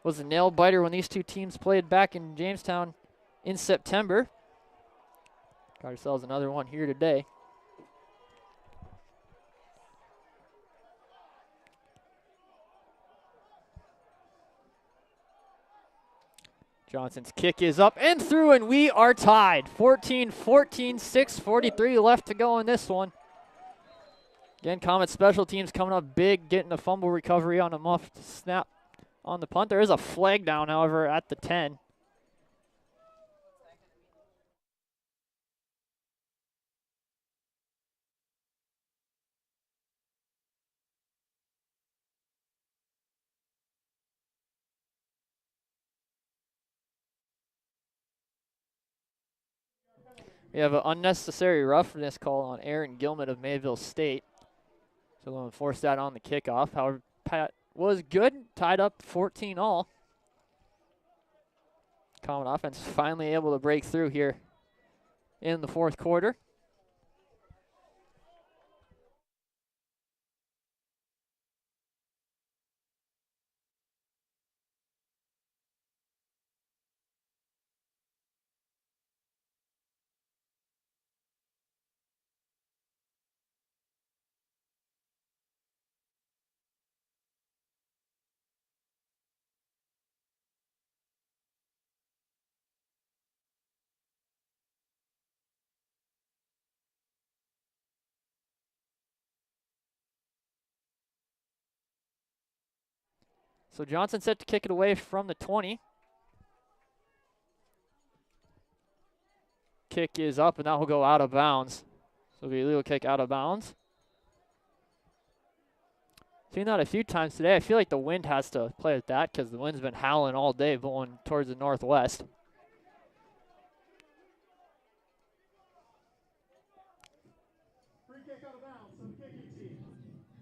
S1: Was a nail biter when these 2 teams played back in Jamestown in September. Got ourselves another one here today. Johnson's kick is up and through, and we are tied. 14-14, 6:43 left to go in this one. Again, Comet special teams coming up big, getting a fumble recovery on a muffed snap on the punt. There is a flag down, however, at the 10. We have an unnecessary roughness call on Aaron Gilman of Mayville State. So we'll enforce that on the kickoff. However, Pat was good, tied up 14-all. Comet offense finally able to break through here in the 4th quarter. So Johnson set to kick it away from the 20. Kick is up, and that will go out of bounds. So it'll be a illegal kick out of bounds. Seen that a few times today. I feel like the wind has to play with that because the wind's been howling all day blowing towards the northwest.
S2: Free kick out of bounds for the kicking team.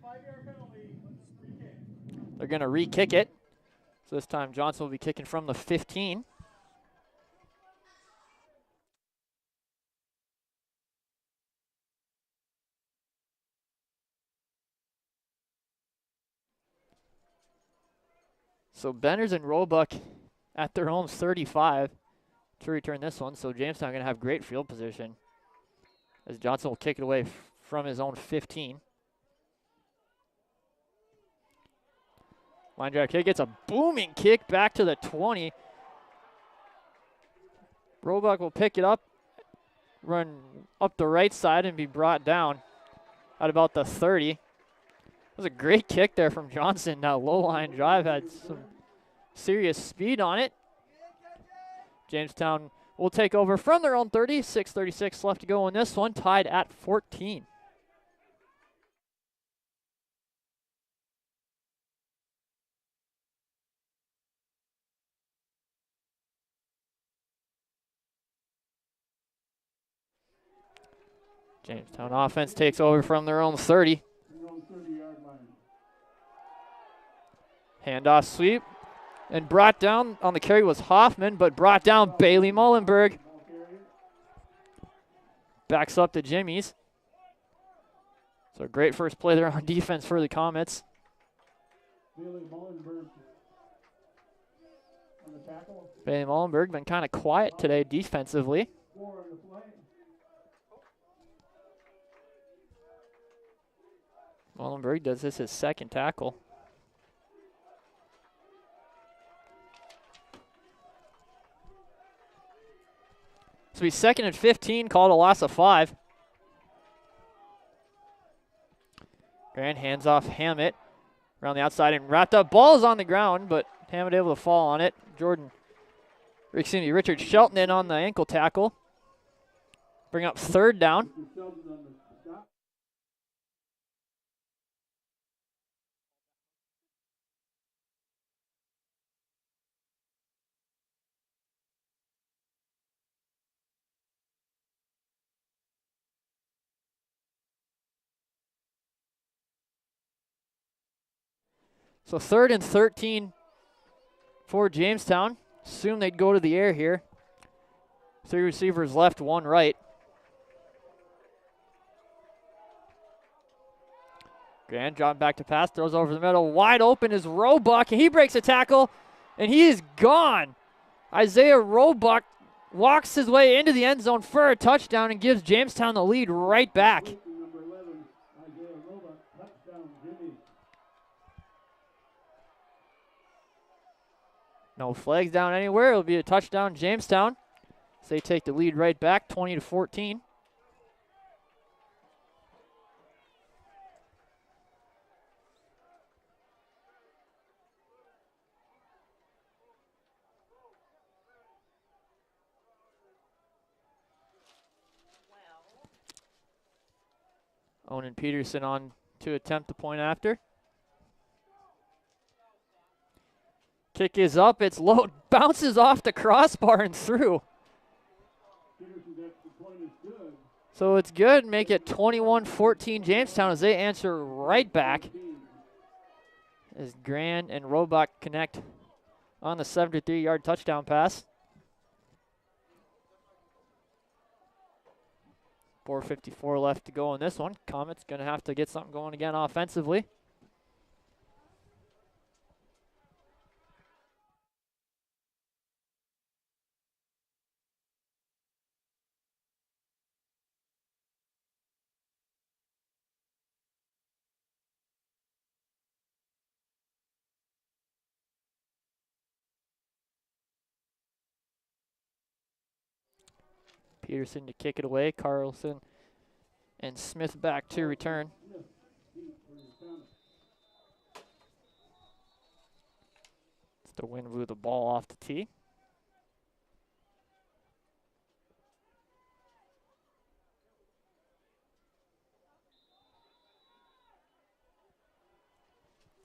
S2: 5-yard penalty, free kick.
S1: They're going to re-kick it. So this time Johnson will be kicking from the 15. So Benners and Roebuck at their own 35 to return this one. So Jamestown going to have great field position as Johnson will kick it away from his own 15. Line drive kick gets a booming kick back to the 20. Roebuck will pick it up, run up the right side, and be brought down at about the 30. That was a great kick there from Johnson. Now low line drive had some serious speed on it. Jamestown will take over from their own 30. 6:36 left to go in this one, tied at 14. Jamestown offense takes over from their own 30. Handoff sweep. And brought down on the carry was Hoffman, but brought down Bailey Mullenberg. Backs up to Jimmy's. So a great first play there on defense for the Comets. Bailey Mullenberg been kind of quiet today defensively. Mullenberg does this his second tackle. So he's second and 15, called a loss of 5. Grant hands off Hammett around the outside and wrapped up. Ball's on the ground, but Hammett able to fall on it. Richard Shelton in on the ankle tackle. Bring up third down. So 3rd and 13 for Jamestown. Assume they'd go to the air here. 3 receivers left, 1 right. Grant drop back to pass, throws over the middle. Wide open is Roebuck, and he breaks a tackle, and he is gone. Isaiah Roebuck walks his way into the end zone for a touchdown and gives Jamestown the lead right back. No flags down anywhere. It'll be a touchdown, Jamestown. So they take the lead right back, 20-14. Owen Peterson on to attempt the point after. Kick is up, it's low, bounces off the crossbar and through. So it's good, make it 21-14 Jamestown as they answer right back. As Grand and Roebuck connect on the 73-yard touchdown pass. 4:54 left to go in this one. Comet's gonna have to get something going again offensively. Peterson to kick it away. Carlson and Smith back to return. It's the wind blew the ball off the tee.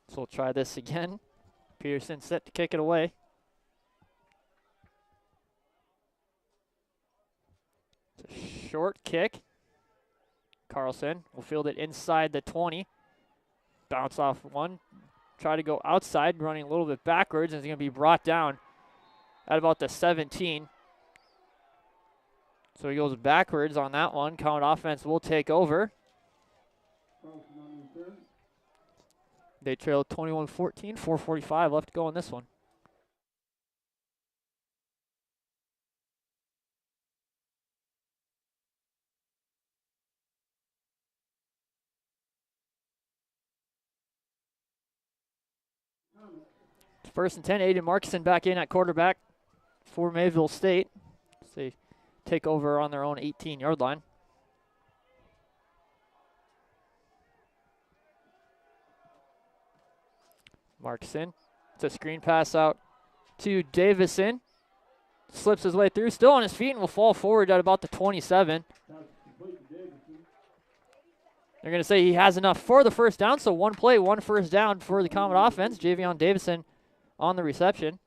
S1: So we'll try this again. Peterson set to kick it away. Short kick. Carlson will field it inside the 20. Bounce off one. Try to go outside, running a little bit backwards, and is going to be brought down at about the 17. So he goes backwards on that one. Comet offense will take over. They trail 21-14, 4:45 left to go in this one. First and 10, Aiden Markson back in at quarterback for Mayville State. So they take over on their own 18-yard line. Markson, it's a screen pass out to Davison. Slips his way through, still on his feet, and will fall forward at about the 27. They're going to say he has enough for the first down, so one play, one first down for the Comet offense. Javion Davison on the reception.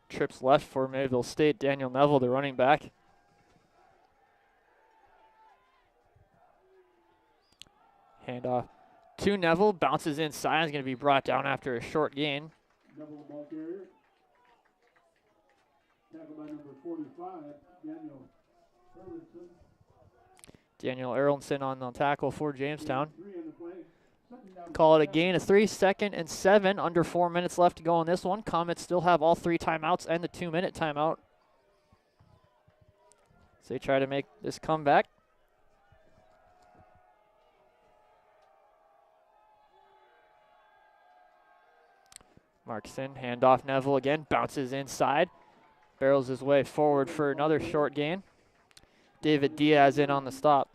S1: Trips left for Mayville State. Daniel Neville, the running back. Handoff to Neville, bounces inside, is going to be brought down after a short gain.
S2: Neville, ball carrier. Tackled by number 45, Daniel Erlinson.
S1: Daniel Erlinson on the tackle for Jamestown. Call it a gain of 3, 2nd and 7. Under 4 minutes left to go on this one. Comets still have all 3 timeouts and the 2-minute timeout. So they try to make this comeback. Markson, handoff Neville again, bounces inside. Barrels his way forward for another short gain. David Diaz in on the stop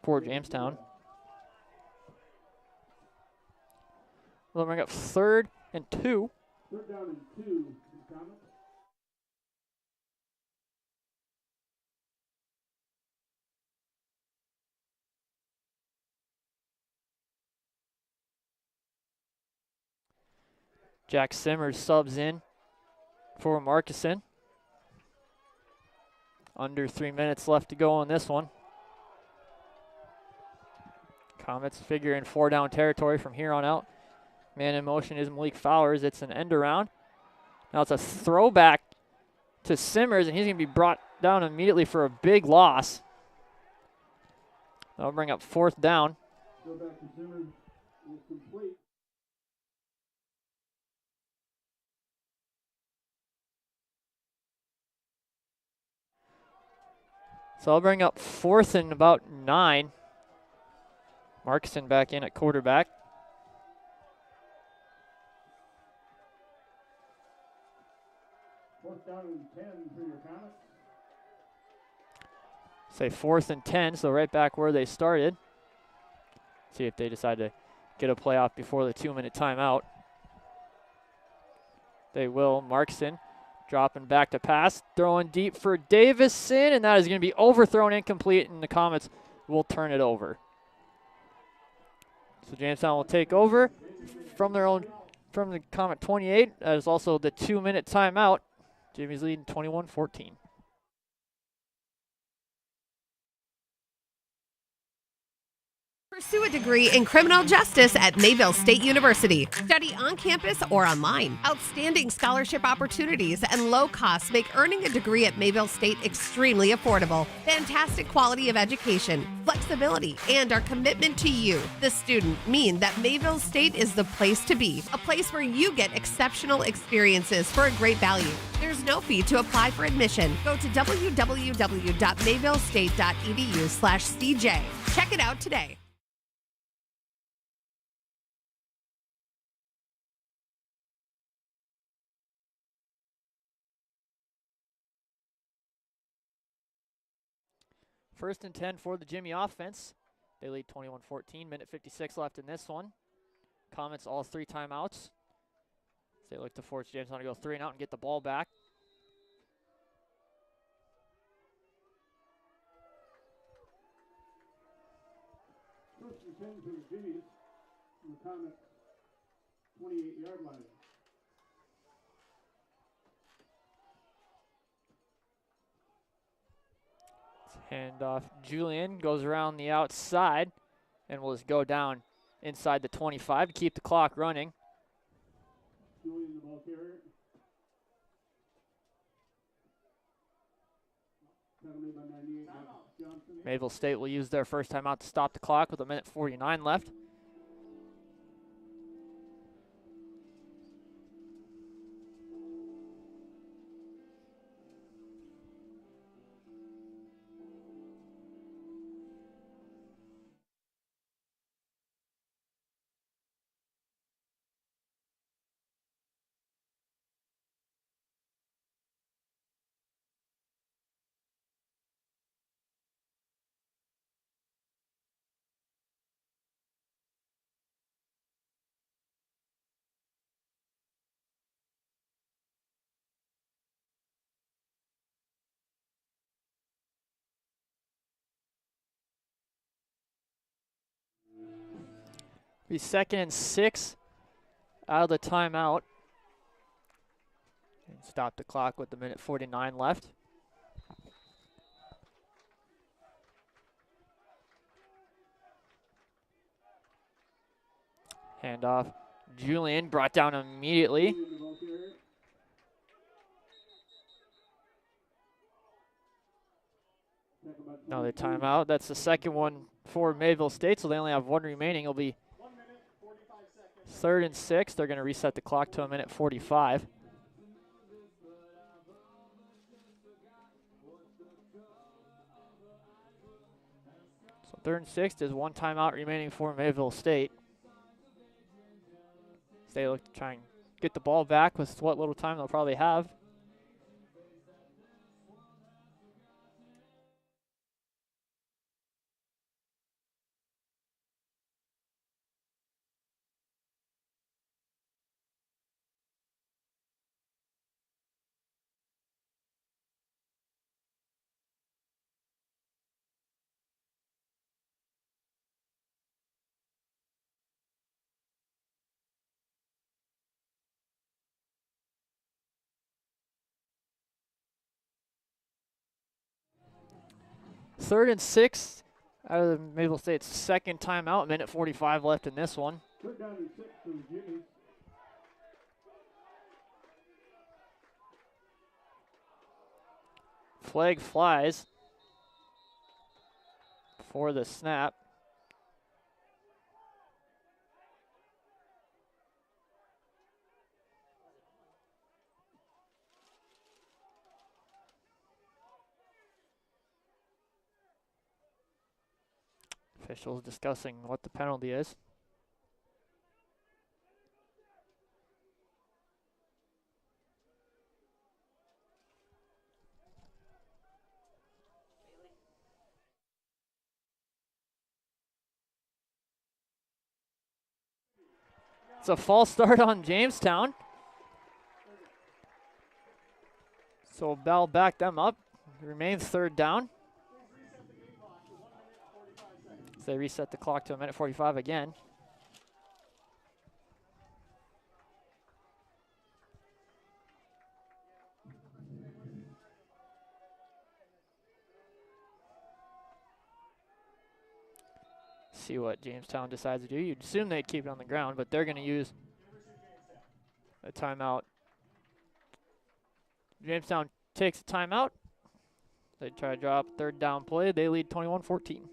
S1: for Jamestown. They'll bring up 3rd and 2.
S2: 3rd down and 2. Comet.
S1: Jack Simmers subs in for Markison. Under 3 minutes left to go on this one. Comets figure in 4-down territory from here on out. Man in motion is Malik Fowers. It's an end around. Now it's a throwback to Simmers, and he's going to be brought down immediately for a big loss. That'll bring up 4th down.
S2: Throwback to Simmers is complete.
S1: So I'll bring up 4th and about 9. Markson back in at quarterback.
S2: Fourth down and 10 for your Comets.
S1: Say 4th and 10, so right back where they started. See if they decide to get a play off before the 2-minute timeout. They will. Markson dropping back to pass, throwing deep for Davison, and that is going to be overthrown, incomplete, and the Comets will turn it over. So Jamestown will take over from the Comet 28. That is also the 2-minute timeout. Jimmy's leading 21-14.
S3: Pursue a degree in criminal justice at Mayville State University. Study on campus or online. Outstanding scholarship opportunities and low costs make earning a degree at Mayville State extremely affordable. Fantastic quality of education, flexibility, and our commitment to you, the student, mean that Mayville State is the place to be. A place where you get exceptional experiences for a great value. There's no fee to apply for admission. Go to www.mayvillestate.edu/CJ. Check it out today.
S1: First and 10 for the Jimmy offense. They lead 21-14, minute 56 left in this one. Comets all 3 timeouts. They look to force Jamestown to go 3 and out and get the ball back.
S2: First and 10 for the Jimmies from the Comet 28-yard line.
S1: Handoff. Julian goes around the outside and will just go down inside the 25 to keep the clock running.
S2: Julian, the ball carrier. Tackle made by 98, Johnson.
S1: Mayville State will use their first timeout to stop the clock with 1:49 left. Be 2nd and 6 out of the timeout. And stop the clock with 1:49 left. Handoff. Julian brought down immediately. Another timeout. That's the second one for Mayville State, so they only have one remaining. It'll be 3rd and 6. They're going to reset the clock to 1:45. So 3rd and 6 is one timeout remaining for Mayville State. They look to try and get the ball back with what little time they'll probably have. Third and 6 out of the Mayville State's second timeout. 1:45 left in this one.
S2: 3rd down and 6 for the Jimmies.
S1: Flag flies for the snap. Officials discussing what the penalty is. It's a false start on Jamestown. So Bell backed them up. It remains 3rd down. So they reset the clock to 1:45 again. See what Jamestown decides to do. You'd assume they'd keep it on the ground, but they're going to use a timeout. Jamestown takes a timeout. They try to draw up 3rd down play. They lead 21-14.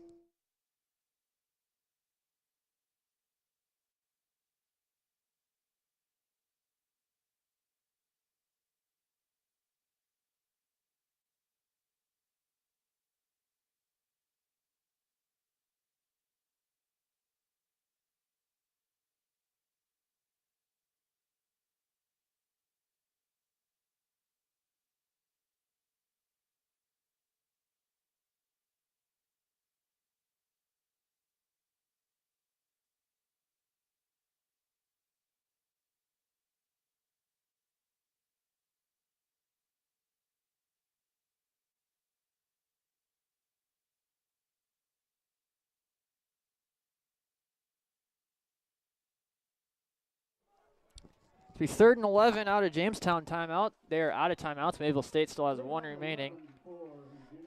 S1: Be 3rd and 11 out of Jamestown timeout. They're out of timeouts. Mayville State still has one remaining.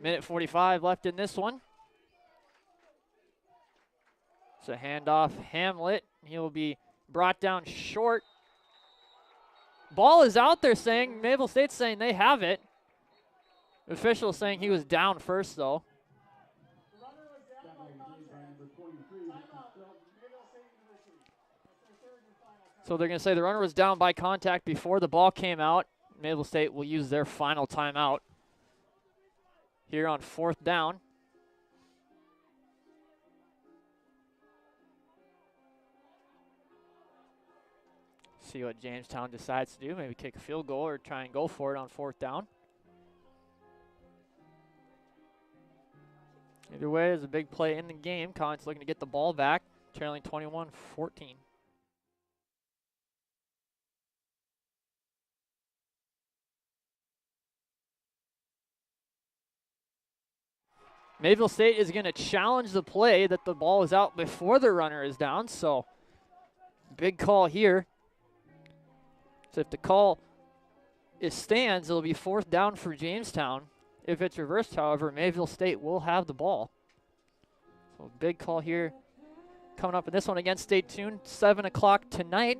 S1: 1:45 left in this one. It's a handoff. Hamlet. He'll be brought down short. Ball is out there saying, Mayville State's saying they have it. Official saying he was down first, though. So they're going to say the runner was down by contact before the ball came out. Mayville State will use their final timeout here on 4th down. See what Jamestown decides to do. Maybe kick a field goal or try and go for it on 4th down. Either way, there's a big play in the game. Comet's looking to get the ball back, trailing 21-14. Mayville State is going to challenge the play that the ball is out before the runner is down, so big call here. So if the call stands, it'll be 4th down for Jamestown. If it's reversed, however, Mayville State will have the ball. So big call here coming up in this one. Again, stay tuned. 7 o'clock tonight,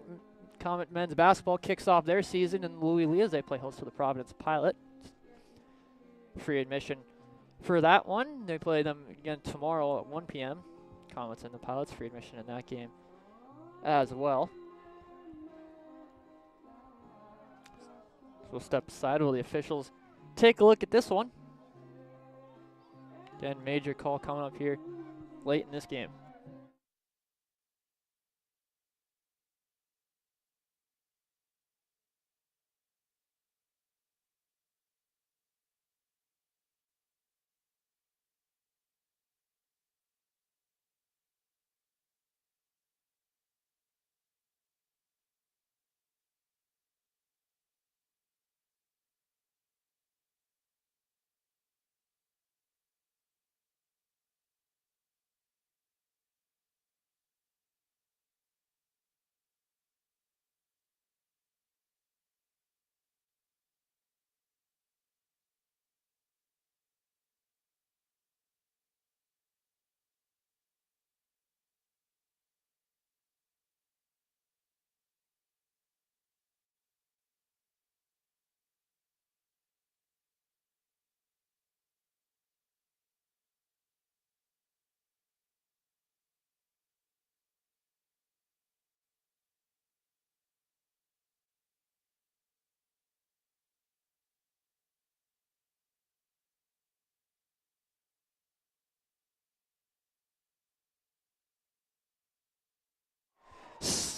S1: Comet men's basketball kicks off their season in Louisville as they play host to the Providence Pilot. Free admission for that one. They play them again tomorrow at 1 p.m. Comets and the Pilots, free admission in that game as well. So we'll step aside while the officials take a look at this one. Again, major call coming up here late in this game.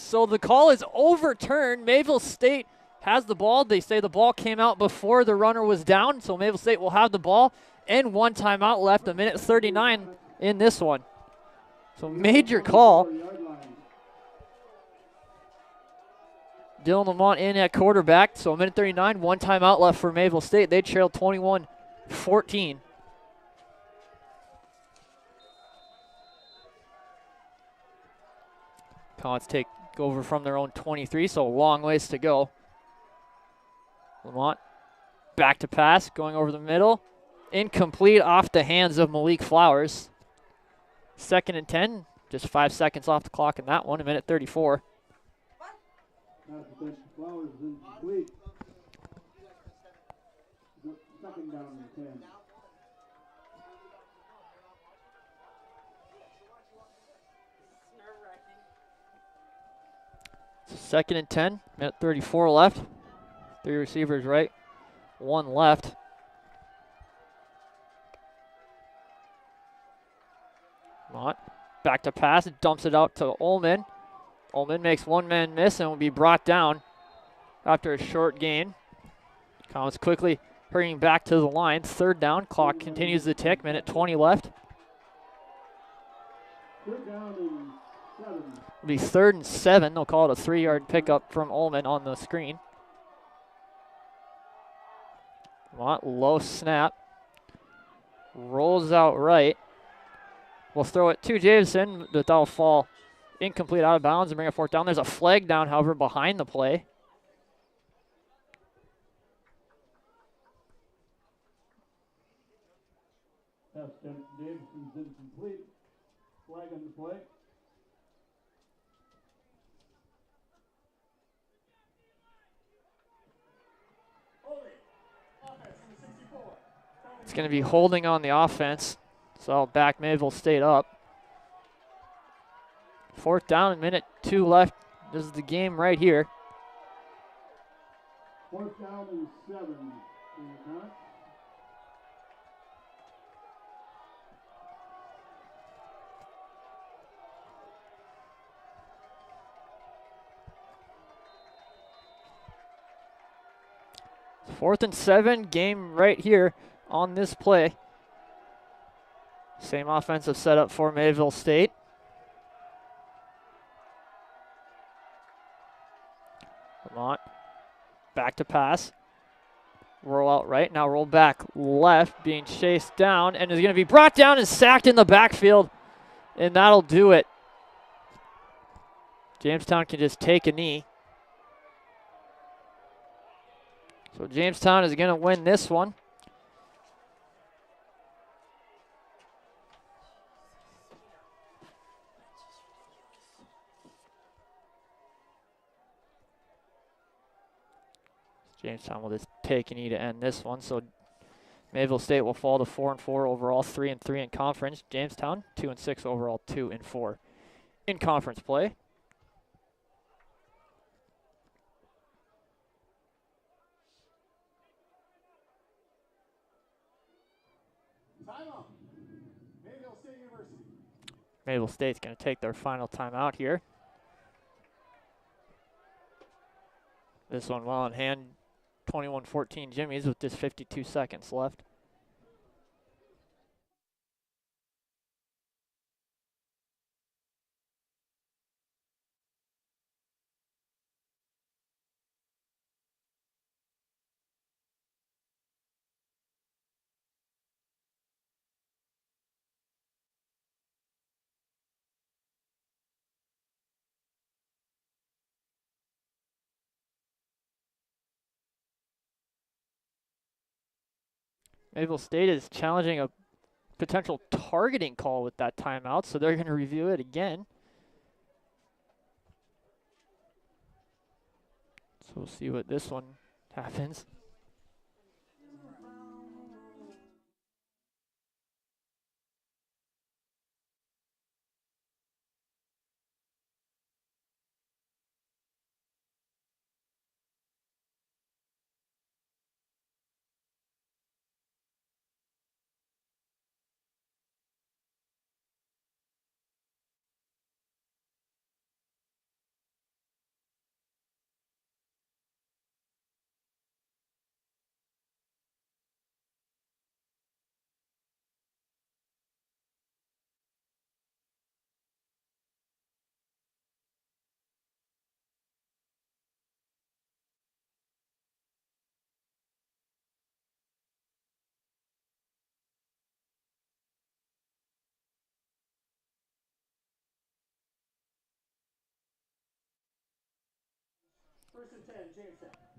S1: So the call is overturned. Mayville State has the ball. They say the ball came out before the runner was down, so Mayville State will have the ball and 1 timeout left, 1:39 in this one. So major call. Dylan Lamont in at quarterback, so 1:39, 1 timeout left for Mayville State. They trail 21-14. Comets take over from their own 23, so a long ways to go. Lamont back to pass, going over the middle. Incomplete, off the hands of Malik Flowers. 2nd and 10, just 5 seconds off the clock in that one, 1:34.
S2: Flowers is incomplete. 2nd down and 10.
S1: So 2nd and 10, 1:34 left. 3 receivers right, 1 left. Mott back to pass, dumps it out to Ullman. Ullman makes 1 man miss and will be brought down after a short gain. Comets quickly hurrying back to the line. 3rd down, clock continues to tick, 1:20 left.
S2: 3rd down and 7.
S1: It'll be 3rd and 7. They'll call it a 3-yard pickup from Ullman on the screen. Mott, low snap. Rolls out right. We'll throw it to Jameson, but that'll fall incomplete out of bounds and bring a 4th down. There's a flag down, however, behind the play.
S2: Pass to Jameson's incomplete. Flag on the play.
S1: going to be holding on the offense, so I'll back Mayville State up. 4th down, a minute 2 left. This is the game right here.
S2: 4th down and 7.
S1: Fourth and 7, game right here on this play. Same offensive setup for Mayville State. Lamont, back to pass. Roll out right, now roll back left, being chased down, and is going to be brought down and sacked in the backfield, and that'll do it. Jamestown can just take a knee. So Jamestown is going to win this one. Jamestown will just take a knee to end this one. So Mayville State will fall to 4-4 overall, 3-3 in conference. Jamestown 2-6 overall, 2-4 in conference play.
S2: Timeout. Mayville State University.
S1: Mayville State's going to take their final timeout here. This one well in hand. 21-14 Jimmy's with just 52 seconds left. Mayville State is challenging a potential targeting call with that timeout, so they're going to review it again. So we'll see what this one happens.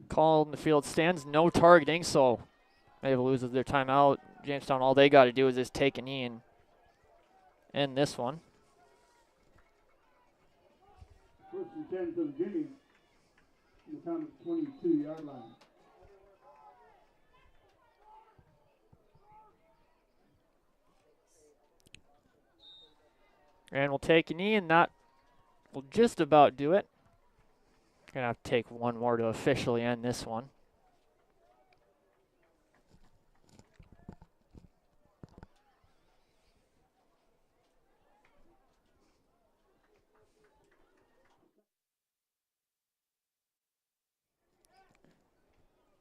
S1: Call in the field stands, no targeting, so Mayville loses their timeout. Jamestown, all they got to do is just take a knee and end this one.
S2: 1st and 10 for the Jimmy. The Comet 22-yard line.
S1: And we'll take a knee, and that will just about do it. Gonna have to take one more to officially end this one.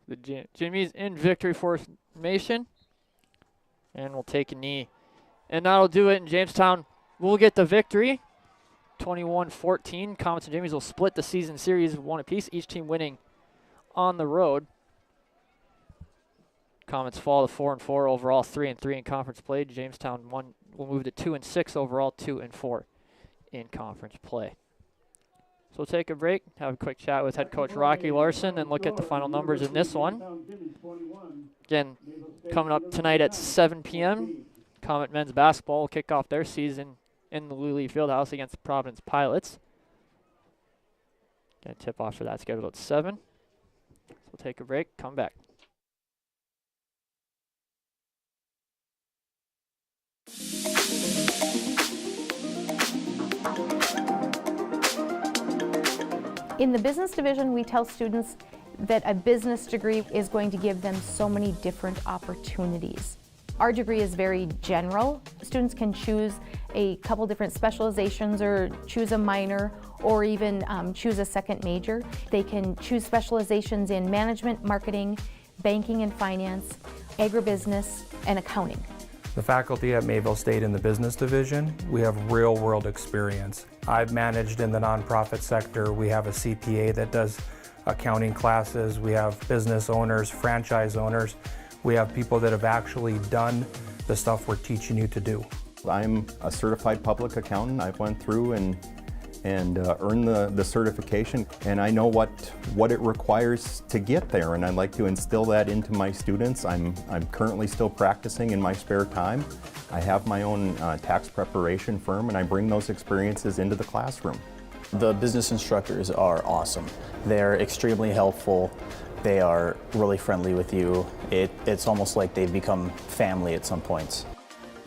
S1: The Jimmy's in victory formation, and we'll take a knee, and that'll do it. And Jamestown will get the victory. 21-14. Comets and Jimmy's will split the season series one apiece, each team winning on the road. Comets fall to 4-4 overall, 3-3 in conference play. Jamestown will move to 2-6 overall, 2-4 in conference play. So we'll take a break, have a quick chat with head coach Rocky Larson, and look at the final numbers in this one. Again, coming up tonight at 7 p.m., Comet men's basketball will kick off their season in the Luley Fieldhouse against the Providence Pilots. Gonna tip off for that scheduled at 7. So we'll take a break, come back.
S5: In the business division, we tell students that a business degree is going to give them so many different opportunities. Our degree is very general. Students can choose a couple different specializations or choose a minor or even choose a second major. They can choose specializations in management, marketing, banking and finance, agribusiness, and accounting.
S6: The faculty at Mayville State in the business division, we have real-world experience. I've managed in the nonprofit sector. We have a CPA that does accounting classes. We have business owners, franchise owners. We have people that have actually done the stuff we're teaching you to do.
S7: I'm a certified public accountant. I went through and earned the certification, and I know what it requires to get there, and I'd like to instill that into my students. I'm currently still practicing in my spare time. I have my own tax preparation firm, and I bring those experiences into the classroom.
S8: The business instructors are awesome. They're extremely helpful. They are really friendly with you. It's almost like they've become family at some points.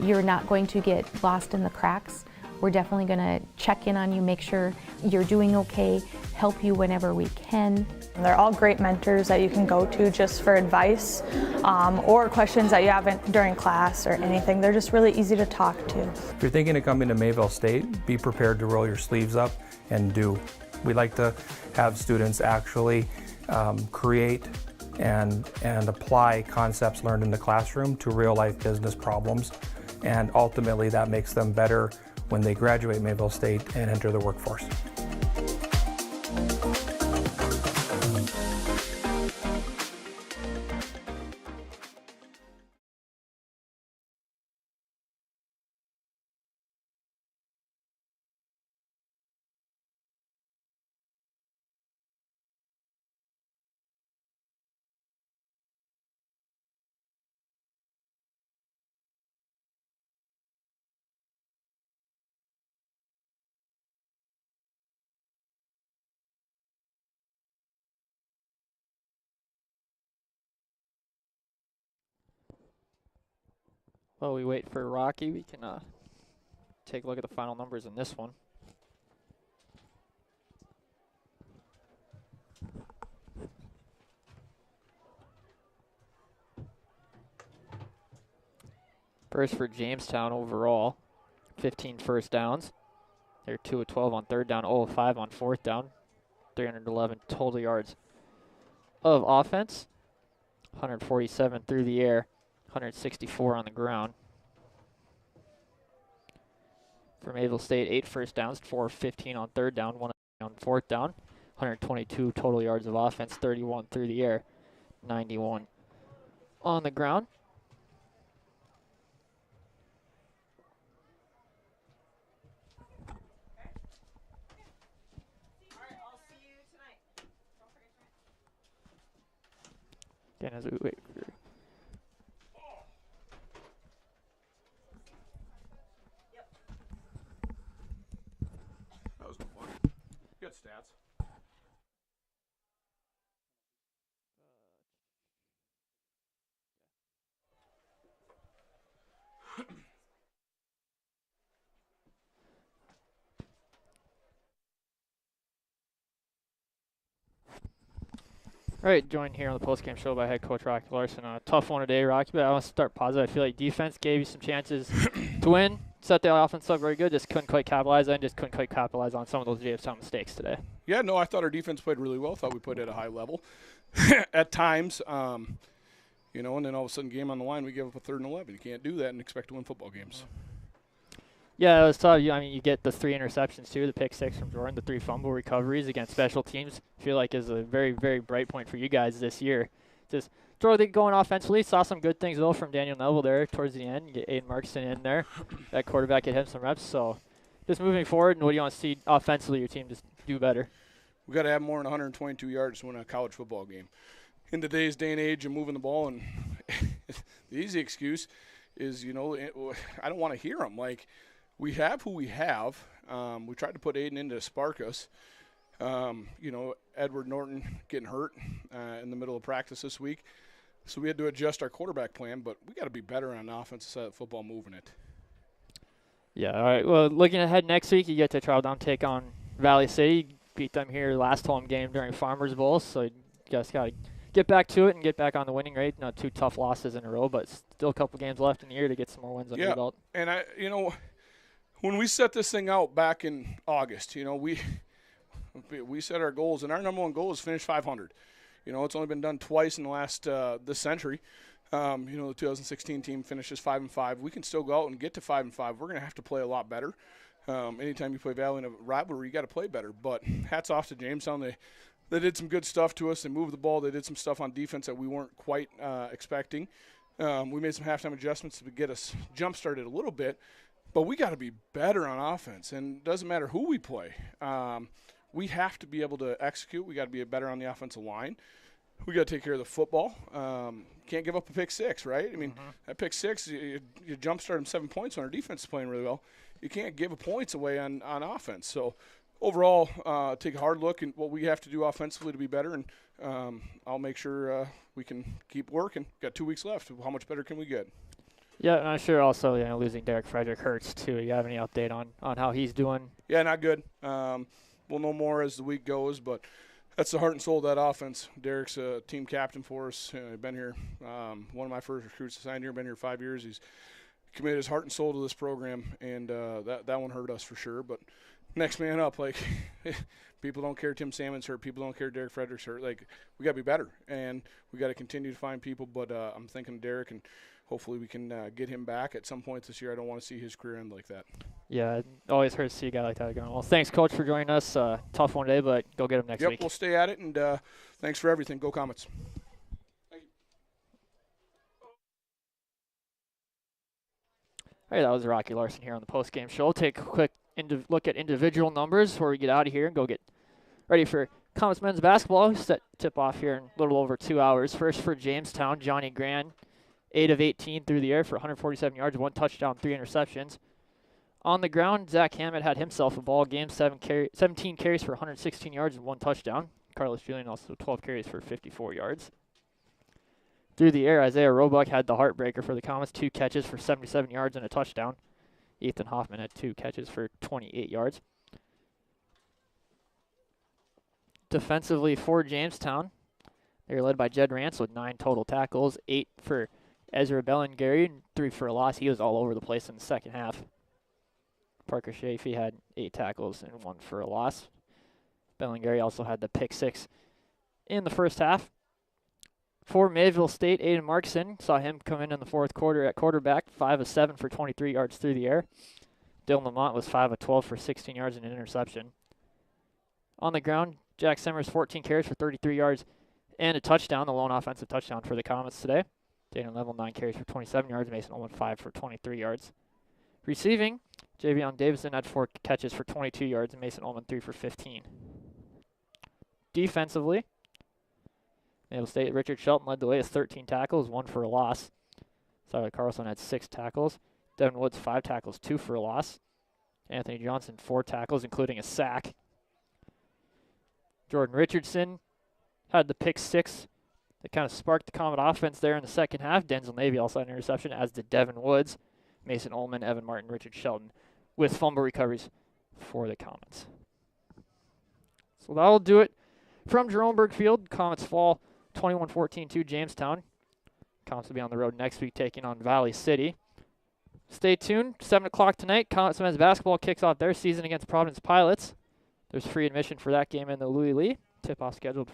S5: You're not going to get lost in the cracks. We're definitely going to check in on you, make sure you're doing okay, help you whenever we can.
S9: They're all great mentors that you can go to just for advice or questions that you have during class or anything. They're just really easy to talk to.
S6: If you're thinking of coming to Mayville State, be prepared to roll your sleeves up and do. We like to have students actually create and apply concepts learned in the classroom to real-life business problems, and ultimately that makes them better when they graduate Mayville State and enter the workforce.
S1: While we wait for Rocky, we can take a look at the final numbers in this one. First for Jamestown overall, 15 first downs. They're 2 of 12 on third down, 0 of 5 on fourth down, 311 total yards of offense, 147 through the air, 164 on the ground. For Mayville State, 8 first downs, 4 of 15 on third down, 1 on fourth down, 122 total yards of offense, 31 through the air, 91 on the ground. Again, as we wait for
S2: That was no fun. Good stats.
S1: All right, joined here on the postgame show by head coach Rocky Larson. A tough one today, Rocky, but I want to start positive. I feel like defense gave you some chances to win. Set the offense up very good, just couldn't quite capitalize and just couldn't quite capitalize on some of those Jamestown mistakes today.
S2: Yeah, no, I thought our defense played really well. Thought we played at a high level at times. You know, and then all of a sudden, game on the line, we give up a 3rd and 11. You can't do that and expect to win football games.
S1: Yeah, it was tough. I mean, you get the 3 interceptions too, the pick 6 from Jordan, the 3 fumble recoveries against special teams. I feel like is a very, very bright point for you guys this year. Just totally going offensively. Saw some good things though from Daniel Neville there towards the end. You get Aiden Markson in there. That quarterback get him some reps. So just moving forward, and what do you want to see offensively your team just do better?
S2: We got to have more than 122 yards to win a college football game. In today's day and age of moving the ball, and the easy excuse is, you know, I don't want to hear them. Like, we have who we have. We tried to put Aiden in to spark us. You know, Edward Norton getting hurt in the middle of practice this week. So we had to adjust our quarterback plan, but we got to be better on offense to set football moving it.
S1: Yeah, all right. Well, looking ahead next week, you get to Charles Down take on Valley City. beat them here last home game during Farmers Bowl, so you guys got to get back to it and get back on the winning rate. Not 2 tough losses in a row, but still a couple games left in the year to get some more wins under the belt.
S2: And when we set this thing out back in August, we set our goals, and our number one goal is finish 500. It's only been done twice in the last this century. The 2016 team finishes 5-5. We can still go out and get to 5-5. We're going to have to play a lot better. Anytime you play Valley in a rivalry, you got to play better. But hats off to Jamestown. They did some good stuff to us. They moved the ball. They did some stuff on defense that we weren't quite expecting. We made some halftime adjustments to get us jump-started a little bit. But we got to be better on offense, and it doesn't matter who we play. We have to be able to execute. We got to be better on the offensive line. We got to take care of the football. Can't give up a pick six, right? I mean, that pick six, you jumpstart them 7 points when our defense is playing really well. You can't give points away on offense. So overall, take a hard look at what we have to do offensively to be better, and I'll make sure we can keep working. Got 2 weeks left. How much better can we get?
S1: Yeah, and I'm sure also losing Derek Frederick hurts too. You have any update on how he's doing?
S2: Yeah, not good. We'll know more as the week goes, but that's the heart and soul of that offense. Derek's a team captain for us. Been here, one of my first recruits assigned here. Been here 5 years. He's committed his heart and soul to this program, and that one hurt us for sure. But next man up, people don't care Tim Salmon's hurt. People don't care Derek Frederick's hurt. We got to be better, and we got to continue to find people. But I'm thinking of Derek, and hopefully we can get him back at some point this year. I don't want to see his career end like that.
S1: Yeah, it always hurts to see a guy like that going. Well, thanks, Coach, for joining us. Tough one today, but go get him next week.
S2: Yep, we'll stay at it, and thanks for everything. Go Comets. Thank you.
S1: All right, that was Rocky Larson here on the postgame show. Take a quick look at individual numbers before we get out of here and go get ready for Comets men's basketball. Set tip-off here in a little over 2 hours. First for Jamestown, Johnny Grand, 8 of 18 through the air for 147 yards, 1 touchdown, 3 interceptions. On the ground, Zach Hammett had himself a ball game, 17 carries for 116 yards and 1 touchdown. Carlos Julian also 12 carries for 54 yards. Through the air, Isaiah Roebuck had the heartbreaker for the Comets, 2 catches for 77 yards and a touchdown. Ethan Hoffman had 2 catches for 28 yards. Defensively for Jamestown, they were led by Jed Rance with 9 total tackles, 8 for Ezra Bellingary, and 3 for a loss. He was all over the place in the second half. Parker Chafee had 8 tackles and 1 for a loss. Bellingary also had the pick 6 in the first half. For Mayville State, Aiden Markson saw him come in the fourth quarter at quarterback, 5 of 7 for 23 yards through the air. Dylan Lamont was 5 of 12 for 16 yards and an interception. On the ground, Jack Simmers 14 carries for 33 yards and a touchdown, the lone offensive touchdown for the Comets today. Daniel Neville 9 carries for 27 yards, Mason Ullman 5 for 23 yards. Receiving, Javion Davison had 4 catches for 22 yards and Mason Ullman 3 for 15. Defensively, Mayville State, Richard Shelton led the way with 13 tackles, 1 for a loss. Tyler Carlson had 6 tackles. Devin Woods 5 tackles, 2 for a loss. Anthony Johnson 4 tackles, including a sack. Jordan Richardson had the pick 6 that kind of sparked the Comet offense there in the second half. Denzel Navy also had an interception, as did Devin Woods. Mason Ullman, Evan Martin, Richard Shelton with fumble recoveries for the Comets. So that'll do it from Jerome Berg Field. Comets fall 21-14 to Jamestown. Comets will be on the road next week taking on Valley City. Stay tuned. 7 o'clock tonight, Comets men's basketball kicks off their season against Providence Pilots. There's free admission for that game in the Louis Lee. Tip-off scheduled